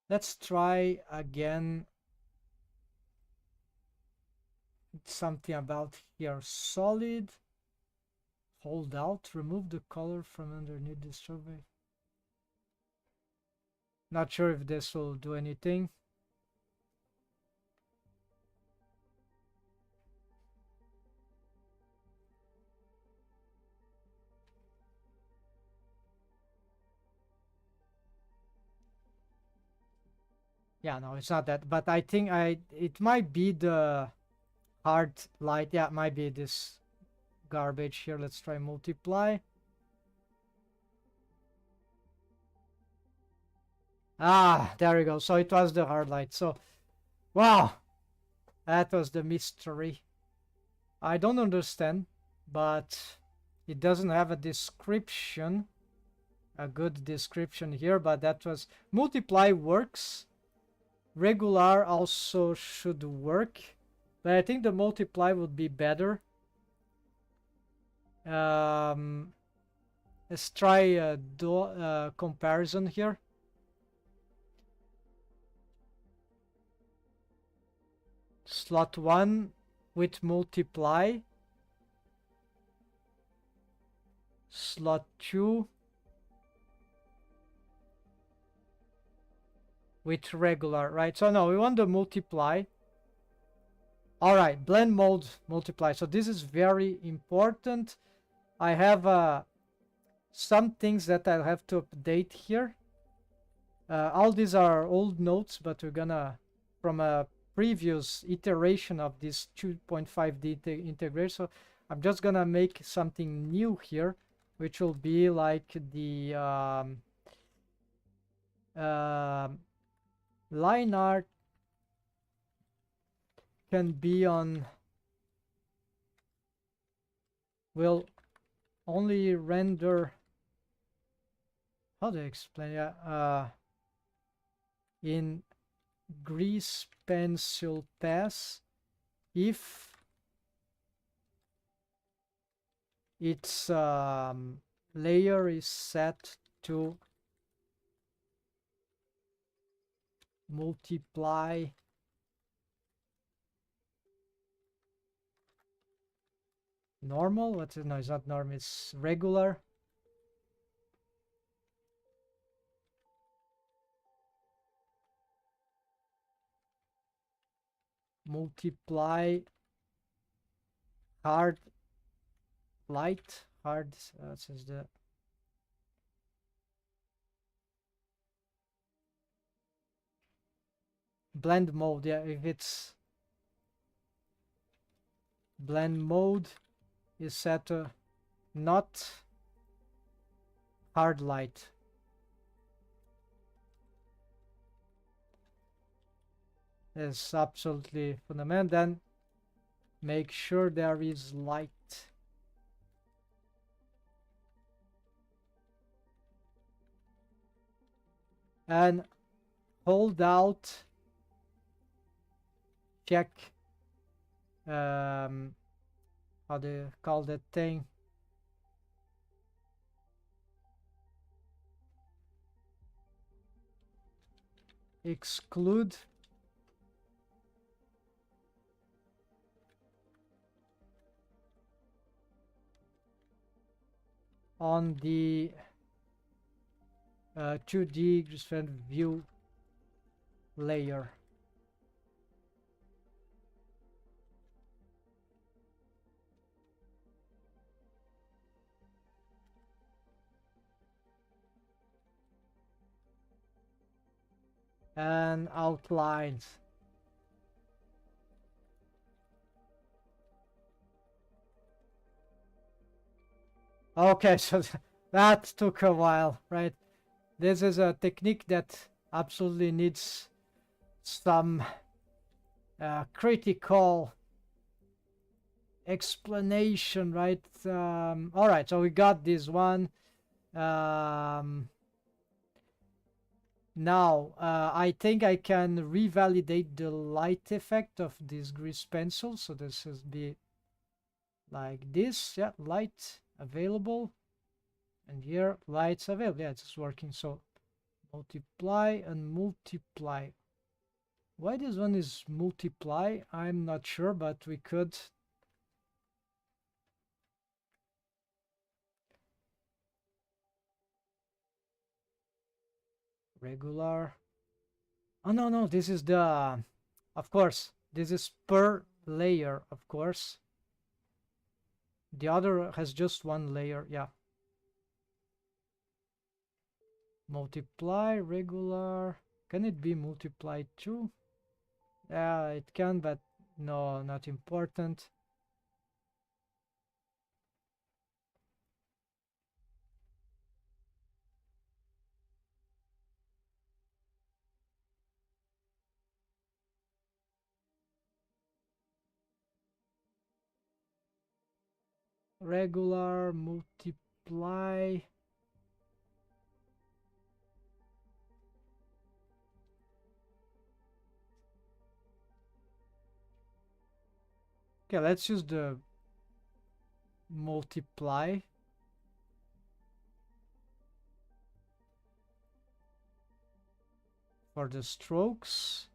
Let's try again. Something about here. Solid. Hold out. Remove the color from underneath the strawberry. Not sure if this will do anything. Yeah, no, it's not that. But I think it might be the hard light. Yeah, it might be this garbage here. Let's try multiply. Ah, there we go. So it was the hard light. So, wow, that was the mystery. I don't understand, but it doesn't have a description, a good description here, but that was multiply works. Regular also should work, but I think the multiply would be better. Let's try a comparison here. Slot 1 with multiply. Slot 2 with regular, right? So no, we want the multiply. All right, blend mode multiply. So this is very important. I have some things that I'll have to update here. All these are old notes, but we're gonna, from a previous iteration of this 2.5D integration, so I'm just gonna make something new here, which will be like the line art can be on, will only render, how do I explain? In grease pencil pass if its layer is set to multiply normal. What's it? No, it's not normal, it's regular. Multiply hard light. Hard, says the blend mode. Yeah, if it's blend mode is set to not hard light. is absolutely fundamental. Then make sure there is light. And hold out, check, how do you call that thing? Exclude. On the 2D view layer. And outlines. Okay, so that took a while, right? This is a technique that absolutely needs some critical explanation, right? All right, so we got this one. Now, I think I can revalidate the light effect of this grease pencil. So this is be like this. Yeah, light available. And here, lights available. Yeah, it's working. So multiply and multiply. Why this one is multiply, I'm not sure, but we could. Regular. Oh, no, this is the, of course, this is per layer, of course. The other has just one layer, yeah. Multiply, regular. Can it be multiplied too? Yeah, it can, but no, not important. Regular, multiply. Okay, let's use the multiply. For the strokes,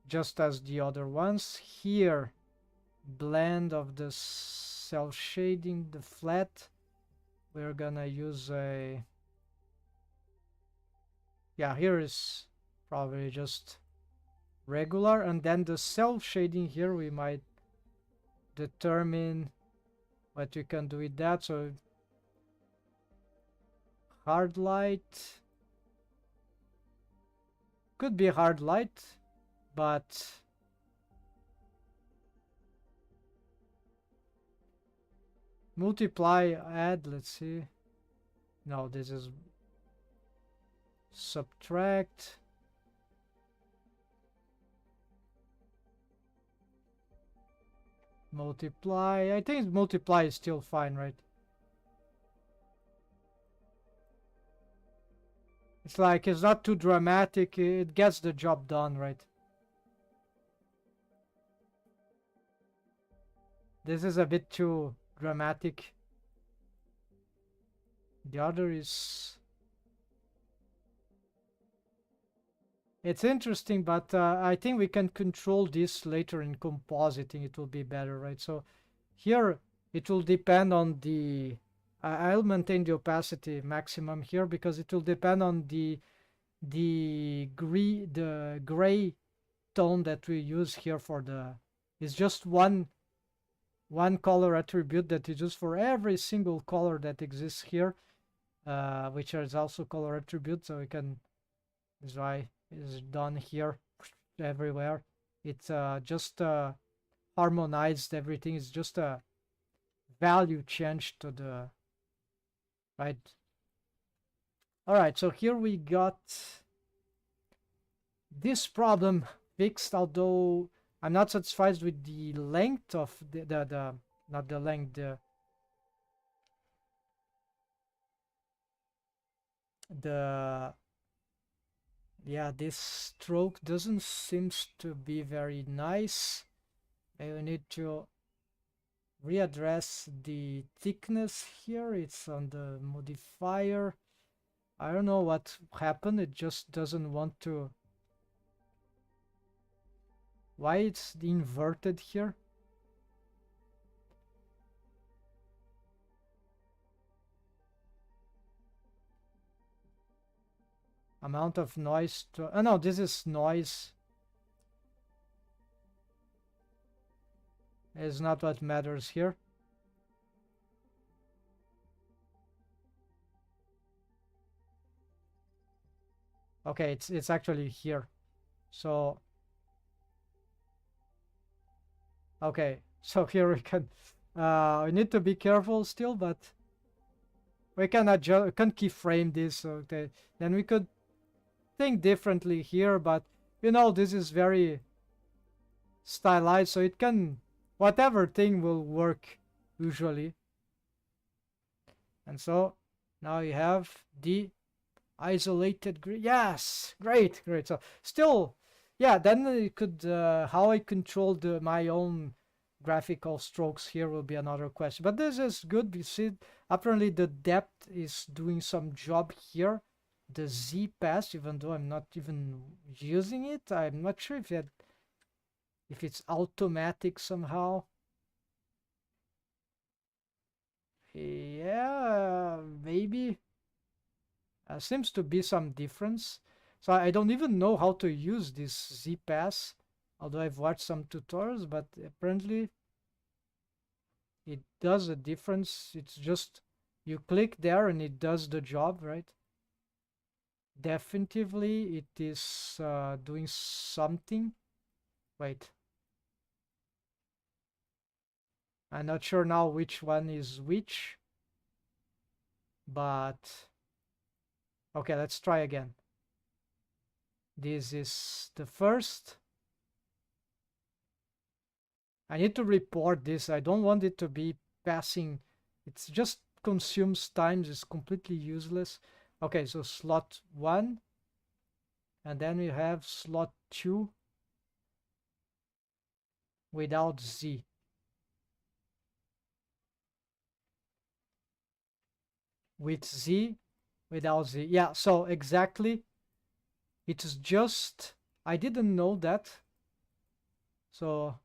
just as the other ones. Here, blend of the cell shading, the flat. We're gonna use a, yeah, here is probably just regular, and then the cell shading here we might determine what we can do with that. So hard light, could be hard light, but multiply, add, let's see. No, this is subtract. Multiply. I think multiply is still fine, right? It's like, it's not too dramatic. It gets the job done, right? This is a bit too dramatic. The other is... It's interesting, but I think we can control this later in compositing. It will be better, right? So here, it will depend on the... I'll maintain the opacity maximum here because it will depend on the gray tone that we use here for the... It's just one color attribute that is used for every single color that exists here, which is also color attribute. So we can... This is why it's done here everywhere. It's just harmonized everything. It's just a value change to the... Right. All right, so here we got this problem fixed, although I'm not satisfied with the length of the not the length, the yeah, this stroke doesn't seems to be very nice. Maybe we need to readdress the thickness here. It's on the modifier. I don't know what happened. It just doesn't want to. Why it's inverted here? Amount of noise to. Oh no, this is noise. Is not what matters here. Okay, it's actually here. So okay, so here we can we need to be careful still, but we can adjust, can keyframe this. Okay, then we could think differently here, but you know, this is very stylized, so it can, whatever thing will work usually. And so now you have the isolated grid. Yes, great. So still, yeah, then you could how I control my own graphical strokes here will be another question, but this is good. You see, apparently the depth is doing some job here. The Z pass, even though I'm not even using it, I'm not sure if it's automatic somehow. Yeah, maybe. Seems to be some difference. So I don't even know how to use this Z pass, although I've watched some tutorials, but apparently it does a difference. It's just you click there and it does the job, right? Definitively it is doing something. Wait. I'm not sure now which one is which, but okay, let's try again. This is the first. I need to report this. I don't want it to be passing. It's just consumes times. It's completely useless. Okay, so slot 1. And then we have slot 2 without Z. With Z, without Z. Yeah, so exactly. It's just, I didn't know that. So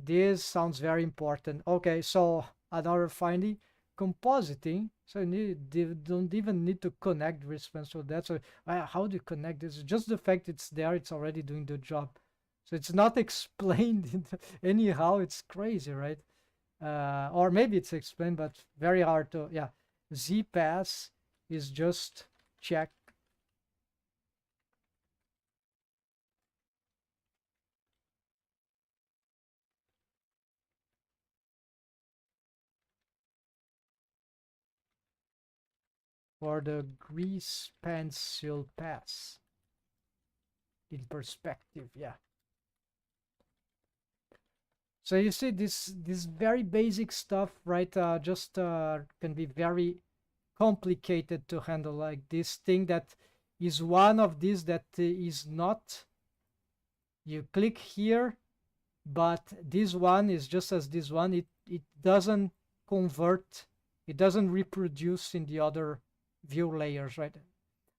this sounds very important. Okay, so another finding, compositing. So you don't even need to connect response to that. So how do you connect this? Just the fact it's there, it's already doing the job. So it's not explained anyhow. It's crazy, right? Or maybe it's explained, but very hard to, yeah. Z pass is just check. For the grease pencil pass in perspective, yeah. So you see this very basic stuff, right? Just can be very complicated to handle. Like this thing that is one of these that is not. You click here, but this one is just as this one. It doesn't convert. It doesn't reproduce in the other view layers, right?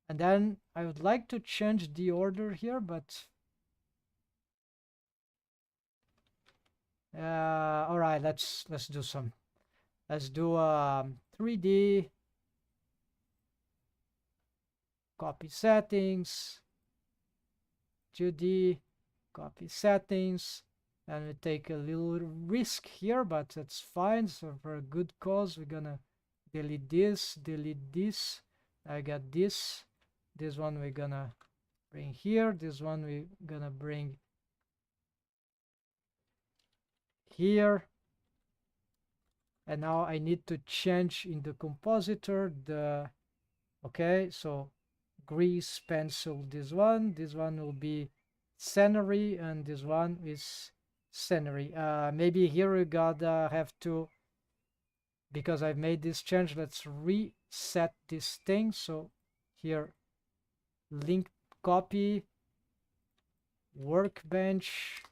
And then I would like to change the order here, but all right, let's do some. Let's do 3D, copy settings, 2D, copy settings, and we take a little risk here, but that's fine. So for a good cause, we're gonna delete this. I got this. This one we're gonna bring here. This one we're gonna bring here. And now I need to change in the compositor the, okay, so grease pencil, this one will be scenery, and this one is scenery. Maybe here we gotta have to, because I've made this change, let's reset this thing. So here, link copy, workbench,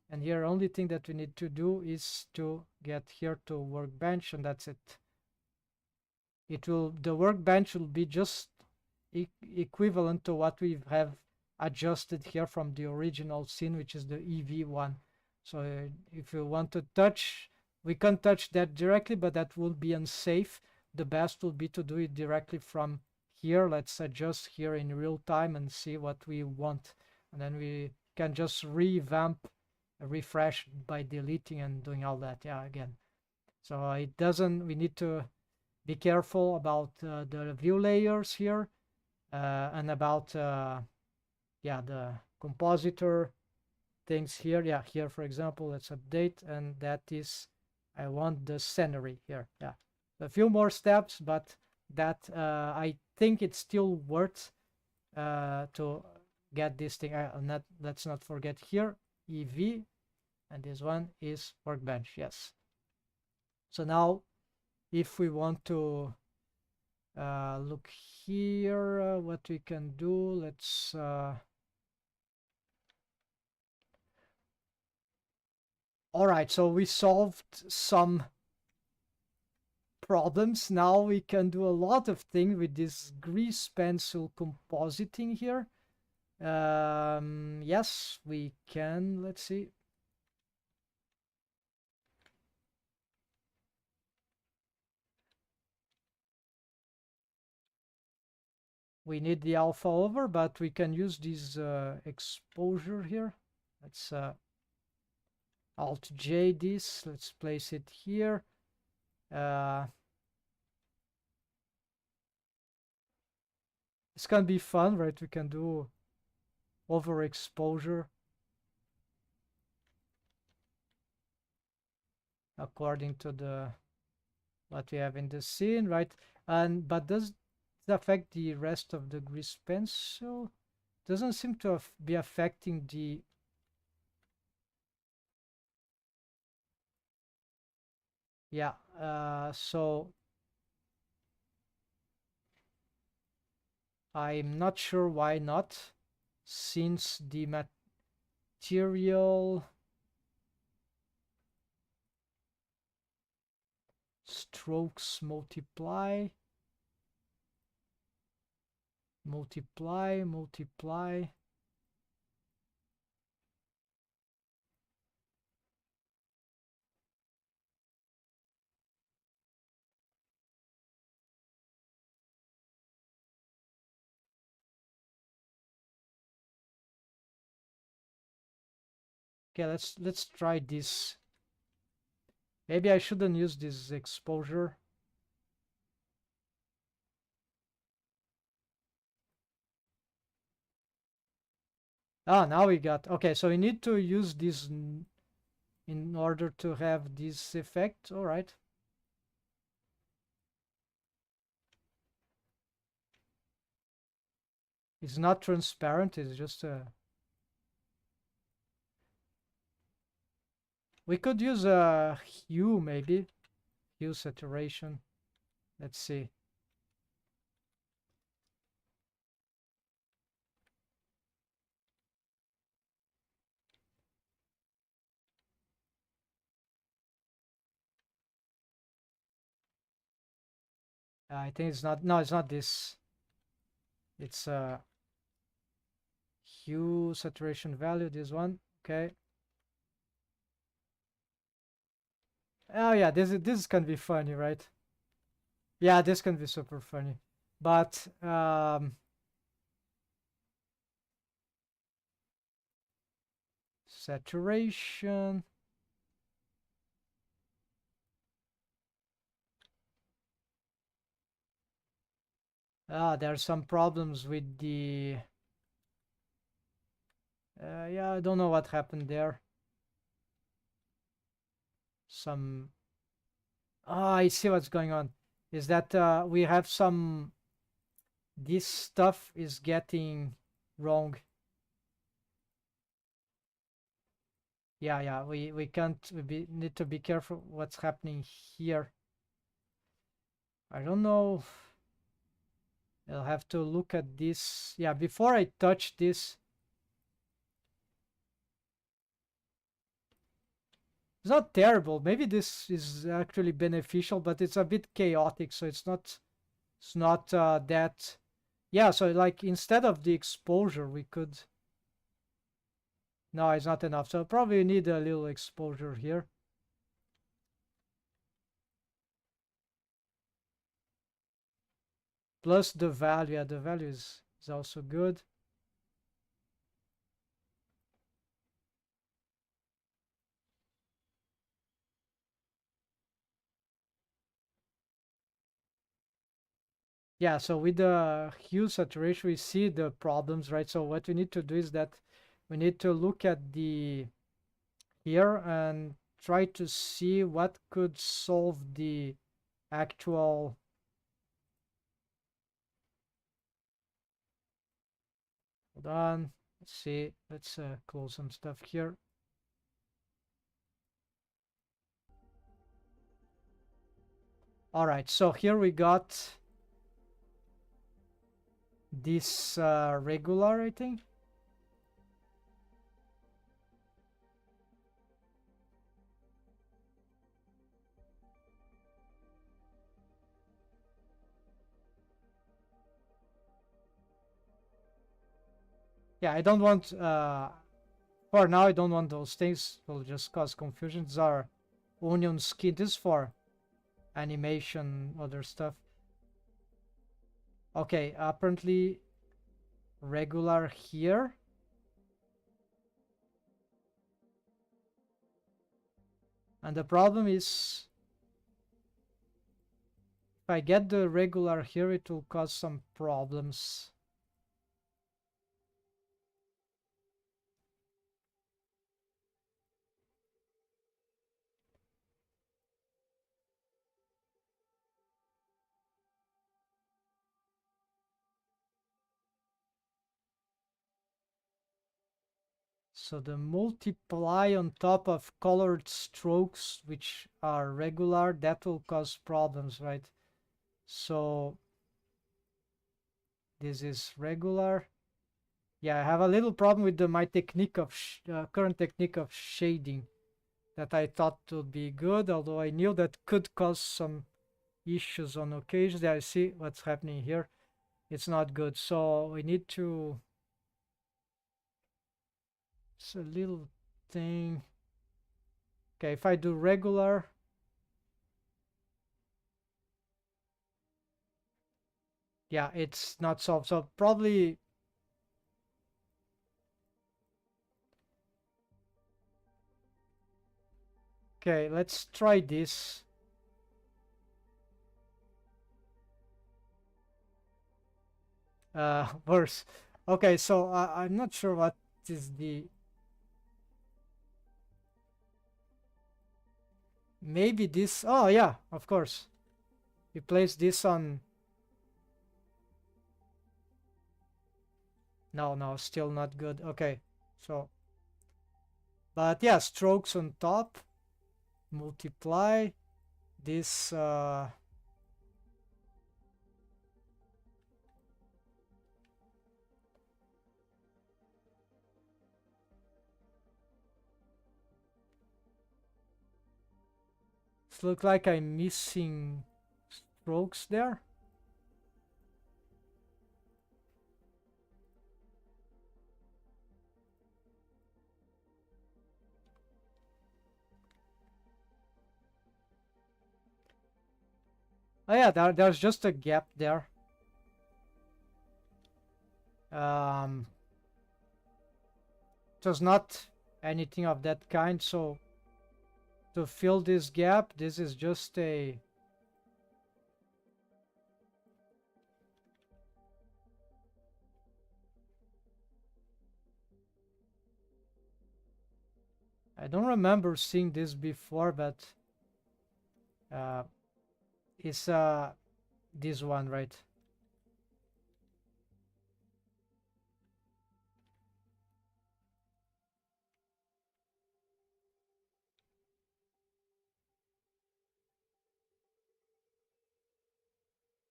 and here only thing that we need to do is to get here to workbench, and that's it. The workbench will be just equivalent to what we have adjusted here from the original scene, which is the EV1. So if you want to touch, we can touch that directly, but that will be unsafe. The best will be to do it directly from here. Let's adjust here in real time and see what we want, and then we can just revamp, refresh by deleting and doing all that. Yeah, again, so it doesn't, we need to be careful about the view layers here, and about yeah, the compositor things here. Yeah, here for example, let's update, and that is, I want the scenery here. Yeah, a few more steps, but that I think it's still worth to get this thing. Let's not forget here EV, and this one is workbench. Yes, so now if we want to look here, what we can do, let's all right, so we solved some problems. Now we can do a lot of things with this grease pencil compositing here. Yes, we can. Let's see. We need the alpha over, but we can use this exposure here. Let's Alt J this. Let's place it here. It's gonna be fun, right? We can do overexposure according to the what we have in the scene, right? And but does it affect the rest of the grease pencil? Doesn't seem to be affecting the yeah. So I'm not sure why not, since the material strokes multiply. Okay, let's try this. Maybe I shouldn't use this exposure. Ah, now we got, okay, so we need to use this in order to have this effect. All right. It's not transparent, it's just a... We could use a hue, maybe. Hue saturation. Let's see. I think it's not, no, it's not this. It's hue saturation value, this one. Okay. Oh yeah, this can be funny, right? Yeah, this can be super funny. But saturation. There are some problems with the yeah, I don't know what happened there. Some I see what's going on. Is that we have some this stuff is getting wrong. Yeah, we can't, need to be careful what's happening here. I don't know. I'll have to look at this. Yeah, before I touch this. It's not terrible. Maybe this is actually beneficial, but it's a bit chaotic, so it's not that. Yeah, so like instead of the exposure, we could. No, it's not enough. So probably need a little exposure here. Plus the value. Yeah, the value is also good. Yeah, so with the hue saturation, we see the problems, right? So what we need to do is that we need to look at the here and try to see what could solve the actual. Hold on. Let's see. Let's close some stuff here. All right. So here we got this regular, I think. Yeah, I don't want. For now, I don't want those things. Will just cause confusion. These are onion skin. This is for animation, other stuff. Okay, apparently regular here. And the problem is, if I get the regular here, it will cause some problems. So the multiply on top of colored strokes, which are regular, that will cause problems, right? So this is regular. Yeah, I have a little problem with my technique of current technique of shading that I thought would be good, although I knew that could cause some issues on occasions. I see what's happening here. It's not good. So we need to. It's a little thing. Okay, if I do regular. Yeah, it's not solved. So probably. Okay, let's try this. Worse. Okay, so I'm not sure what is the. Maybe this. Oh, yeah, of course. We place this on. No, still not good. Okay, so. But yeah, strokes on top. Multiply. This. It looks like I'm missing strokes there. Oh yeah, there's just a gap there. It was not anything of that kind, so to fill this gap, this is just a. I don't remember seeing this before, but it's this one, right?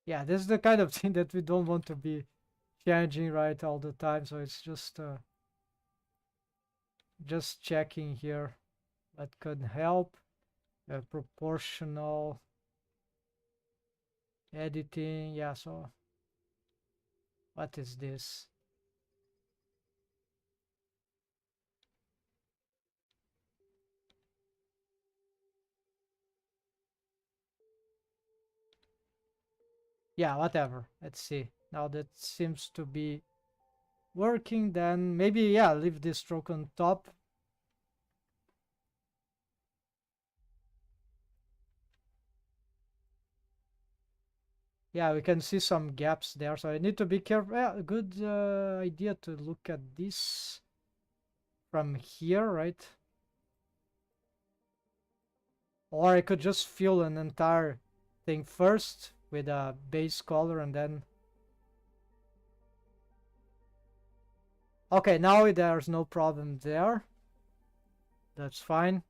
Yeah, this is the kind of thing that we don't want to be changing right all the time. So it's just checking here. That could help. Proportional editing. Yeah, so what is this? Yeah, whatever. Let's see. Now that seems to be working. Then maybe, yeah, leave this stroke on top. Yeah, we can see some gaps there, so I need to be careful. Yeah, good idea to look at this from here, right? Or I could just fill an entire thing first with a base color and then... Okay, now there's no problem there. That's fine.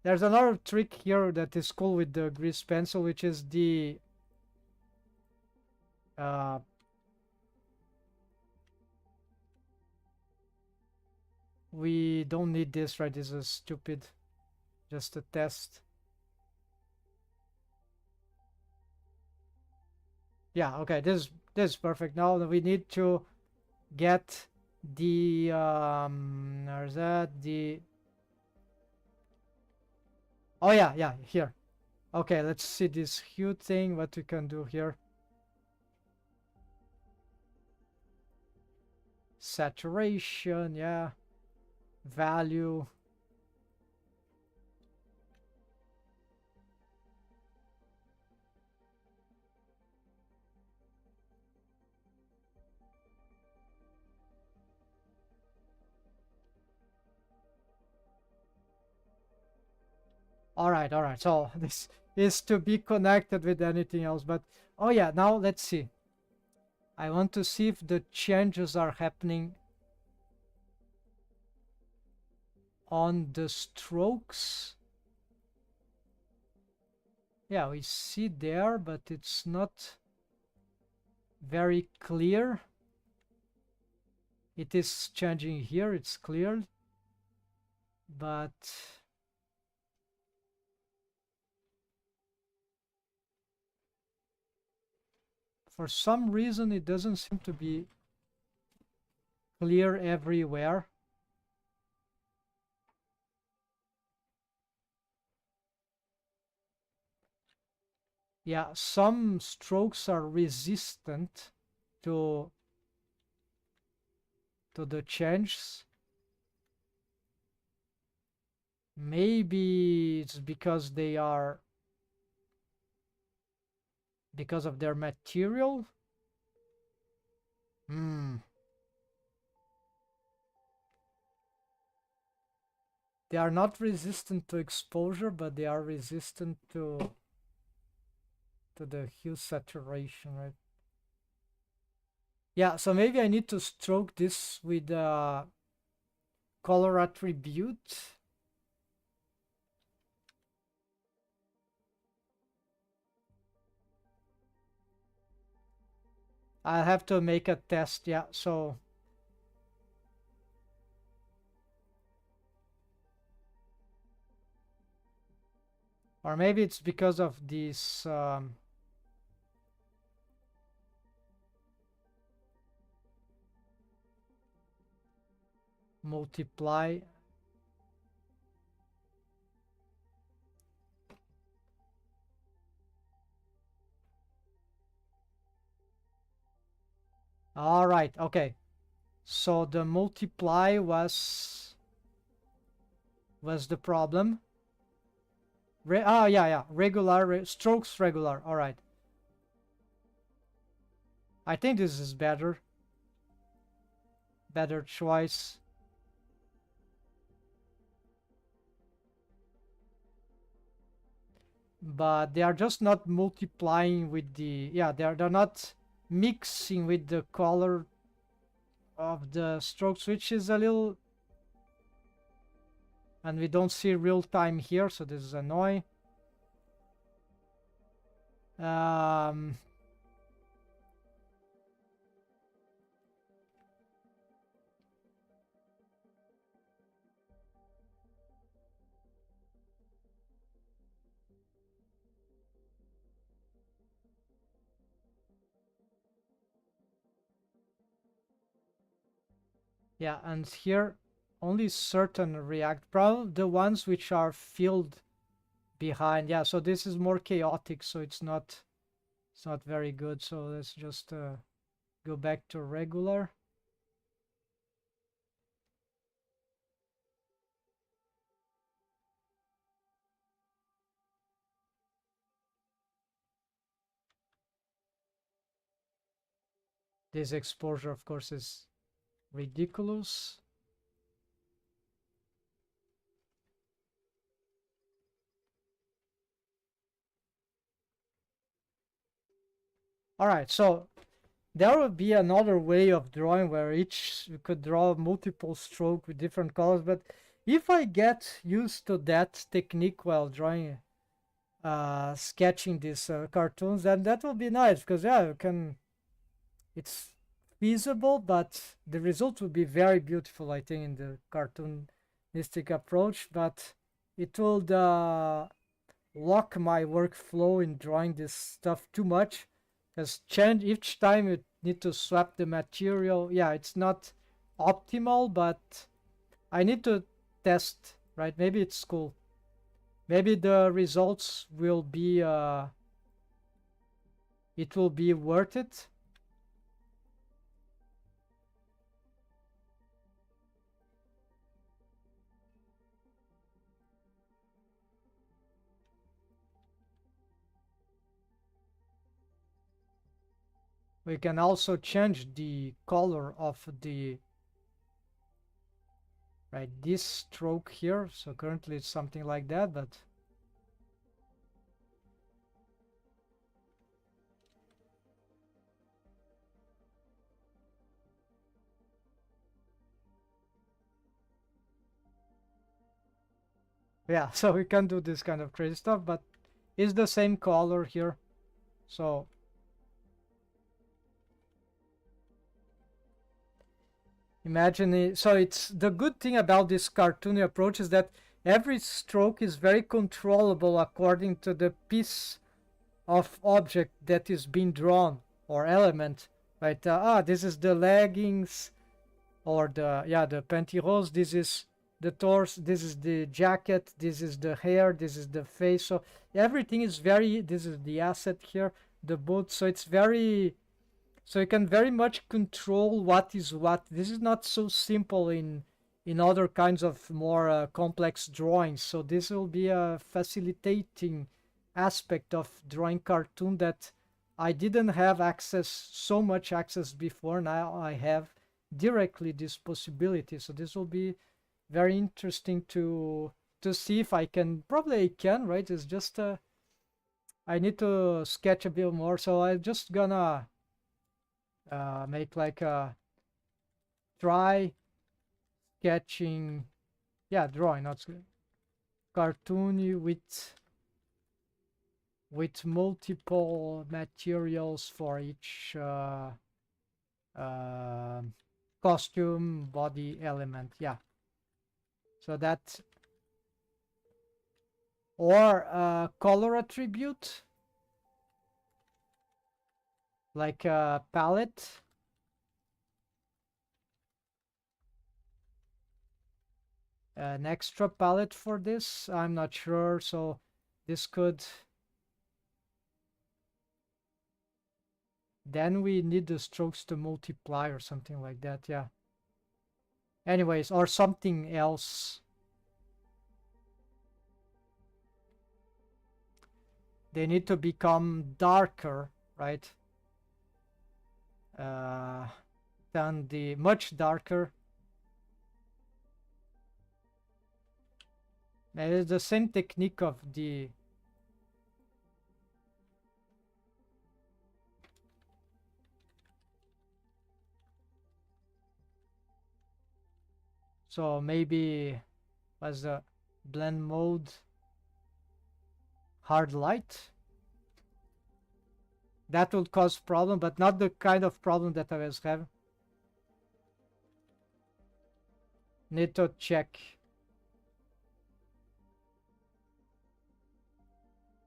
There's another trick here that is cool with the grease pencil, which is the... we don't need this, right? This is stupid. Just a test. Yeah, okay, this is perfect. Now we need to get the there's that the... oh yeah, here. Okay, let's see this hue thing, what we can do here. Saturation, yeah. Value. All right. So this is to be connected with anything else, but oh yeah, now let's see. I want to see if the changes are happening on the strokes. Yeah, we see there, but it's not very clear. It is changing here, it's clear, but for some reason it doesn't seem to be clear everywhere. Yeah, some strokes are resistant to the changes. Maybe it's because they are because of their material. They are not resistant to exposure, but they are resistant to the hue saturation, right? Yeah, so maybe I need to stroke this with color attribute. I'll have to make a test, yeah, so... or maybe it's because of this... multiply. All right, okay. So the multiply was the problem. Yeah, regular strokes regular. All right. I think this is better. Better choice. But they are just not multiplying with the... yeah, they're not mixing with the color of the strokes, which is a little... and we don't see real time here, so this is annoying. Um, yeah, and here only certain react, probably the ones which are filled behind. Yeah, so this is more chaotic, so it's not very good. So let's just go back to regular. This exposure, of course, is ridiculous. All right, so there would be another way of drawing where each you could draw multiple stroke with different colors, but if I get used to that technique while drawing, sketching these cartoons, then that will be nice because yeah, you can. It's feasible, but the result would be very beautiful, I think, in the cartoonistic approach. But it would lock my workflow in drawing this stuff too much, because change each time you need to swap the material. Yeah, it's not optimal, but I need to test, right? Maybe it's cool. Maybe the results will be it will be worth it. We can also change the color of the right this stroke here. So currently it's something like that, but yeah, so we can do this kind of crazy stuff, but it's the same color here. So imagine it. So it's the good thing about this cartoony approach is that every stroke is very controllable according to the piece of object that is being drawn or element, right? This is the leggings or the pantyhose. This is the torso. This is the jacket. This is the hair. This is the face. So everything is very. This is the asset here, the boot. So it's very. So you can very much control what is what. This is not so simple in other kinds of more complex drawings. So this will be a facilitating aspect of drawing cartoon that I didn't have access so much access before. Now I have directly this possibility. So this will be very interesting to see if I can. Probably I can, right? It's just I need to sketch a bit more. So I'm just gonna make like a try sketching, yeah, drawing, not cartoony with multiple materials for each uh, costume body element. Yeah, so that or color attribute like a palette. An extra palette for this, I'm not sure. So this could, then we need the strokes to multiply or something like that. Yeah, anyways, or something else. They need to become darker, right? uh, than the much darker. It's the same technique of the so maybe was the blend mode hard light. That would cause problem, but not the kind of problem that I was having. Need to check.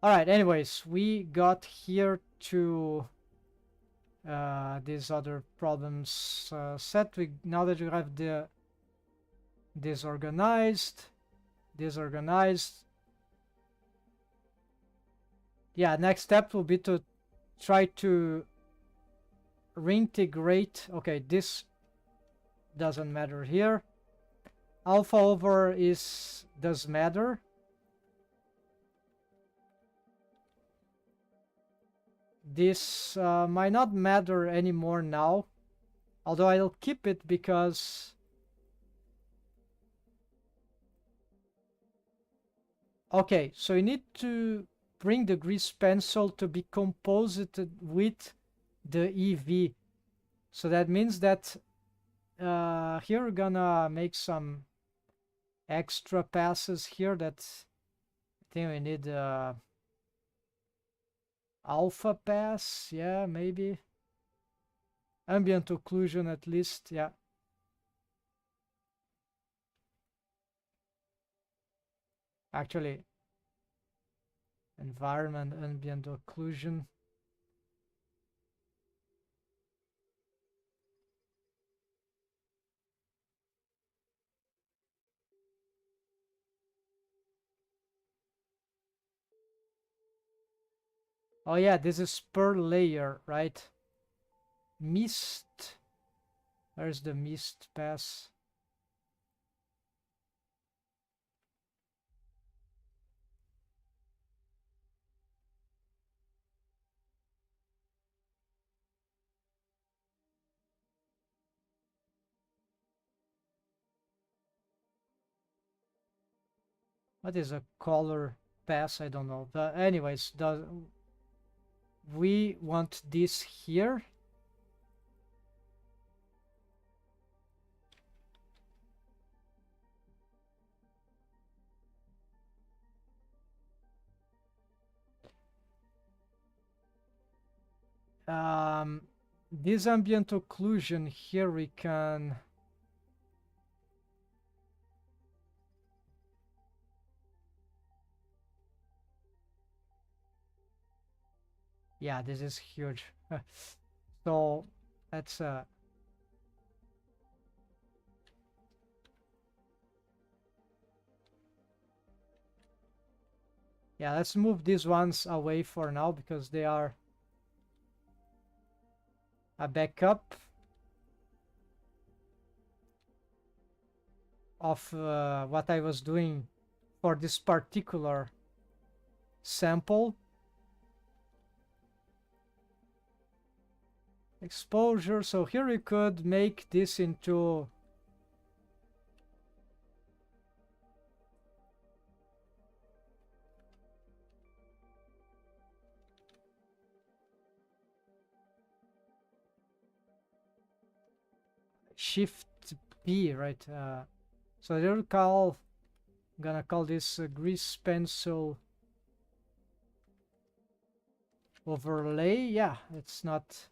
All right, anyways, we got here to these other problems set. Now that we have the disorganized, yeah, next step will be to try to reintegrate. Okay, this doesn't matter here. Alpha over does matter. This might not matter anymore now, although I'll keep it because okay, so you need to bring the grease pencil to be composited with the EV. So that means that here we're gonna make some extra passes here that I think we need alpha pass, yeah, maybe. Ambient occlusion at least, yeah. Actually, environment, ambient occlusion. Oh yeah, this is per layer, right? Mist. There's the mist pass. What is a color pass? I don't know. Anyways, we want this here. This ambient occlusion here we can yeah, this is huge. So that's yeah, let's move these ones away for now because they are a backup of what I was doing for this particular sample. Exposure, so here we could make this into Shift P, right? So they're gonna call this grease pencil overlay. Yeah, it's not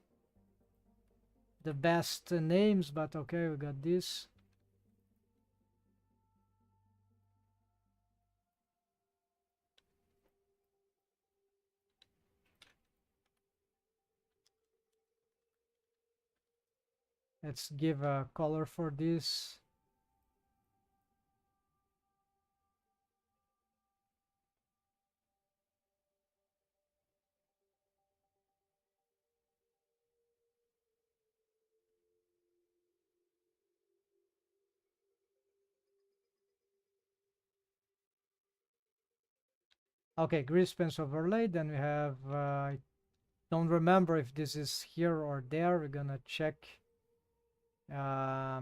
the best names, but okay, we got this. Let's give a color for this. Okay, grease pencil overlay. Then we have, I don't remember if this is here or there. We're gonna check. I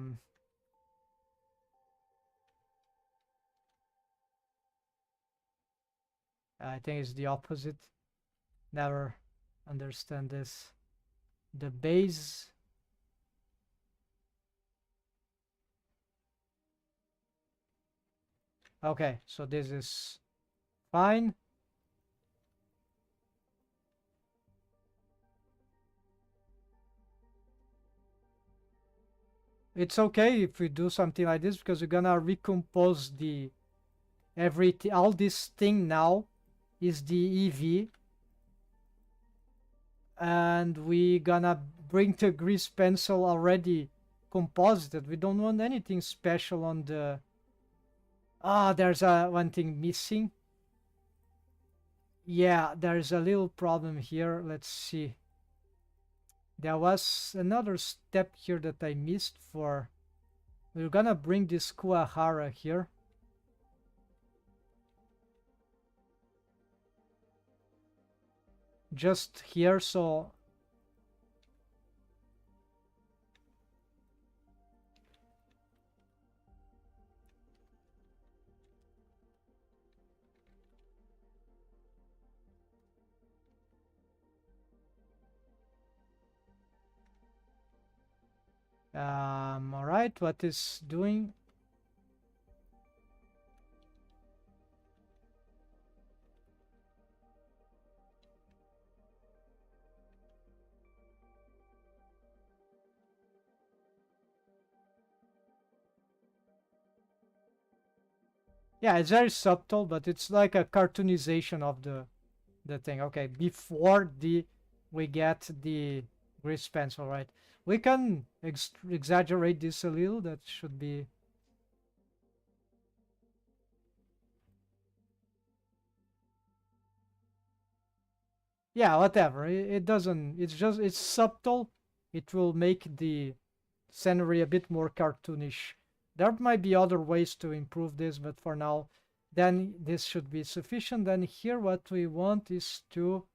think it's the opposite. Never understand this. The base. Okay, so this is fine. it's okay if we do something like this, because we're gonna recompose the all this thing now is the EV, and we gonna bring the grease pencil already composited. We don't want anything special on the... there's one thing missing. Yeah, there's a little problem here. Let's see. There was another step here that I missed for... We're gonna bring this Kuahara here. Just here, so... all right, what is doing? Yeah, it's very subtle, but it's like a cartoonization of the thing. Okay, before we get the grease pencil, right? We can exaggerate this a little. That should be... Yeah, whatever. It doesn't... It's just... It's subtle. It will make the scenery a bit more cartoonish. There might be other ways to improve this, but for now, then this should be sufficient. Then here, what we want is to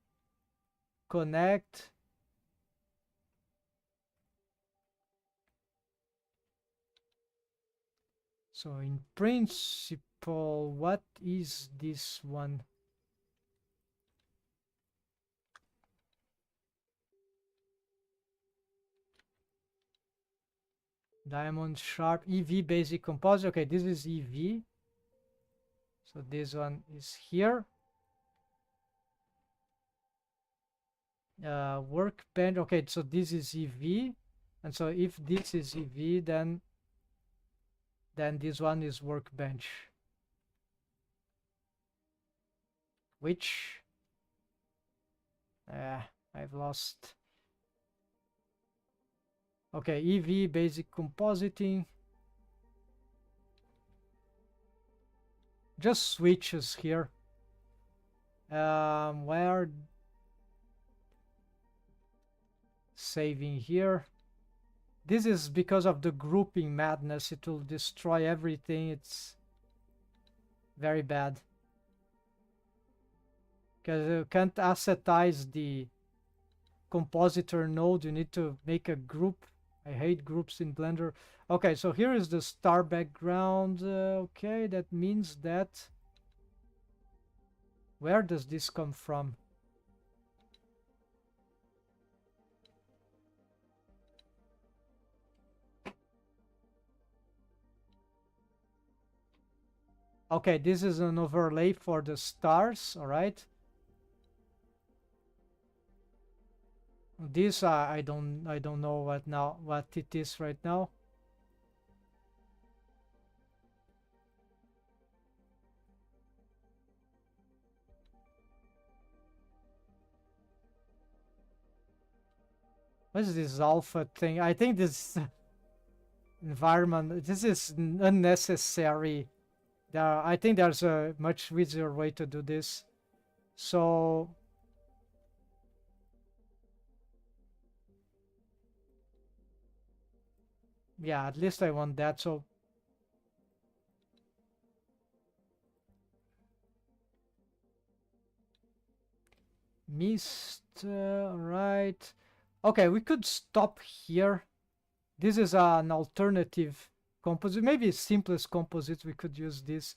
connect... So in principle, what is this one? Diamond sharp EV basic composite. Okay, this is EV. So this one is here. Workbench. Okay, so this is EV, and so if this is EV, then this one is workbench. Which I've lost. Okay, EV basic compositing. Just switches here. Where... Saving here. This is because of the grouping madness. It will destroy everything. It's very bad. Because you can't assetize the compositor node. You need to make a group. I hate groups in Blender. Okay, so here is the star background. Okay, that means that... Where does this come from? Okay, this is an overlay for the stars, all right? This I don't know what it is right now. What is this alpha thing? I think this environment, this is unnecessary. I think there's a much easier way to do this. So yeah, at least I want that. So mist, right? Okay, we could stop here. This is an alternative composite. Maybe simplest composite. We could use this.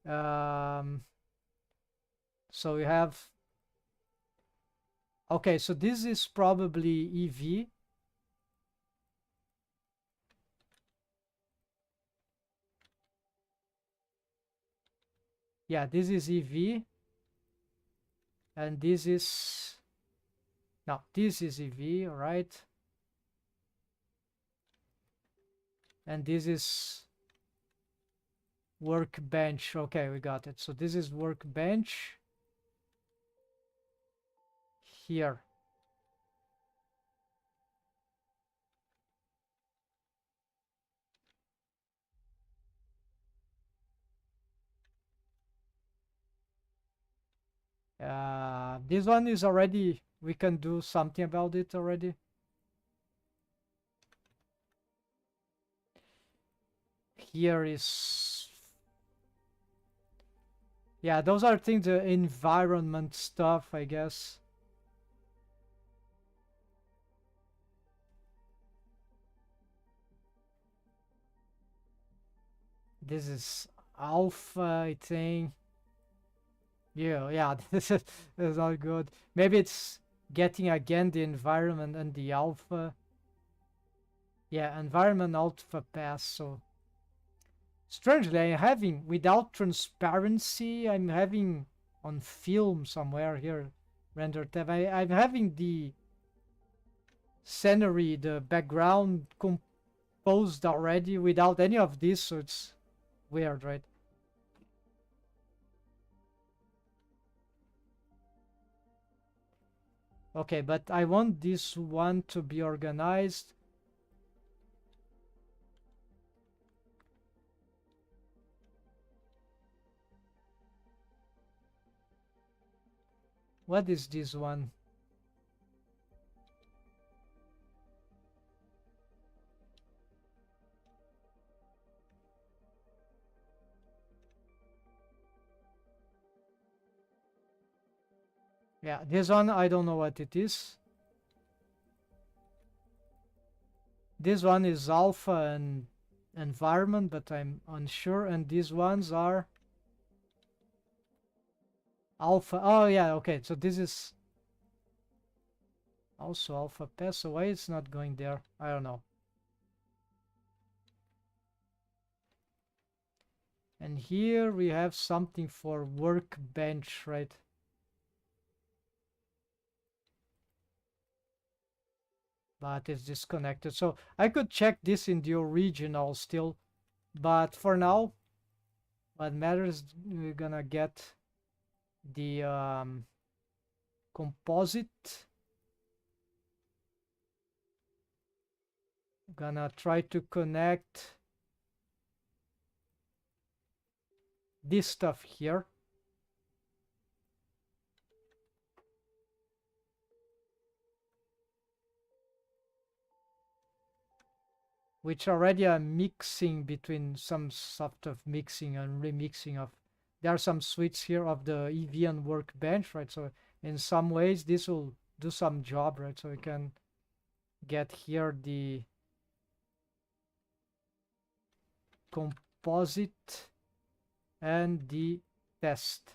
So we have... Okay, so this is probably EV. Yeah, this is EV. And this is... No, this is EV, all right? and this is workbench. Okay, we got it. So this is workbench here. This one is already, we can do something about it already. Here is, yeah, those are things, the environment stuff, I guess. This is alpha, I think. Yeah, this is not good. Maybe it's getting again the environment and the alpha. Yeah, environment alpha pass. So strangely, I'm having, without transparency, I'm having on film somewhere here, render tab. I'm having the scenery, the background composed already without any of this, so it's weird, right? Okay, but I want this one to be organized. What is this one? Yeah, this one, I don't know what it is. This one is alpha and environment, but I'm unsure. And these ones are alpha. Oh, yeah, okay. So this is also alpha pass. So why it's not going there? I don't know. And here we have something for workbench, right? But it's disconnected. So I could check this in the original still. But for now, what matters, we're gonna get the composite. Gonna try to connect this stuff here. Which already are mixing between some sort of mixing and remixing of. There are some switches here of the EVN workbench, right? So in some ways this will do some job, right? So we can get here the composite and the test.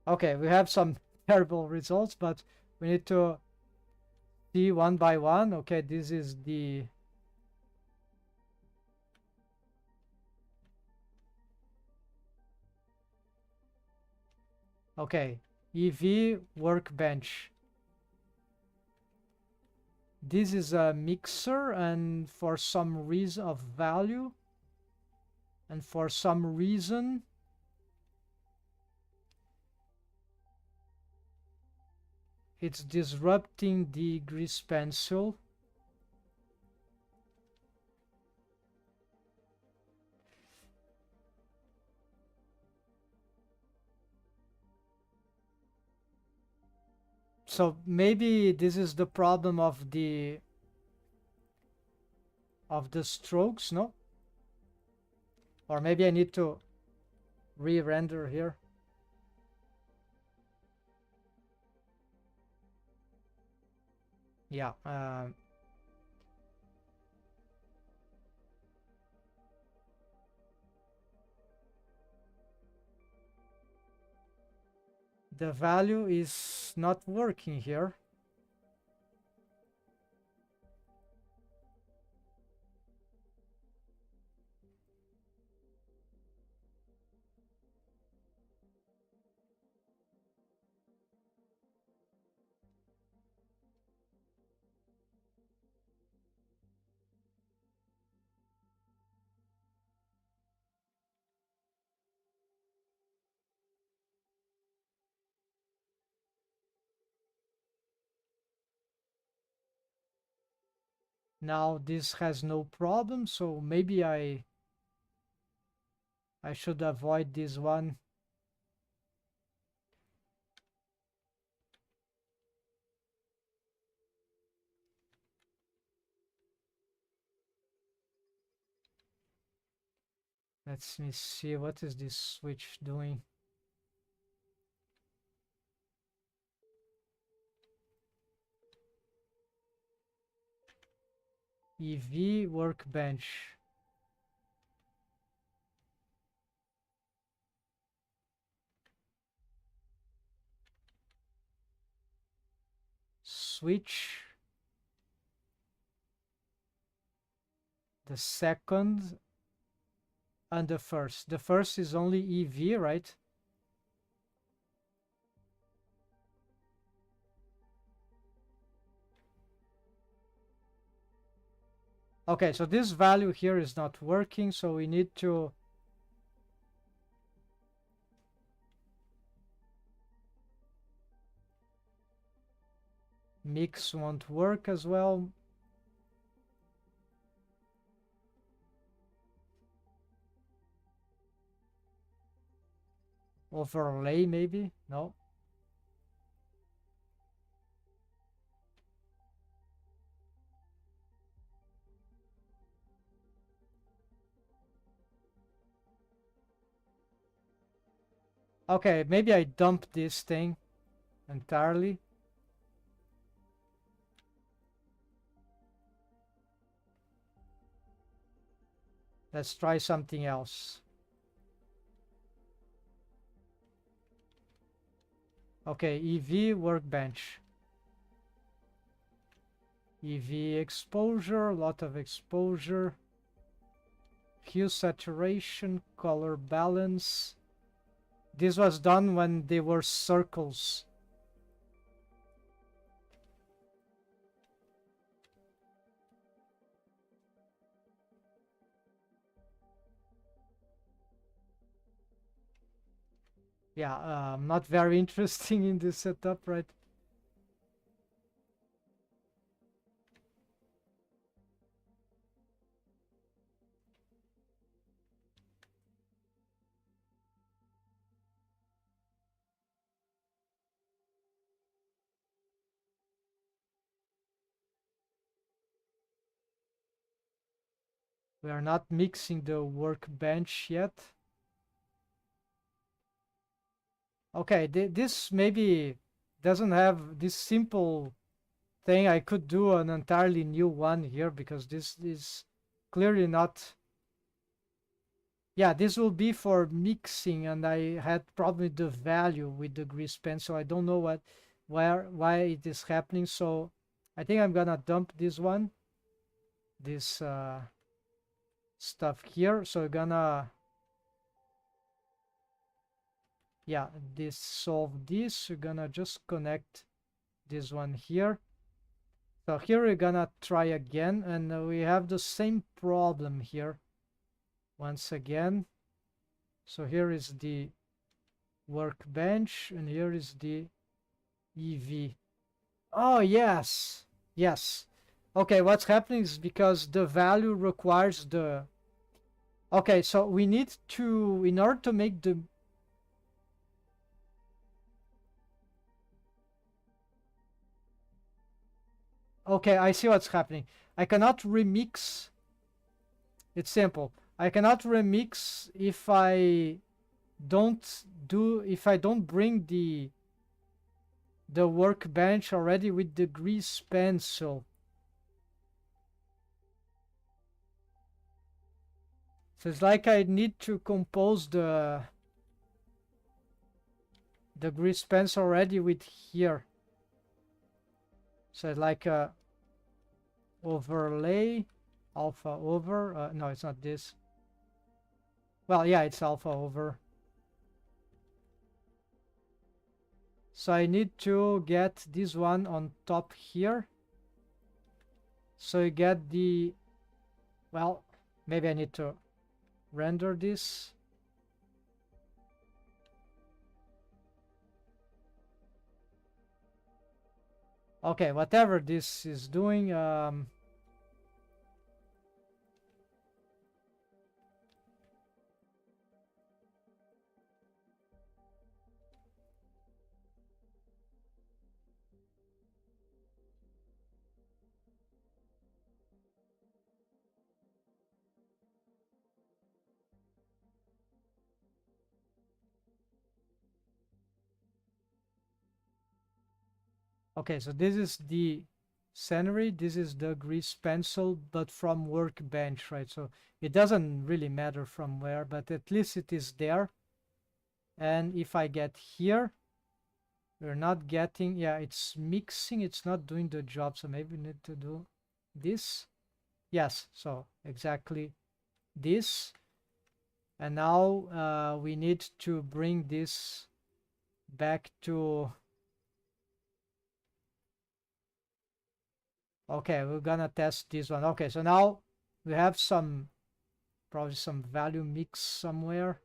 Okay, we have some terrible results, but we need to see one by one. Okay, this is the okay, EV workbench. This is a mixer, and for some reason of value, and for some reason it's disrupting the grease pencil. So maybe this is the problem of the strokes, no? Or maybe I need to re-render here. Yeah. The value is not working here. Now this has no problem, so maybe I should avoid this one. Let me see, what is this switch doing? EV workbench. Switch the second and the first. The first is only EV, right? Okay, so this value here is not working, so we need to mix won't work as well. Overlay maybe? No. Okay, maybe I dump this thing entirely. Let's try something else. Okay, EV workbench. EV exposure, a lot of exposure. Hue saturation, color balance. This was done when they were circles. Yeah, not very interesting in this setup, right? We are not mixing the workbench yet. Okay, this maybe doesn't have this simple thing. I could do an entirely new one here because this is clearly not. Yeah, this will be for mixing, and I had probably the value with the grease pen, so I don't know why it is happening. So I think I'm gonna dump this one, this stuff here. So we're gonna, yeah, this solve this. We're gonna just connect this one here. So here we're gonna try again, and we have the same problem here once again. So here is the workbench, and here is the EV. Oh, yes. Yes. Okay, what's happening is because the value requires the... Okay, so we need to, in order to make the... Okay, I see what's happening. I cannot remix. It's simple. I cannot remix if I don't bring the workbench already with the grease pencil. So it's like I need to compose the grease pencil already with here. So like a overlay, alpha over. No, it's not this. Well, yeah, it's alpha over. So I need to get this one on top here. So you get the... Well, maybe I need to render this. Okay, whatever this is doing, Okay, so this is the scenery, this is the grease pencil, but from workbench, right? So it doesn't really matter from where, but at least it is there. And if I get here, we're not getting, yeah, it's mixing, it's not doing the job, so maybe we need to do this. Yes, so exactly this. And now we need to bring this back to, okay, we're gonna test this one. Okay, so now we have some, probably some value mix somewhere.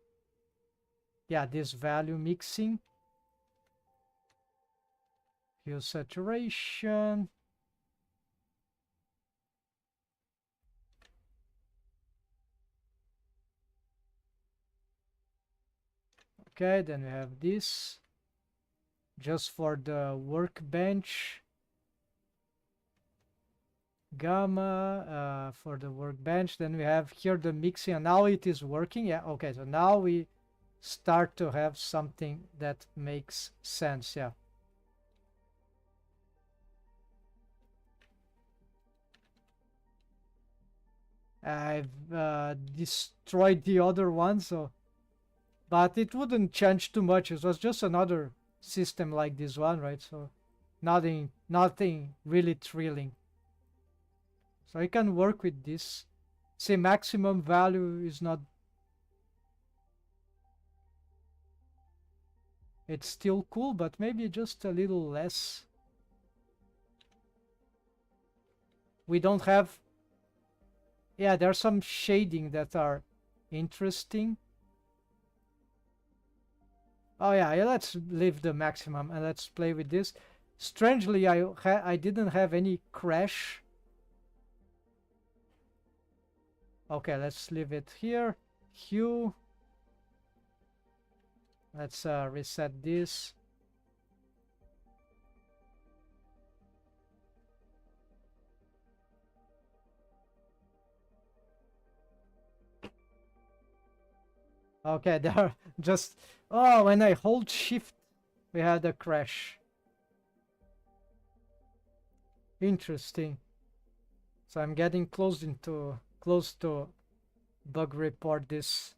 Yeah, this value mixing. Hue saturation. Okay, then we have this just for the workbench. Gamma for the workbench. Then we have here the mixing, and now it is working. Yeah, okay, so now we start to have something that makes sense. Yeah. I've destroyed the other one, so, but it wouldn't change too much. It was just another system like this one, right? So nothing really thrilling. So I can work with this. See, maximum value is not, it's still cool, but maybe just a little less. We don't have, yeah, there's some shading that are interesting. Oh yeah, let's leave the maximum and let's play with this. Strangely, I didn't have any crash. Okay, let's leave it here. Hue. Let's reset this. Okay, there are just, oh, when I hold shift, we had a crash. Interesting. So I'm getting close to bug report this.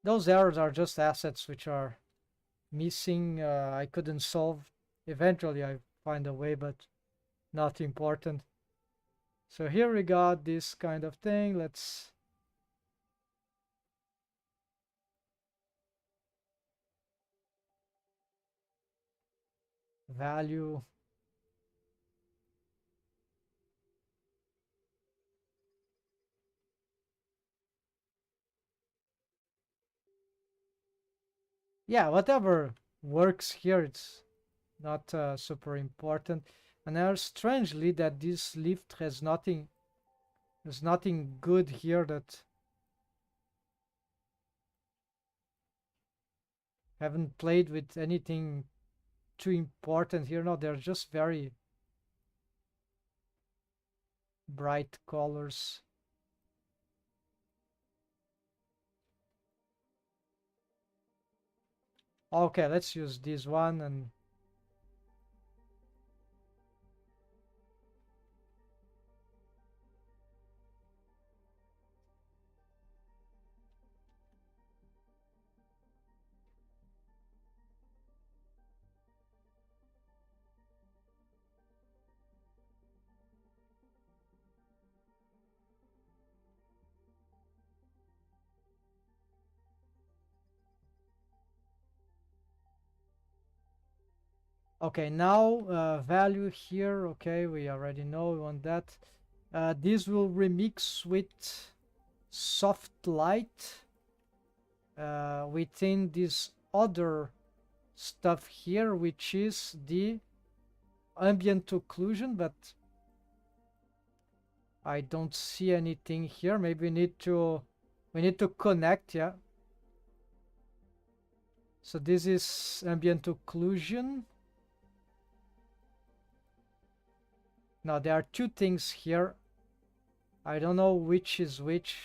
Those errors are just assets which are missing. I couldn't solve. Eventually I find a way, but not important. So here we got this kind of thing. Let's value. Yeah, whatever works here, it's not super important. And now strangely that this lift has nothing, there's nothing good here that haven't played with anything too important here. No, they're just very bright colors. Okay, let's use this one. And okay, now value here. Okay, we already know we want that. This will remix with soft light within this other stuff here, which is the ambient occlusion, but I don't see anything here. Maybe we need to connect, yeah. So this is ambient occlusion. Now there are two things here. I don't know which is which.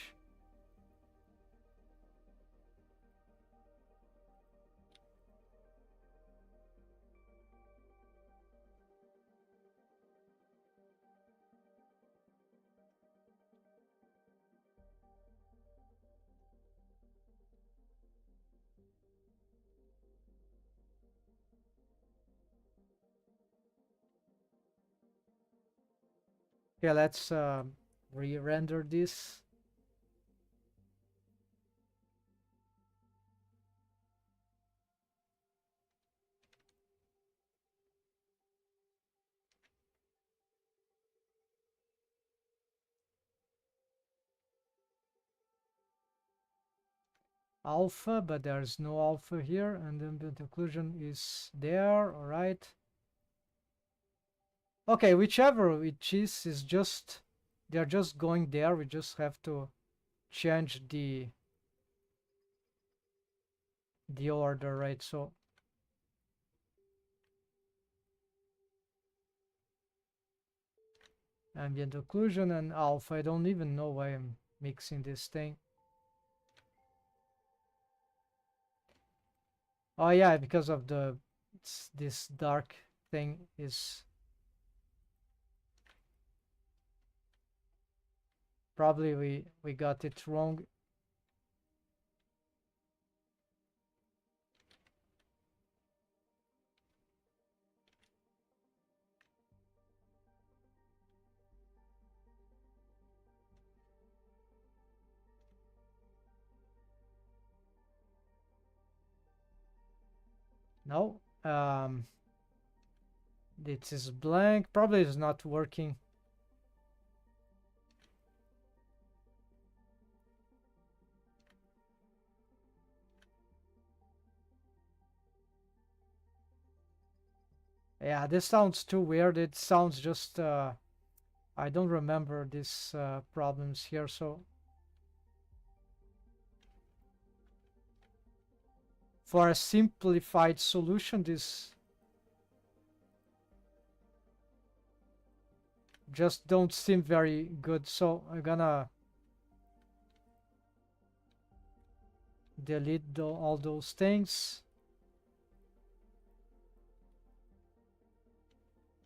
Yeah, let's re-render this. Alpha, but there's no alpha here, and ambient occlusion is there. All right. Okay, whichever it is just, they're just going there. We just have to change the order, right? So ambient occlusion and alpha. I don't even know why I'm mixing this thing. Oh yeah, because of this dark thing is probably we got it wrong. No, this is blank. Probably it's not working. Yeah, this sounds too weird. It sounds just I don't remember these problems here, so for a simplified solution, this just don't seem very good. So I'm gonna delete all those things.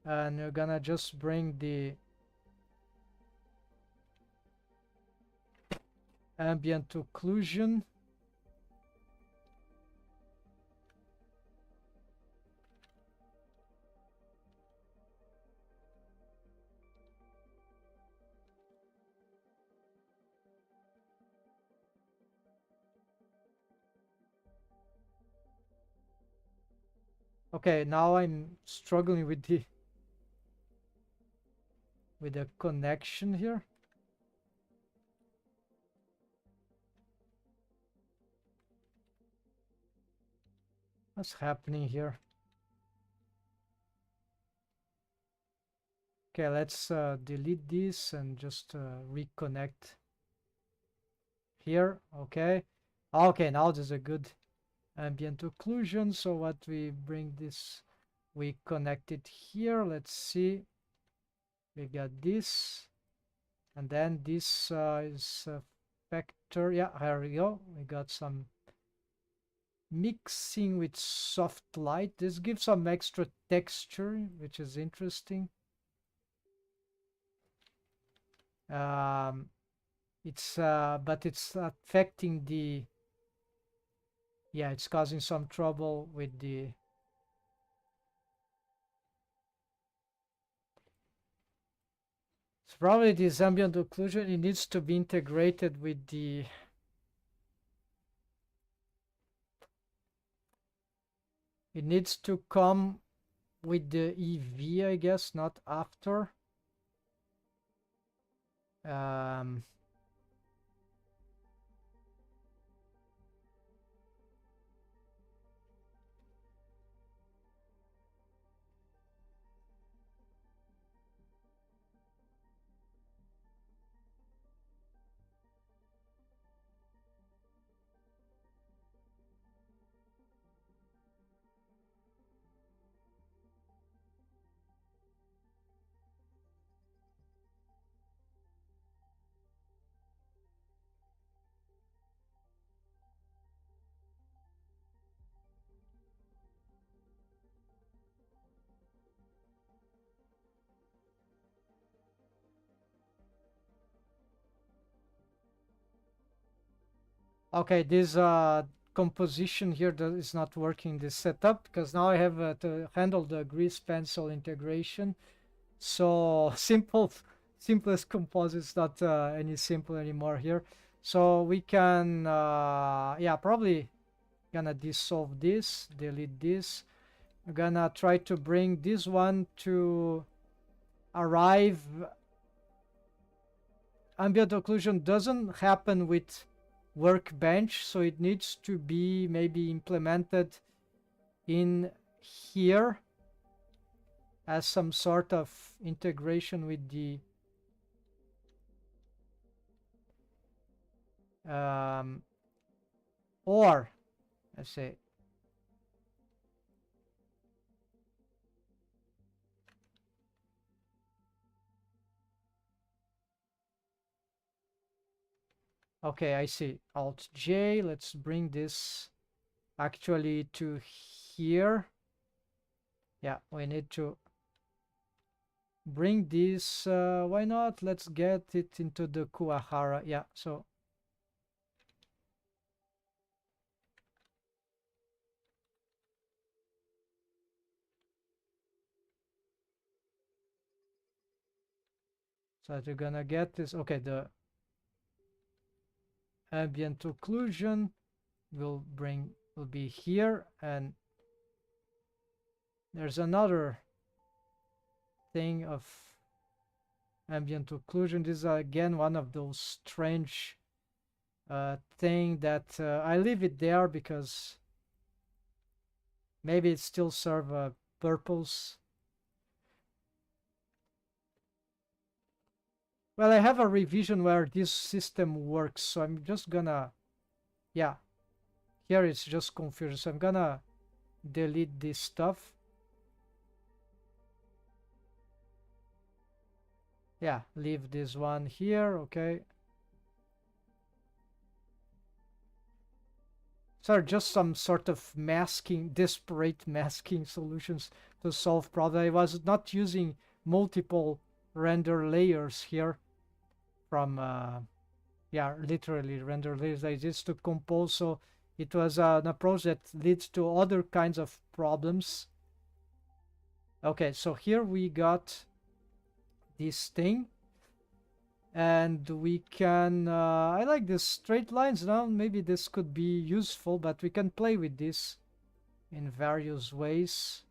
And we're gonna just bring the ambient occlusion. Okay, now I'm struggling with the connection here. What's happening here? Okay, let's delete this and just reconnect here. Okay. Okay, now there's a good ambient occlusion. So what we bring this, we connect it here. Let's see. We got this. And then this is a factor. Yeah, here we go. We got some mixing with soft light. This gives some extra texture, which is interesting. But it's affecting the, yeah, it's causing some trouble with the, so probably this ambient occlusion, it needs to be integrated with the, it needs to come with the EV, I guess, not after. Okay, this composition here that is not working, this setup, because now I have to handle the grease pencil integration. So simplest composite's not any simple anymore here. So we can, yeah, probably gonna dissolve this, delete this. I'm gonna try to bring this one to arrive. Ambient occlusion doesn't happen with workbench, so it needs to be maybe implemented in here as some sort of integration with the or let's say okay, I see. Alt J, let's bring this actually to here. Yeah, we need to bring this, why not? Let's get it into the Kuahara. Yeah, so that you're gonna get this. Okay, the ambient occlusion will be here, and there's another thing of ambient occlusion. This is again one of those strange thing that I leave it there because maybe it still serve a purpose. Well, I have a revision where this system works, so I'm just gonna, yeah, here it's just confused, so I'm gonna delete this stuff. Yeah, leave this one here, okay. So just some sort of masking, disparate masking solutions to solve problems. I was not using multiple render layers here from, yeah, literally render layers. I just to compose, so it was an approach that leads to other kinds of problems. Okay, so here we got this thing. And we can, I like the straight lines now. Maybe this could be useful, but we can play with this in various ways.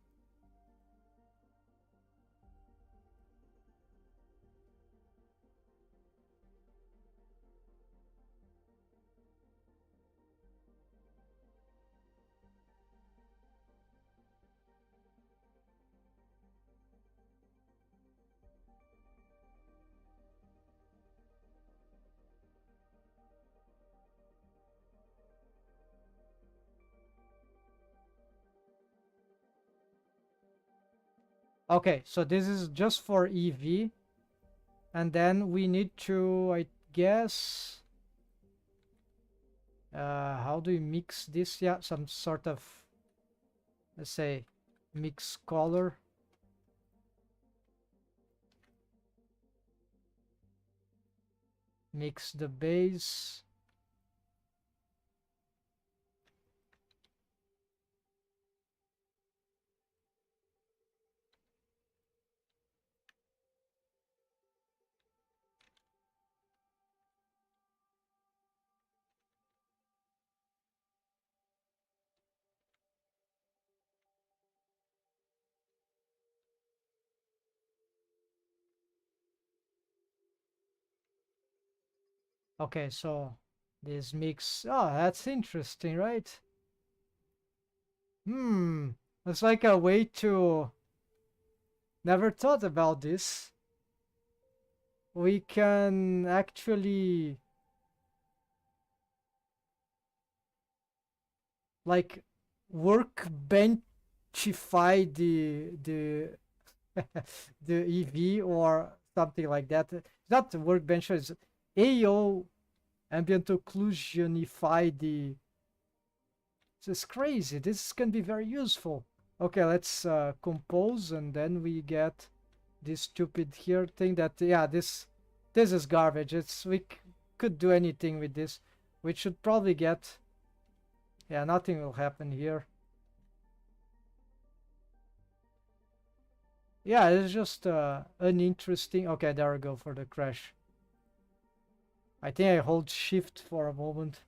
Okay, so this is just for EV. And then we need to, I guess, how do we mix this? Yeah, some sort of, let's say, mix color. Mix the base. Okay, so this mix, oh, that's interesting, right? It's like a way to, never thought about this. We can actually like workbenchify the the EV or something like that. It's not the workbench, it's AO ambient occlusionify the. This is crazy. This can be very useful. Okay, let's compose, and then we get this stupid here thing that, yeah, this is garbage. It's could do anything with this. We should probably get... Yeah, nothing will happen here. Yeah, it's just uninteresting. Okay, there we go for the crash. I think I hold shift for a moment.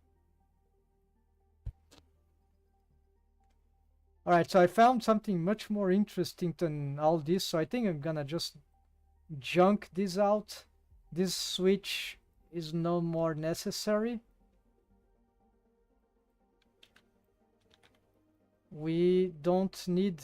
Alright, so I found something much more interesting than all this, so I think I'm gonna just junk this out. This switch is no more necessary. We don't need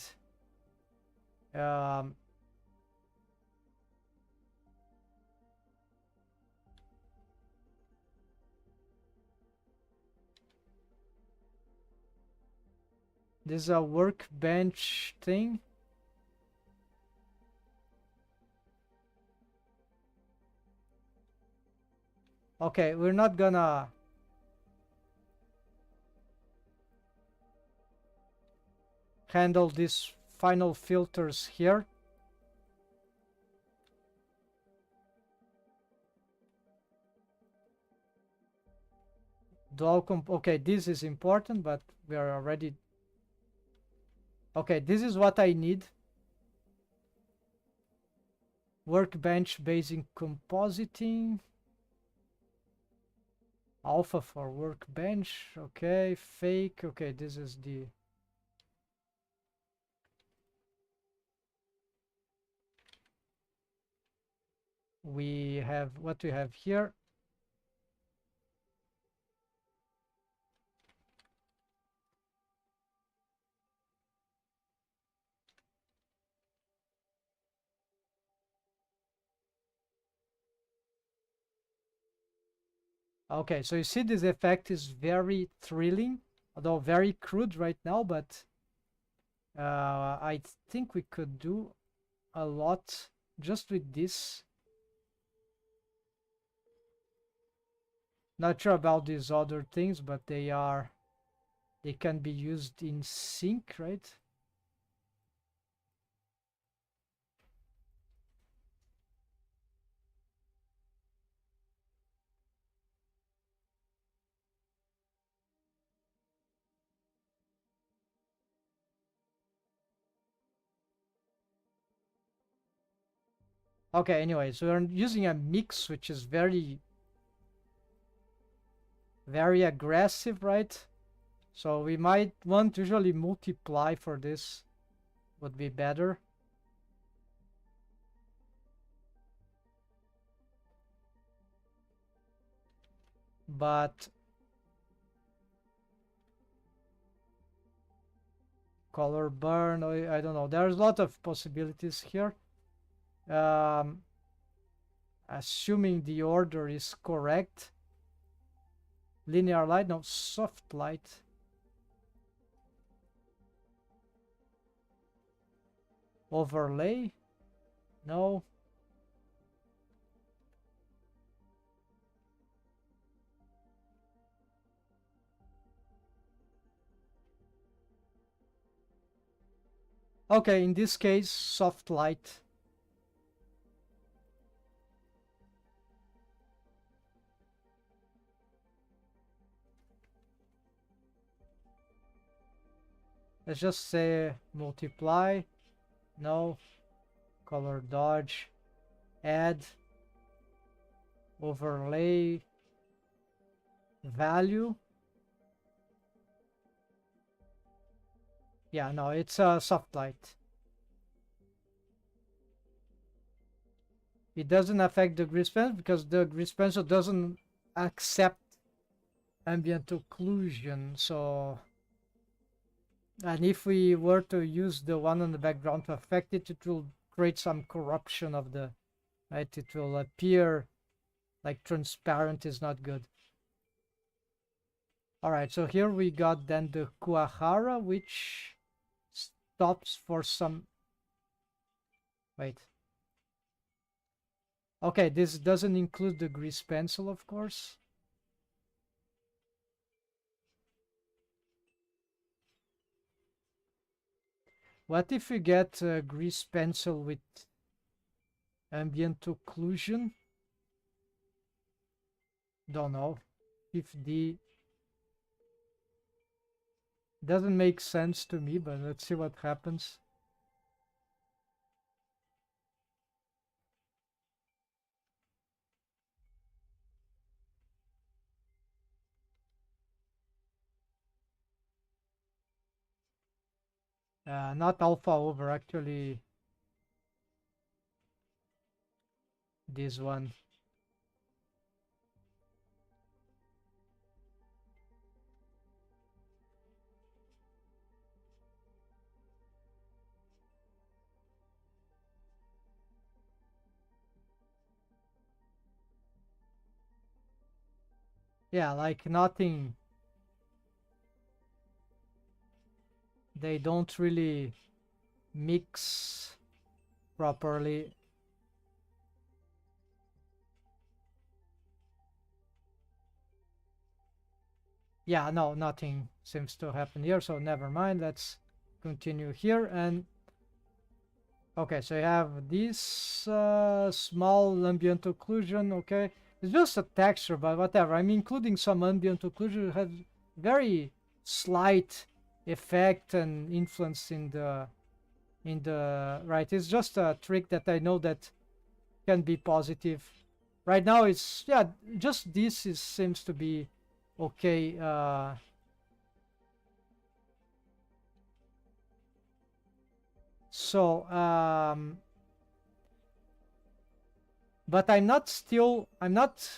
this is a workbench thing. Okay, we're not gonna handle these final filters here. Okay, this is important, but we are already... Okay, this is what I need. Workbench basic compositing. Alpha for workbench. Okay, fake. Okay, this is the... We have what we have here. Okay, so you see this effect is very thrilling, although very crude right now, but I think we could do a lot just with this. Not sure about these other things, but they can be used in sync, right? Okay, anyway, so we're using a mix which is very aggressive, right? So we might want to usually multiply for this, would be better. But color burn, I don't know. There's a lot of possibilities here. Assuming the order is correct. Linear light, no, soft light. Overlay, no. Okay, in this case, soft light. Let's just say multiply, no. Color dodge, add, overlay, value. Yeah, no, it's a soft light. It doesn't affect the grease pencil because the grease pencil doesn't accept ambient occlusion. So, and if we were to use the one on the background to affect it, it will create some corruption of the, right? It will appear like transparent is not good. All right, so here we got then the Kuahara, which stops for some... Wait. Okay, this doesn't include the grease pencil, of course. What if we get a grease pencil with ambient occlusion? Don't know. 50 Doesn't make sense to me, but let's see what happens. Not alpha over, actually this one. Yeah, like nothing. They don't really mix properly. Yeah, no, nothing seems to happen here, so never mind. Let's continue here. And okay, so you have this small ambient occlusion. Okay, it's just a texture, but whatever. I'm including some ambient occlusion. It has very slight effect and influence in the right. It's just a trick that I know that can be positive. Right now, it's yeah, just this is seems to be okay. So but I'm not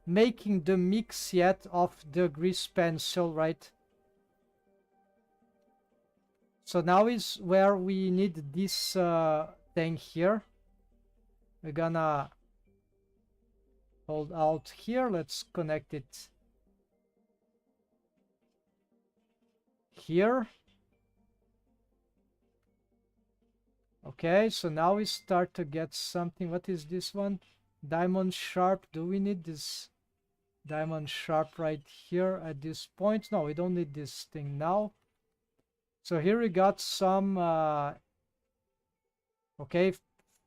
making the mix yet of the grease pencil, right? So now is where we need this thing here. We're gonna hold out here. Let's connect it here. Okay, so now we start to get something. What is this one? Diamond sharp. Do we need this diamond sharp right here at this point? No, we don't need this thing now. So here we got some okay,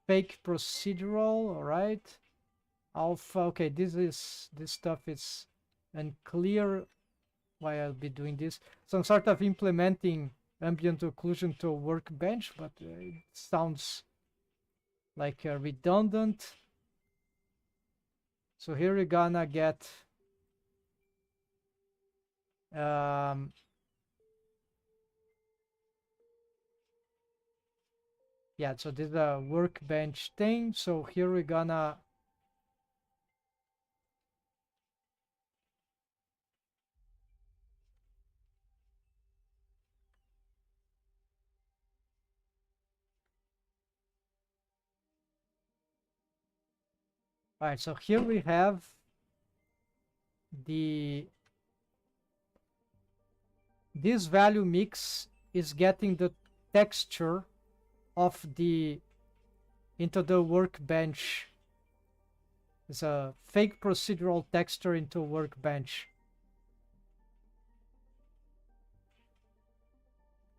fake procedural, all right. Alpha, okay, this stuff is unclear why I'll be doing this. Some sort of implementing ambient occlusion to a workbench, but it sounds like redundant. So here we're gonna get yeah, so this is a workbench thing. So here we're gonna all right, so here we have this value mix is getting the texture of the into the workbench. It's a fake procedural texture into workbench.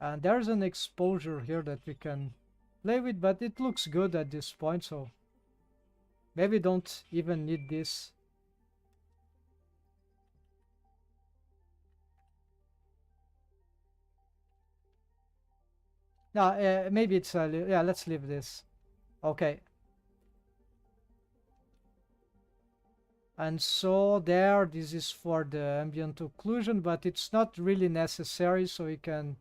And there's an exposure here that we can play with, but it looks good at this point, so maybe don't even need this. No, maybe it's yeah, let's leave this. Okay. And so there, this is for the ambient occlusion, but it's not really necessary, so we can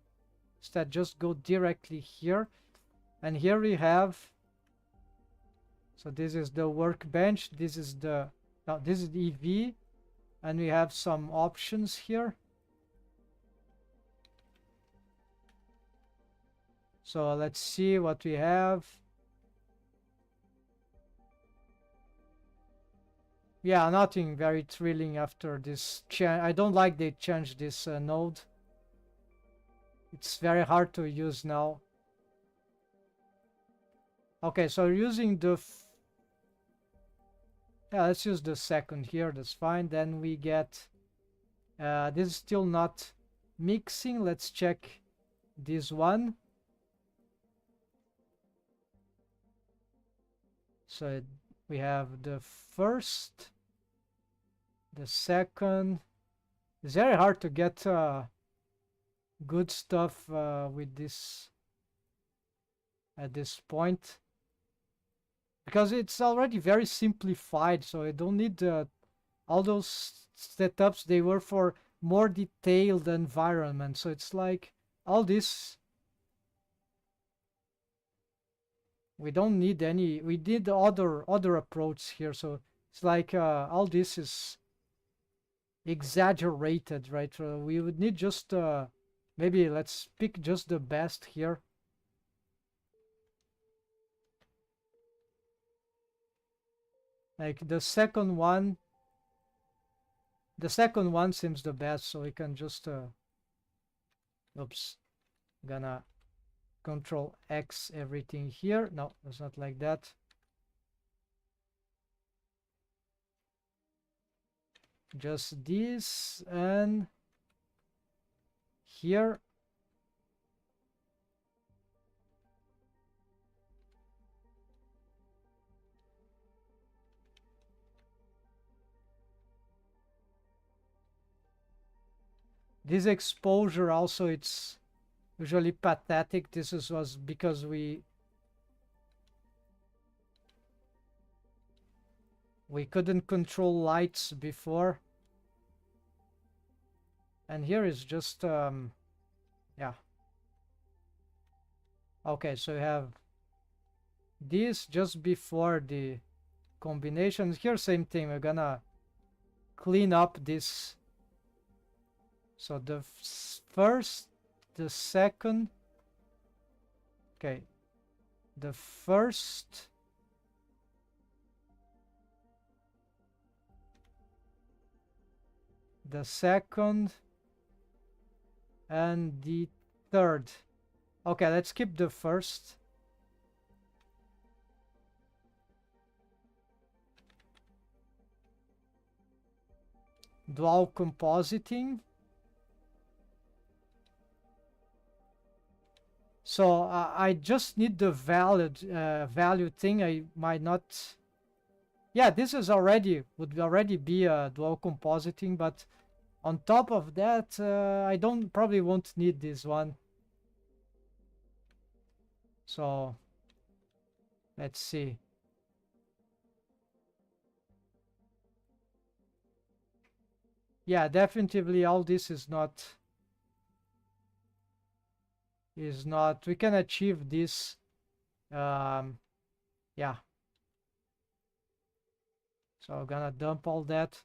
instead just go directly here. And here we have, so this is the workbench, this is the, no, this is the EV, and we have some options here. So let's see what we have. Yeah, nothing very thrilling after this change. I don't like they changed this node. It's very hard to use now. Okay, so using the yeah, let's use the second here. That's fine. Then we get this is still not mixing. Let's check this one. So we have the first, the second. It's very hard to get good stuff with this at this point, because it's already very simplified, so I don't need all those setups. They were for more detailed environment, so it's like all this we don't need any. We did other approach here, so it's like all this is exaggerated, right? We would need just maybe let's pick just the best here. Like the second one seems the best, so we can just oops, gonna Control X everything here. No, it's not like that. Just this, and here this exposure also, it's usually pathetic. This was because we couldn't control lights before, and here is just yeah. Okay, so you have this just before the combinations. Here same thing, we're gonna clean up this. So the first, the second, okay, the first, the second, and the third. Okay, let's keep the first. Dual compositing. So I just need the value thing. I might not. Yeah, this is would already be a dual compositing, but on top of that, I probably won't need this one. So let's see. Yeah, definitely all this is not. We can achieve this. Yeah. So I'm gonna dump all that.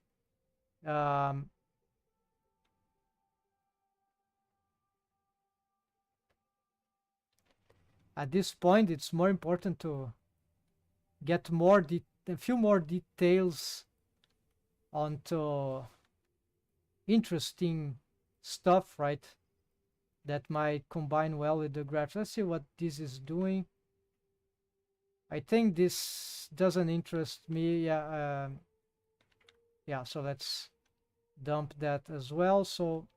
At this point, it's more important to get a few more details onto interesting stuff, right? That might combine well with the graph. Let's see what this is doing. I think this doesn't interest me. Yeah, yeah. So let's dump that as well. So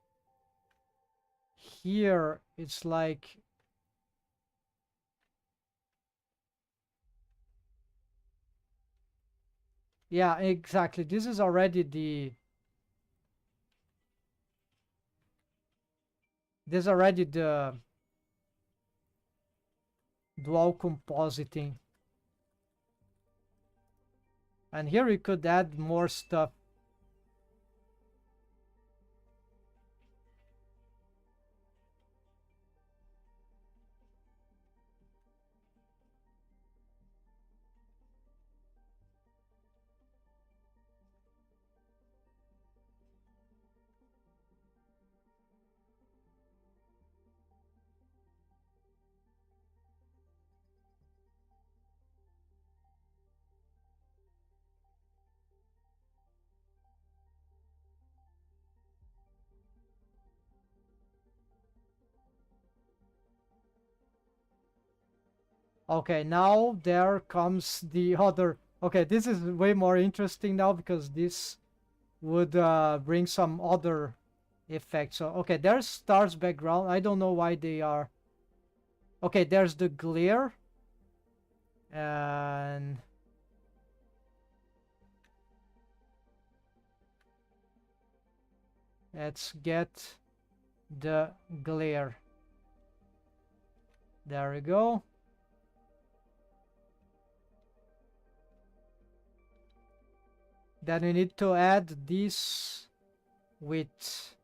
here it's like yeah, exactly. This is already the dual compositing, and here we could add more stuff. Okay, now there comes the other. Okay, this is way more interesting now because this would bring some other effects. So, okay, there's stars background. I don't know why they are. Okay, there's the glare. And let's get the glare. There we go. Then we need to add this with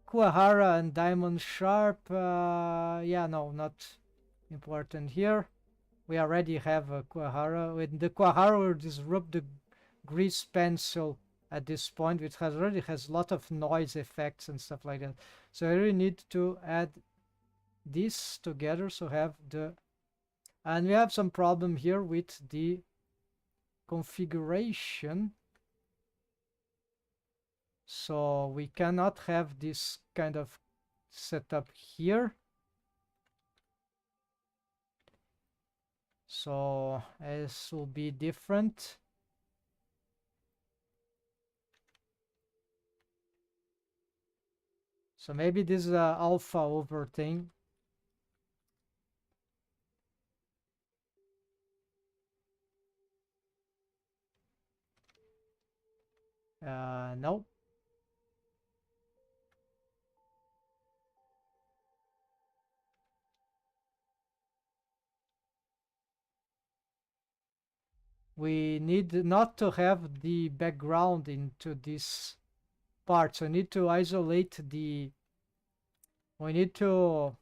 Kuwahara and Diamond Sharp. Yeah, no, not important here. We already have a Kuwahara. With the Kuwahara will disrupt the grease pencil at this point, which already has a lot of noise effects and stuff like that. So I really need to add this together, so have the, and we have some problem here with the configuration. So we cannot have this kind of setup here. So this will be different. So maybe this is a alpha over thing. No. We need not to have the background into this part. So we need to isolate the, we need to,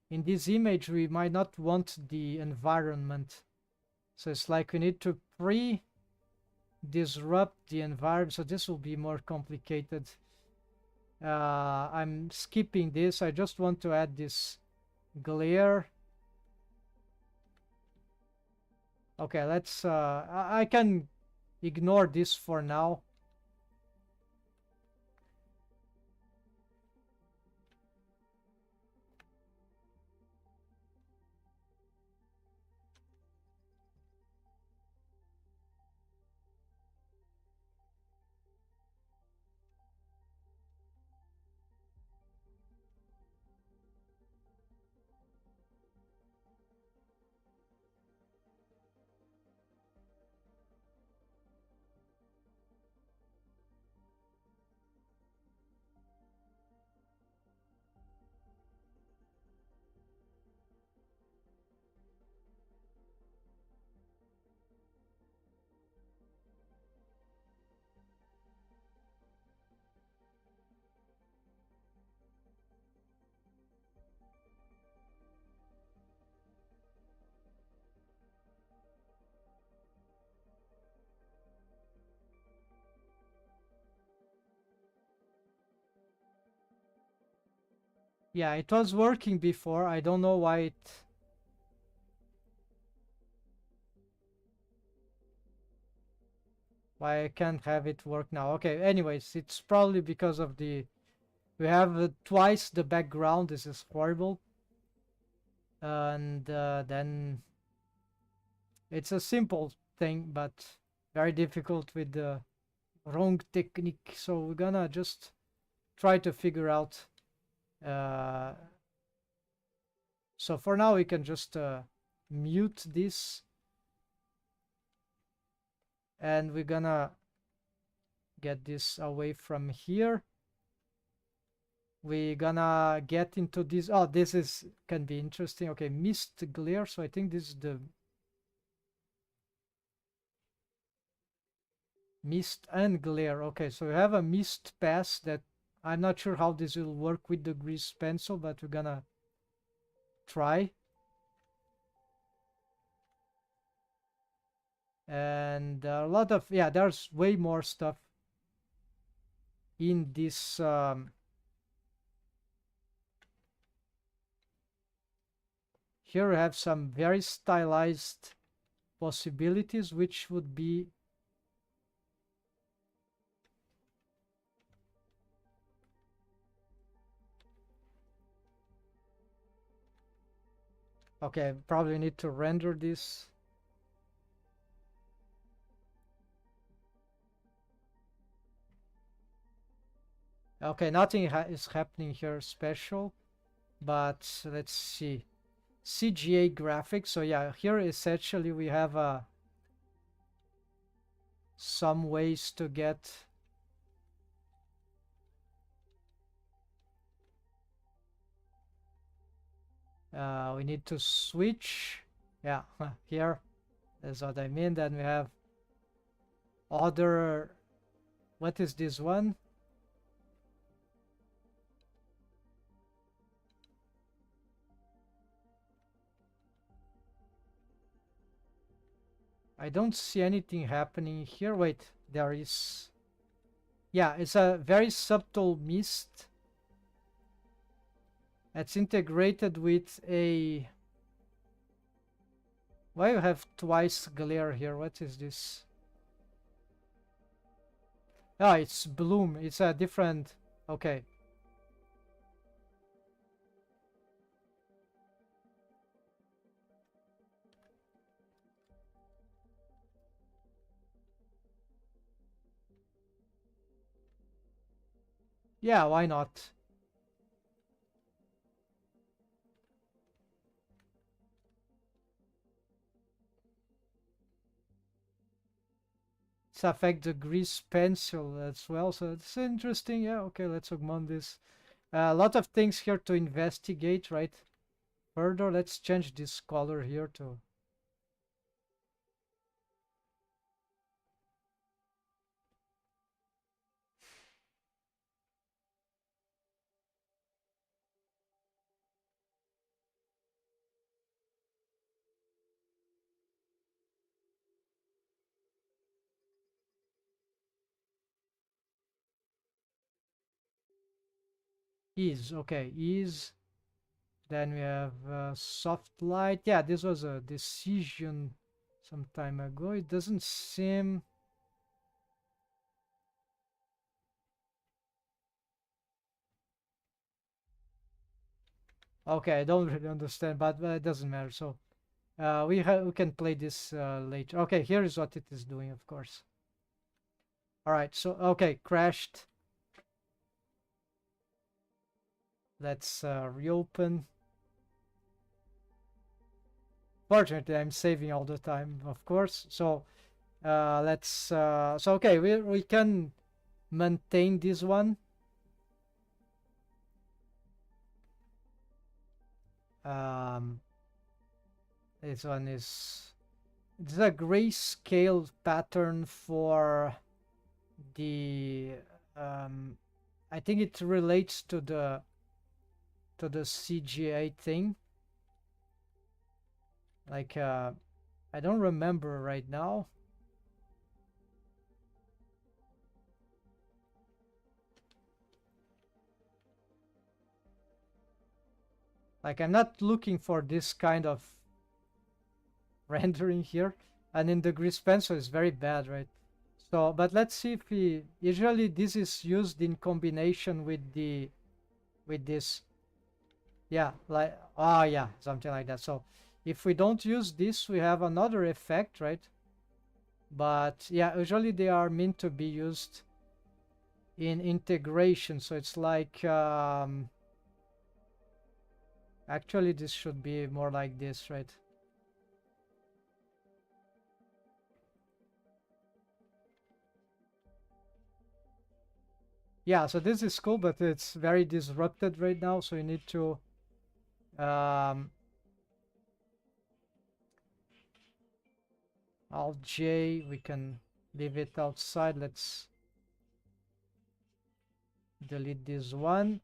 in this image, we might not want the environment. So it's like we need to disrupt the environment. So this will be more complicated. I'm skipping this. I just want to add this glare. Okay, let's, I can ignore this for now. Yeah, it was working before. I don't know why I can't have it work now. Okay, anyways, it's probably because of the, we have twice the background. This is horrible. And then it's a simple thing, but very difficult with the wrong technique. So we're gonna just try to figure out. So for now we can just mute this, and we're gonna get this away from here. We're gonna get into this. Oh, this is can be interesting. Okay, mist glare. So I think this is the mist and glare. Okay, so we have a mist pass that I'm not sure how this will work with the grease pencil, but we're gonna try. And a lot of, yeah, there's way more stuff in this here we have some very stylized possibilities, which would be okay. Probably need to render this. Okay, nothing is happening here special, but let's see. CGA graphics. So yeah, here essentially we have some ways to get. We need to switch. Yeah, here. That's what I mean. Then we have other. What is this one? I don't see anything happening here. Wait, there is. Yeah, it's a very subtle mist. It's integrated with a. Why you have twice glare here? What is this? Ah, it's bloom. It's a different. Okay. Yeah, why not? It's affect the grease pencil as well, so it's interesting. Yeah, okay, let's augment this. A lot of things here to investigate, right? Further, let's change this color here to. Ease, okay, ease. Then we have soft light. Yeah, this was a decision some time ago. It doesn't seem. Okay, I don't really understand, but it doesn't matter. So we can play this later. Okay, here is what it is doing, of course. All right, so okay, crashed. Let's reopen. Fortunately, I'm saving all the time, of course. So let's. So okay, we can maintain this one. Um, this one is. It's a grayscale pattern for the. I think it relates to the CGA thing. Like I don't remember right now. Like I'm not looking for this kind of rendering here, and in the grease pencil is very bad, right? So, but let's see if we. Usually this is used in combination with the with this. Yeah, like yeah, something like that. So if we don't use this, we have another effect, right? But yeah, usually they are meant to be used in integration. So it's like actually this should be more like this, right? Yeah, so this is cool, but it's very disrupted right now. So you need to Alt J, we can leave it outside. Let's delete this one.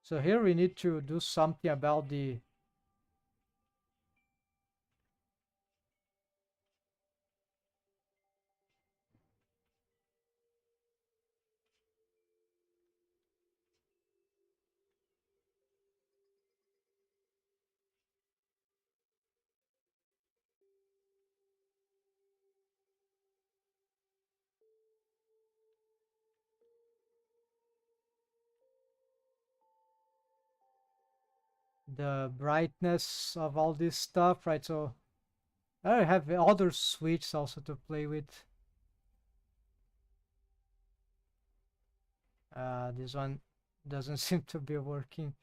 So here we need to do something about the brightness of all this stuff, right? So I have other switches also to play with. This one doesn't seem to be working.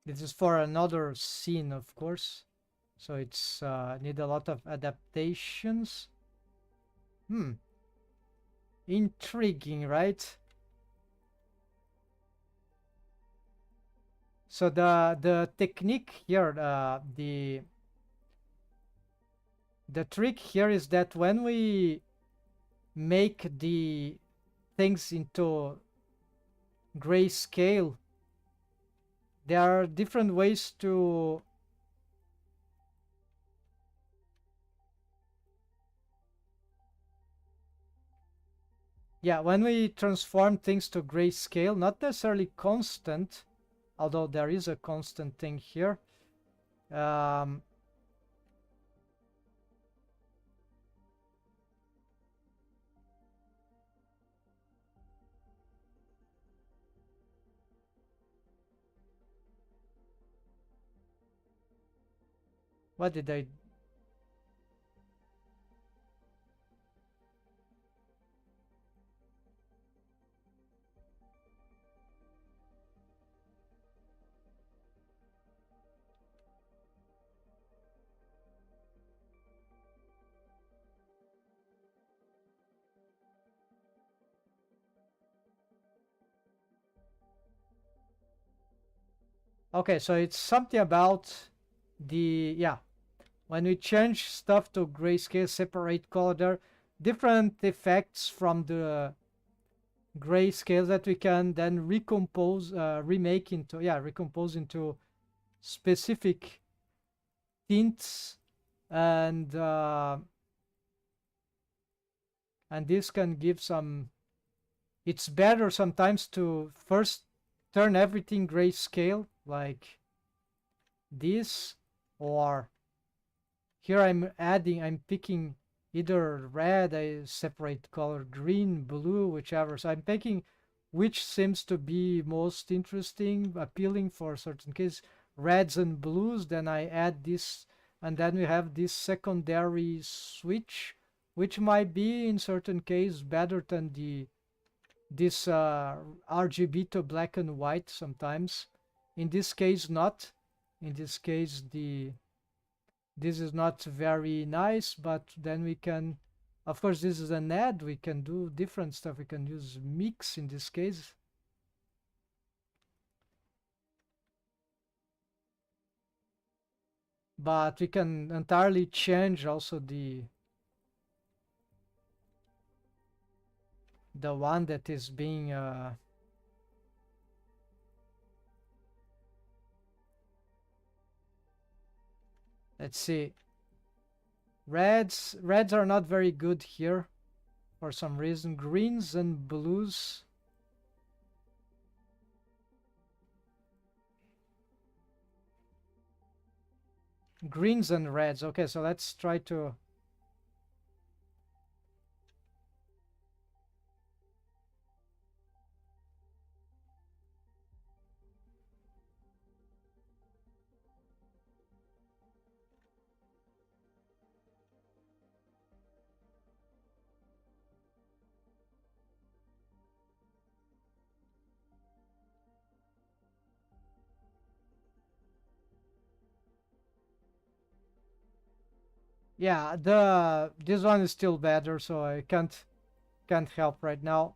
This is for another scene, of course. So it's need a lot of adaptations. Intriguing, right? So the technique here, the trick here is that when we make the things into grayscale, there are different ways to when we transform things to grayscale, not necessarily constant, although there is a constant thing here. What did I... Okay, so it's something about the... when we change stuff to grayscale, separate color, there are different effects from the grayscale that we can then recompose, recompose into specific tints, and this can give some... It's better sometimes to first turn everything grayscale, like this, or here I'm picking either red, I separate color, green, blue, whichever. So I'm picking which seems to be most interesting, appealing for certain cases, reds and blues. Then I add this, and then we have this secondary switch, which might be in certain cases better than this RGB to black and white sometimes. In this case, not. In this case, this is not very nice, but then we can, of course, this is an ad, we can do different stuff. We can use mix in this case. But we can entirely change also the one that is being let's see. Reds are not very good here for some reason. Greens and blues. Greens and reds. Okay, so let's try to... Yeah, this one is still better, so I can't help right now.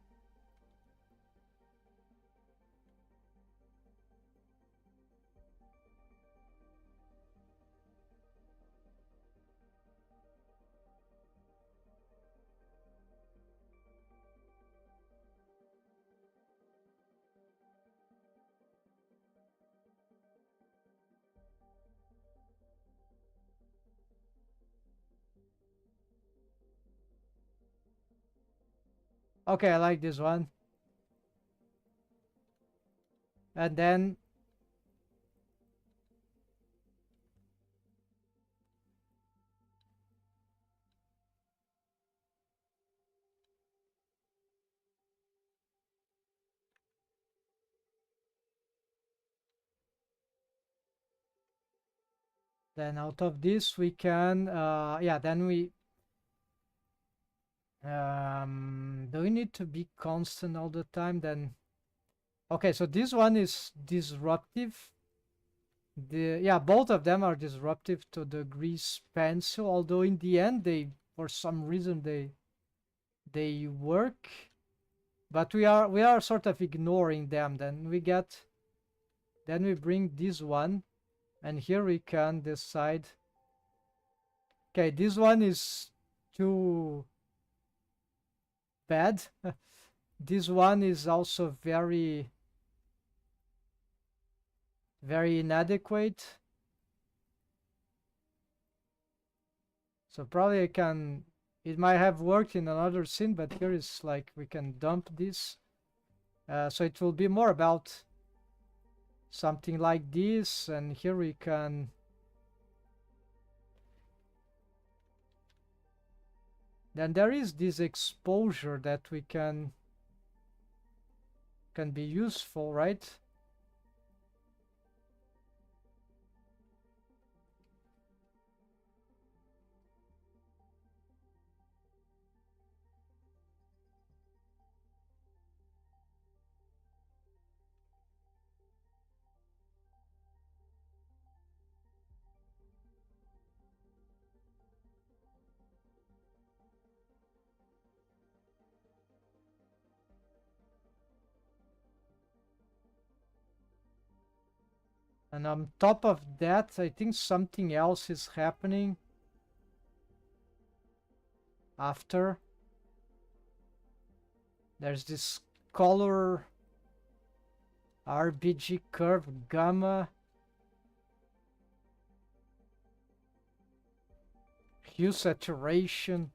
Okay, I like this one. And then out of this we can then we do we need to be constant all the time? Then okay, so this one is disruptive. both of them are disruptive to the grease pencil, although in the end they, for some reason, they work, but we are sort of ignoring them. Then we bring this one, and here we can decide, okay, this one is too bad. This one is also very inadequate. So probably it might have worked in another scene, but here is like we can dump this. So it will be more about something like this, and here we can then there is this exposure that we can be useful, right? And on top of that, I think something else is happening after. There's this color RBG curve gamma, hue saturation.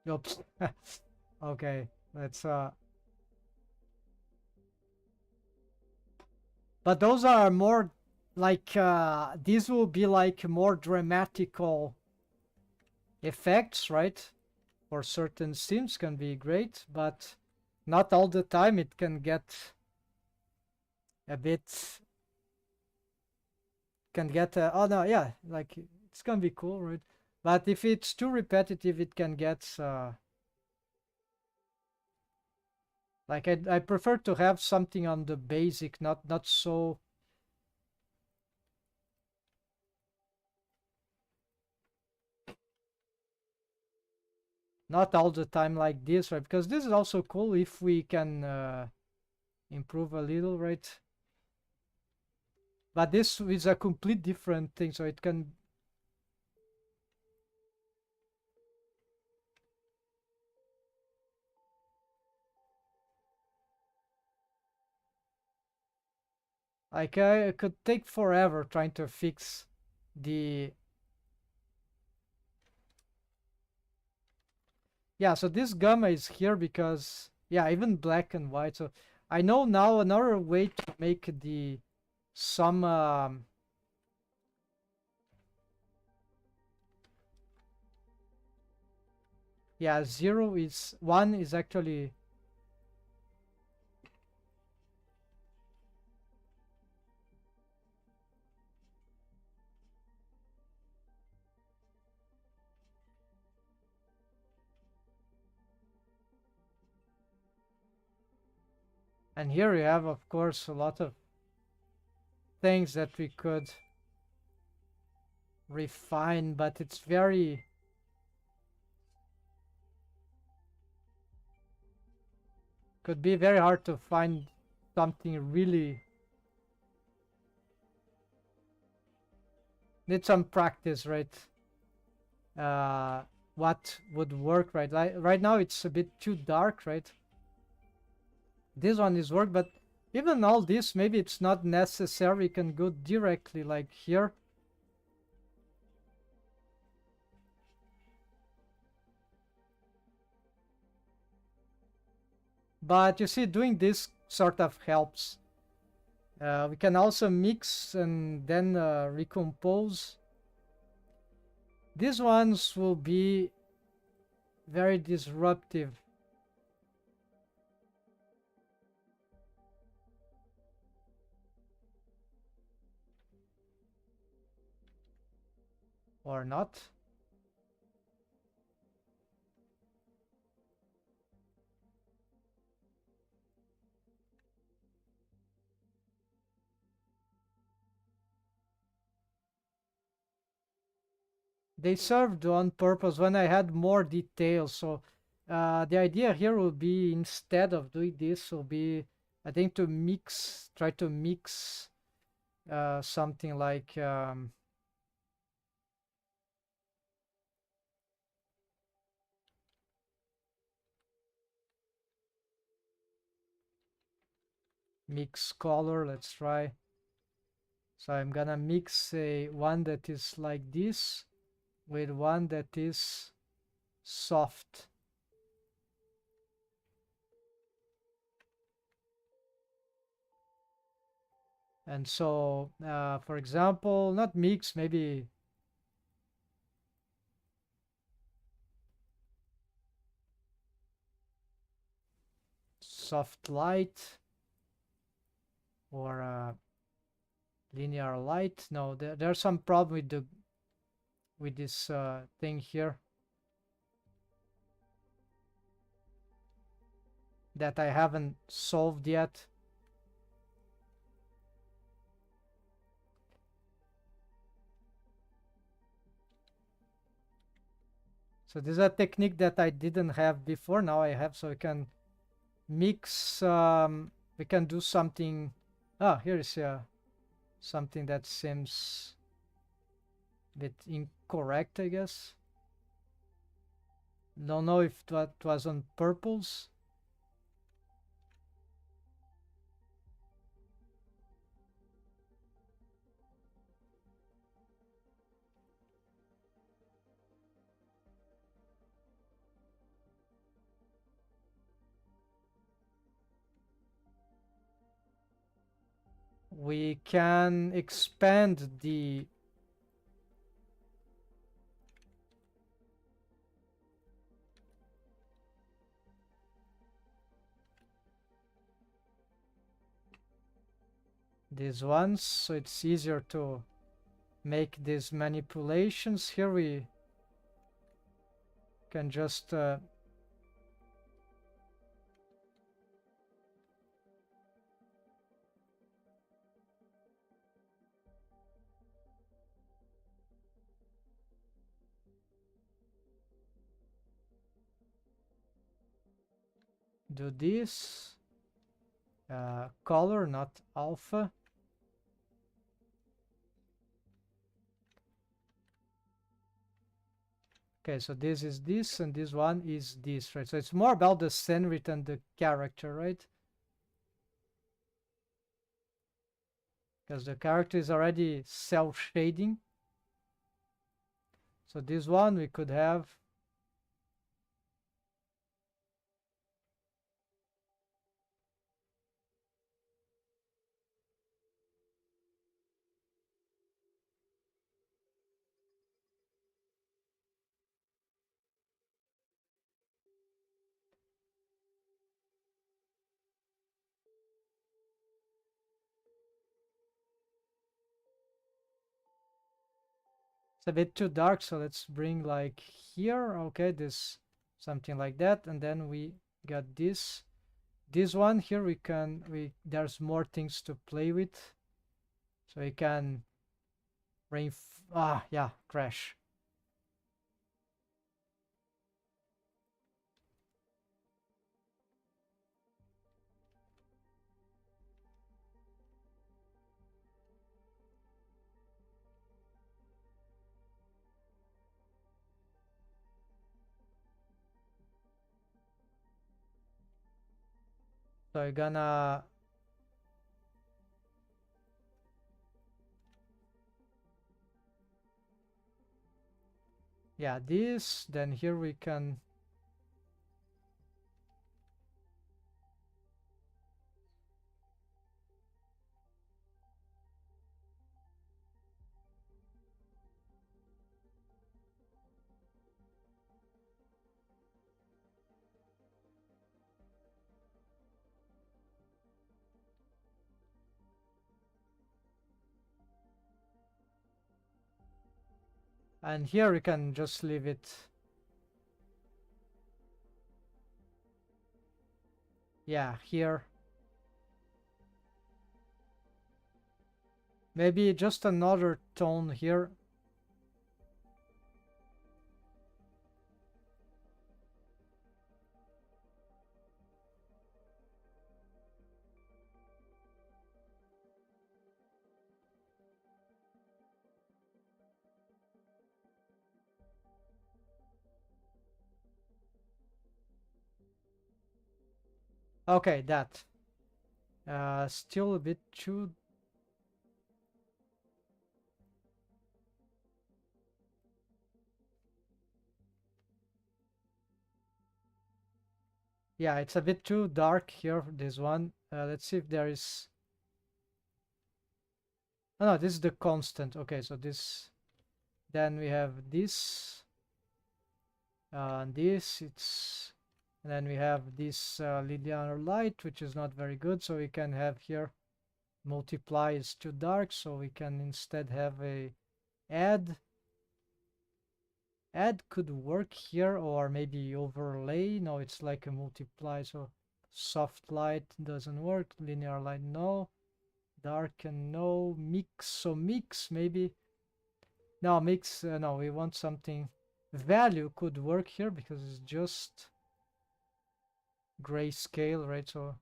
Oops. Okay, let's but those are more like these will be like more dramatical effects, right? For certain scenes can be great, but not all the time. It can get a bit oh no, yeah, like it's gonna be cool, right? But if it's too repetitive, it can get like I prefer to have something on the basic, not so not all the time like this, right? Because this is also cool if we can improve a little, right? But this is a complete different thing, so it can like I could take forever trying to fix the yeah. So this gamma is here because yeah, even black and white. So I know now another way to make the some yeah, 1 is actually and here we have of course a lot of things that we could refine, but it's very could be very hard to find something really need some practice, right? What would work, right? Like right now it's a bit too dark, right? This one is work, but even all this, maybe it's not necessary. We can go directly like here. But you see, doing this sort of helps. We can also mix and then recompose. These ones will be very disruptive. or not. They served one purpose when I had more details. So the idea here will be, instead of doing this, will be, I think, to mix, try to mix something like mix color. Let's try. So I'm gonna mix a one that is like this with one that is soft. And so, for example, not mix, maybe soft light or linear light. No, there's some problem with this thing here that I haven't solved yet. So this is a technique that I didn't have before. Now I have, so we can mix. We can do something. Ah, here is something that seems a bit incorrect, I guess. Don't know if that was on purpose. We can expand the these ones, so it's easier to make these manipulations. Here we can just do this. Color, not alpha. Okay, so this is this, and this one is this, right? So it's more about the scenery than the character, right? Because the character is already self-shading. So this one we could have. It's a bit too dark, so let's bring like here. Okay, this something like that, and then we got this. This one here there's more things to play with, so we can yeah, crash. So I'm gonna yeah, this, then here we can And here we can just leave it. Yeah, here. Maybe just another tone here. Okay, that. Still a bit too... Yeah, it's a bit too dark here, this one. Let's see if there is... Oh, no, this is the constant. Okay, so this... Then we have this. And this, it's... And then we have this linear light, which is not very good. So we can have here multiply is too dark. So we can instead have a add. Add could work here, or maybe overlay. No, it's like a multiply. So soft light doesn't work. Linear light, no. Darken, no. Mix, so mix maybe. No, mix, no, we want something. Value could work here because it's just grayscale, right? So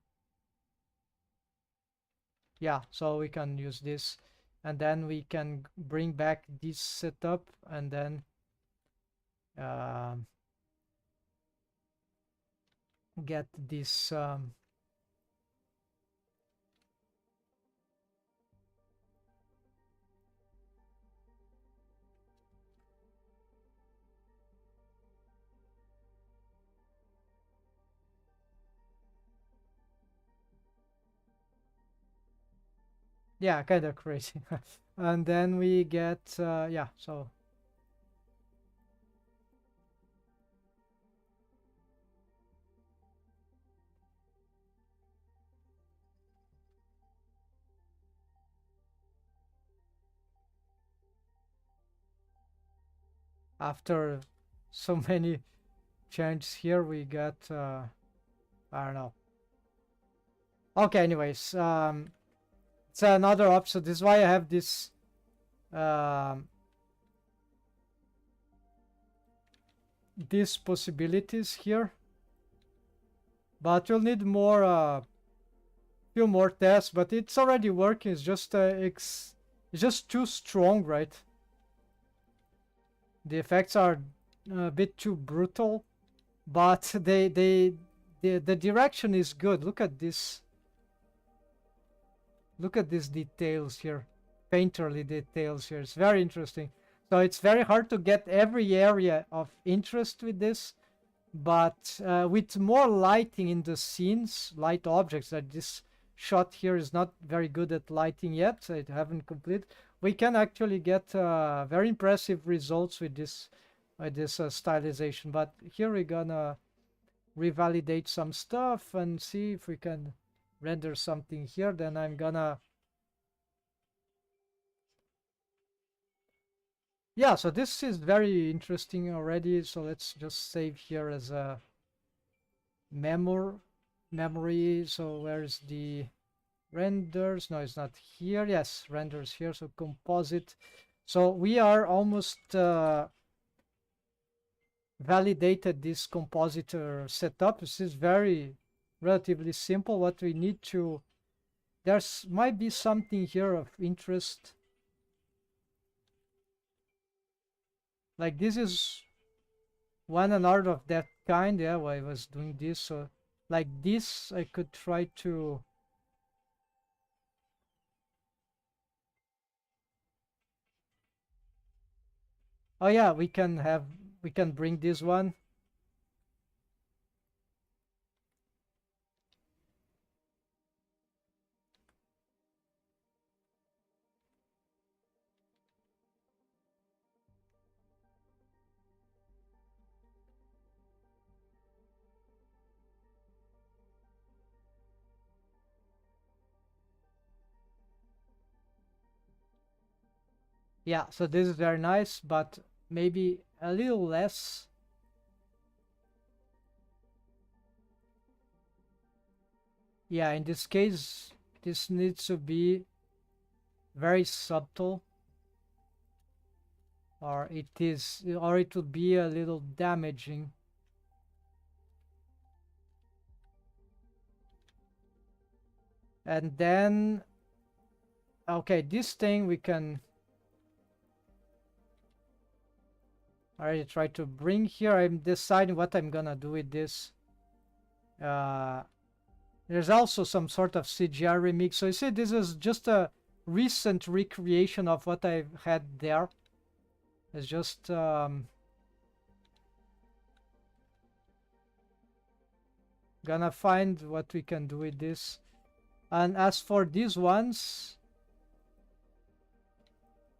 yeah, so we can use this, and then we can bring back this setup, and then get this yeah, kind of crazy. And then we get yeah, so after so many changes here, we got I don't know. Okay, anyways, it's another option. This is why I have this these possibilities here, but you'll need more few more tests, but it's already working. It's just it's just too strong, right? The effects are a bit too brutal, but the direction is good. Look at this. Look at these details here, painterly details here. It's very interesting. So it's very hard to get every area of interest with this, but with more lighting in the scenes, light objects, that this shot here is not very good at lighting yet, so it haven't completed. We can actually get very impressive results with this stylization. But here we're gonna revalidate some stuff and see if we can render something here. Then I'm gonna... Yeah, so this is very interesting already. So let's just save here as a memory. So where's the renders? No, it's not here. Yes, renders here. So composite. So we are almost validated this compositor setup. This is very relatively simple. What we need to... There's might be something here of interest. Like this is one and art of that kind. Yeah, well, I was doing this. So like this, I could try to... Oh yeah, we can bring this one. Yeah, so this is very nice, but maybe a little less. Yeah, in this case, this needs to be very subtle, or it would be a little damaging. And then, okay, this thing we can already try to bring here. I'm deciding what I'm gonna do with this. There's also some sort of CGI remix. So you see, this is just a recent recreation of what I had there. It's just gonna find what we can do with this. And as for these ones,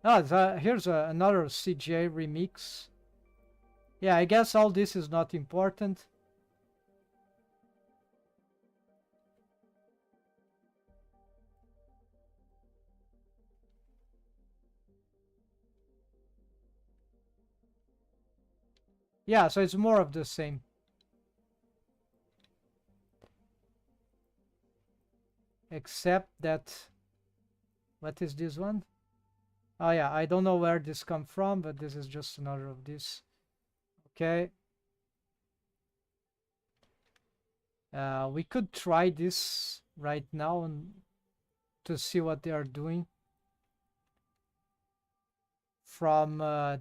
here's another CGI remix. Yeah, I guess all this is not important. Yeah, so it's more of the same. Except that, what is this one? Oh yeah, I don't know where this come from, but this is just another of these. Okay. We could try this right now and to see what they are doing from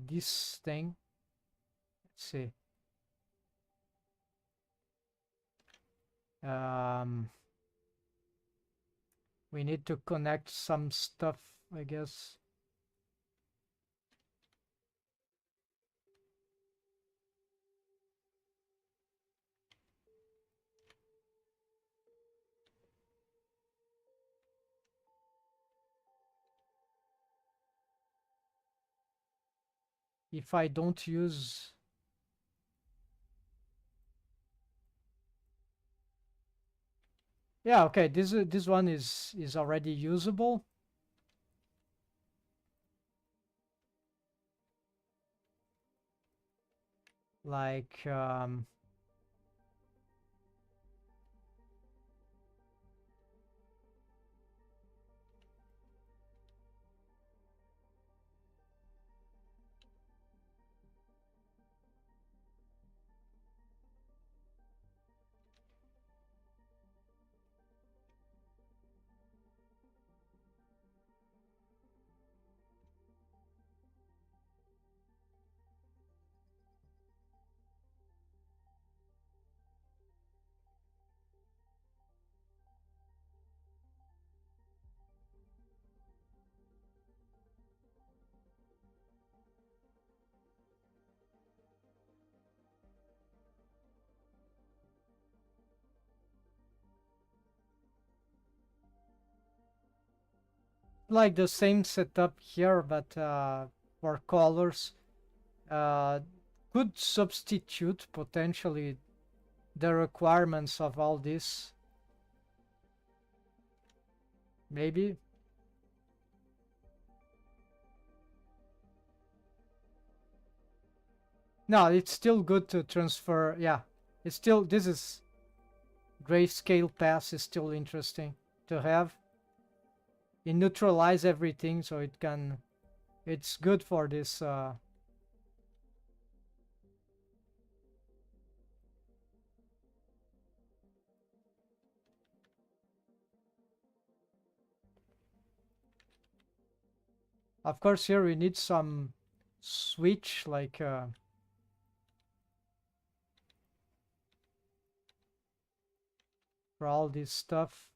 this thing. Let's see. We need to connect some stuff, I guess. If I don't use... Yeah, okay, this one is already usable. Like, like the same setup here, but for colors. Could substitute potentially the requirements of all this. Maybe. No, it's still good to transfer. Yeah, it's still, this is grayscale pass is still interesting to have. It neutralize everything, so it can, it's good for this. Of course, here we need some switch, like for all this stuff.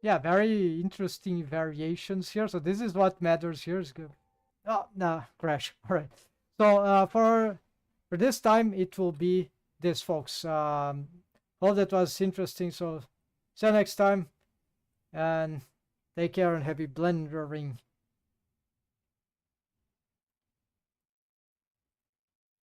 Yeah, very interesting variations here. So this is what matters here. Is good. Oh, no, crash. All right. So for this time, it will be this, folks. Hope that was interesting. So see you next time, and take care and happy blendering.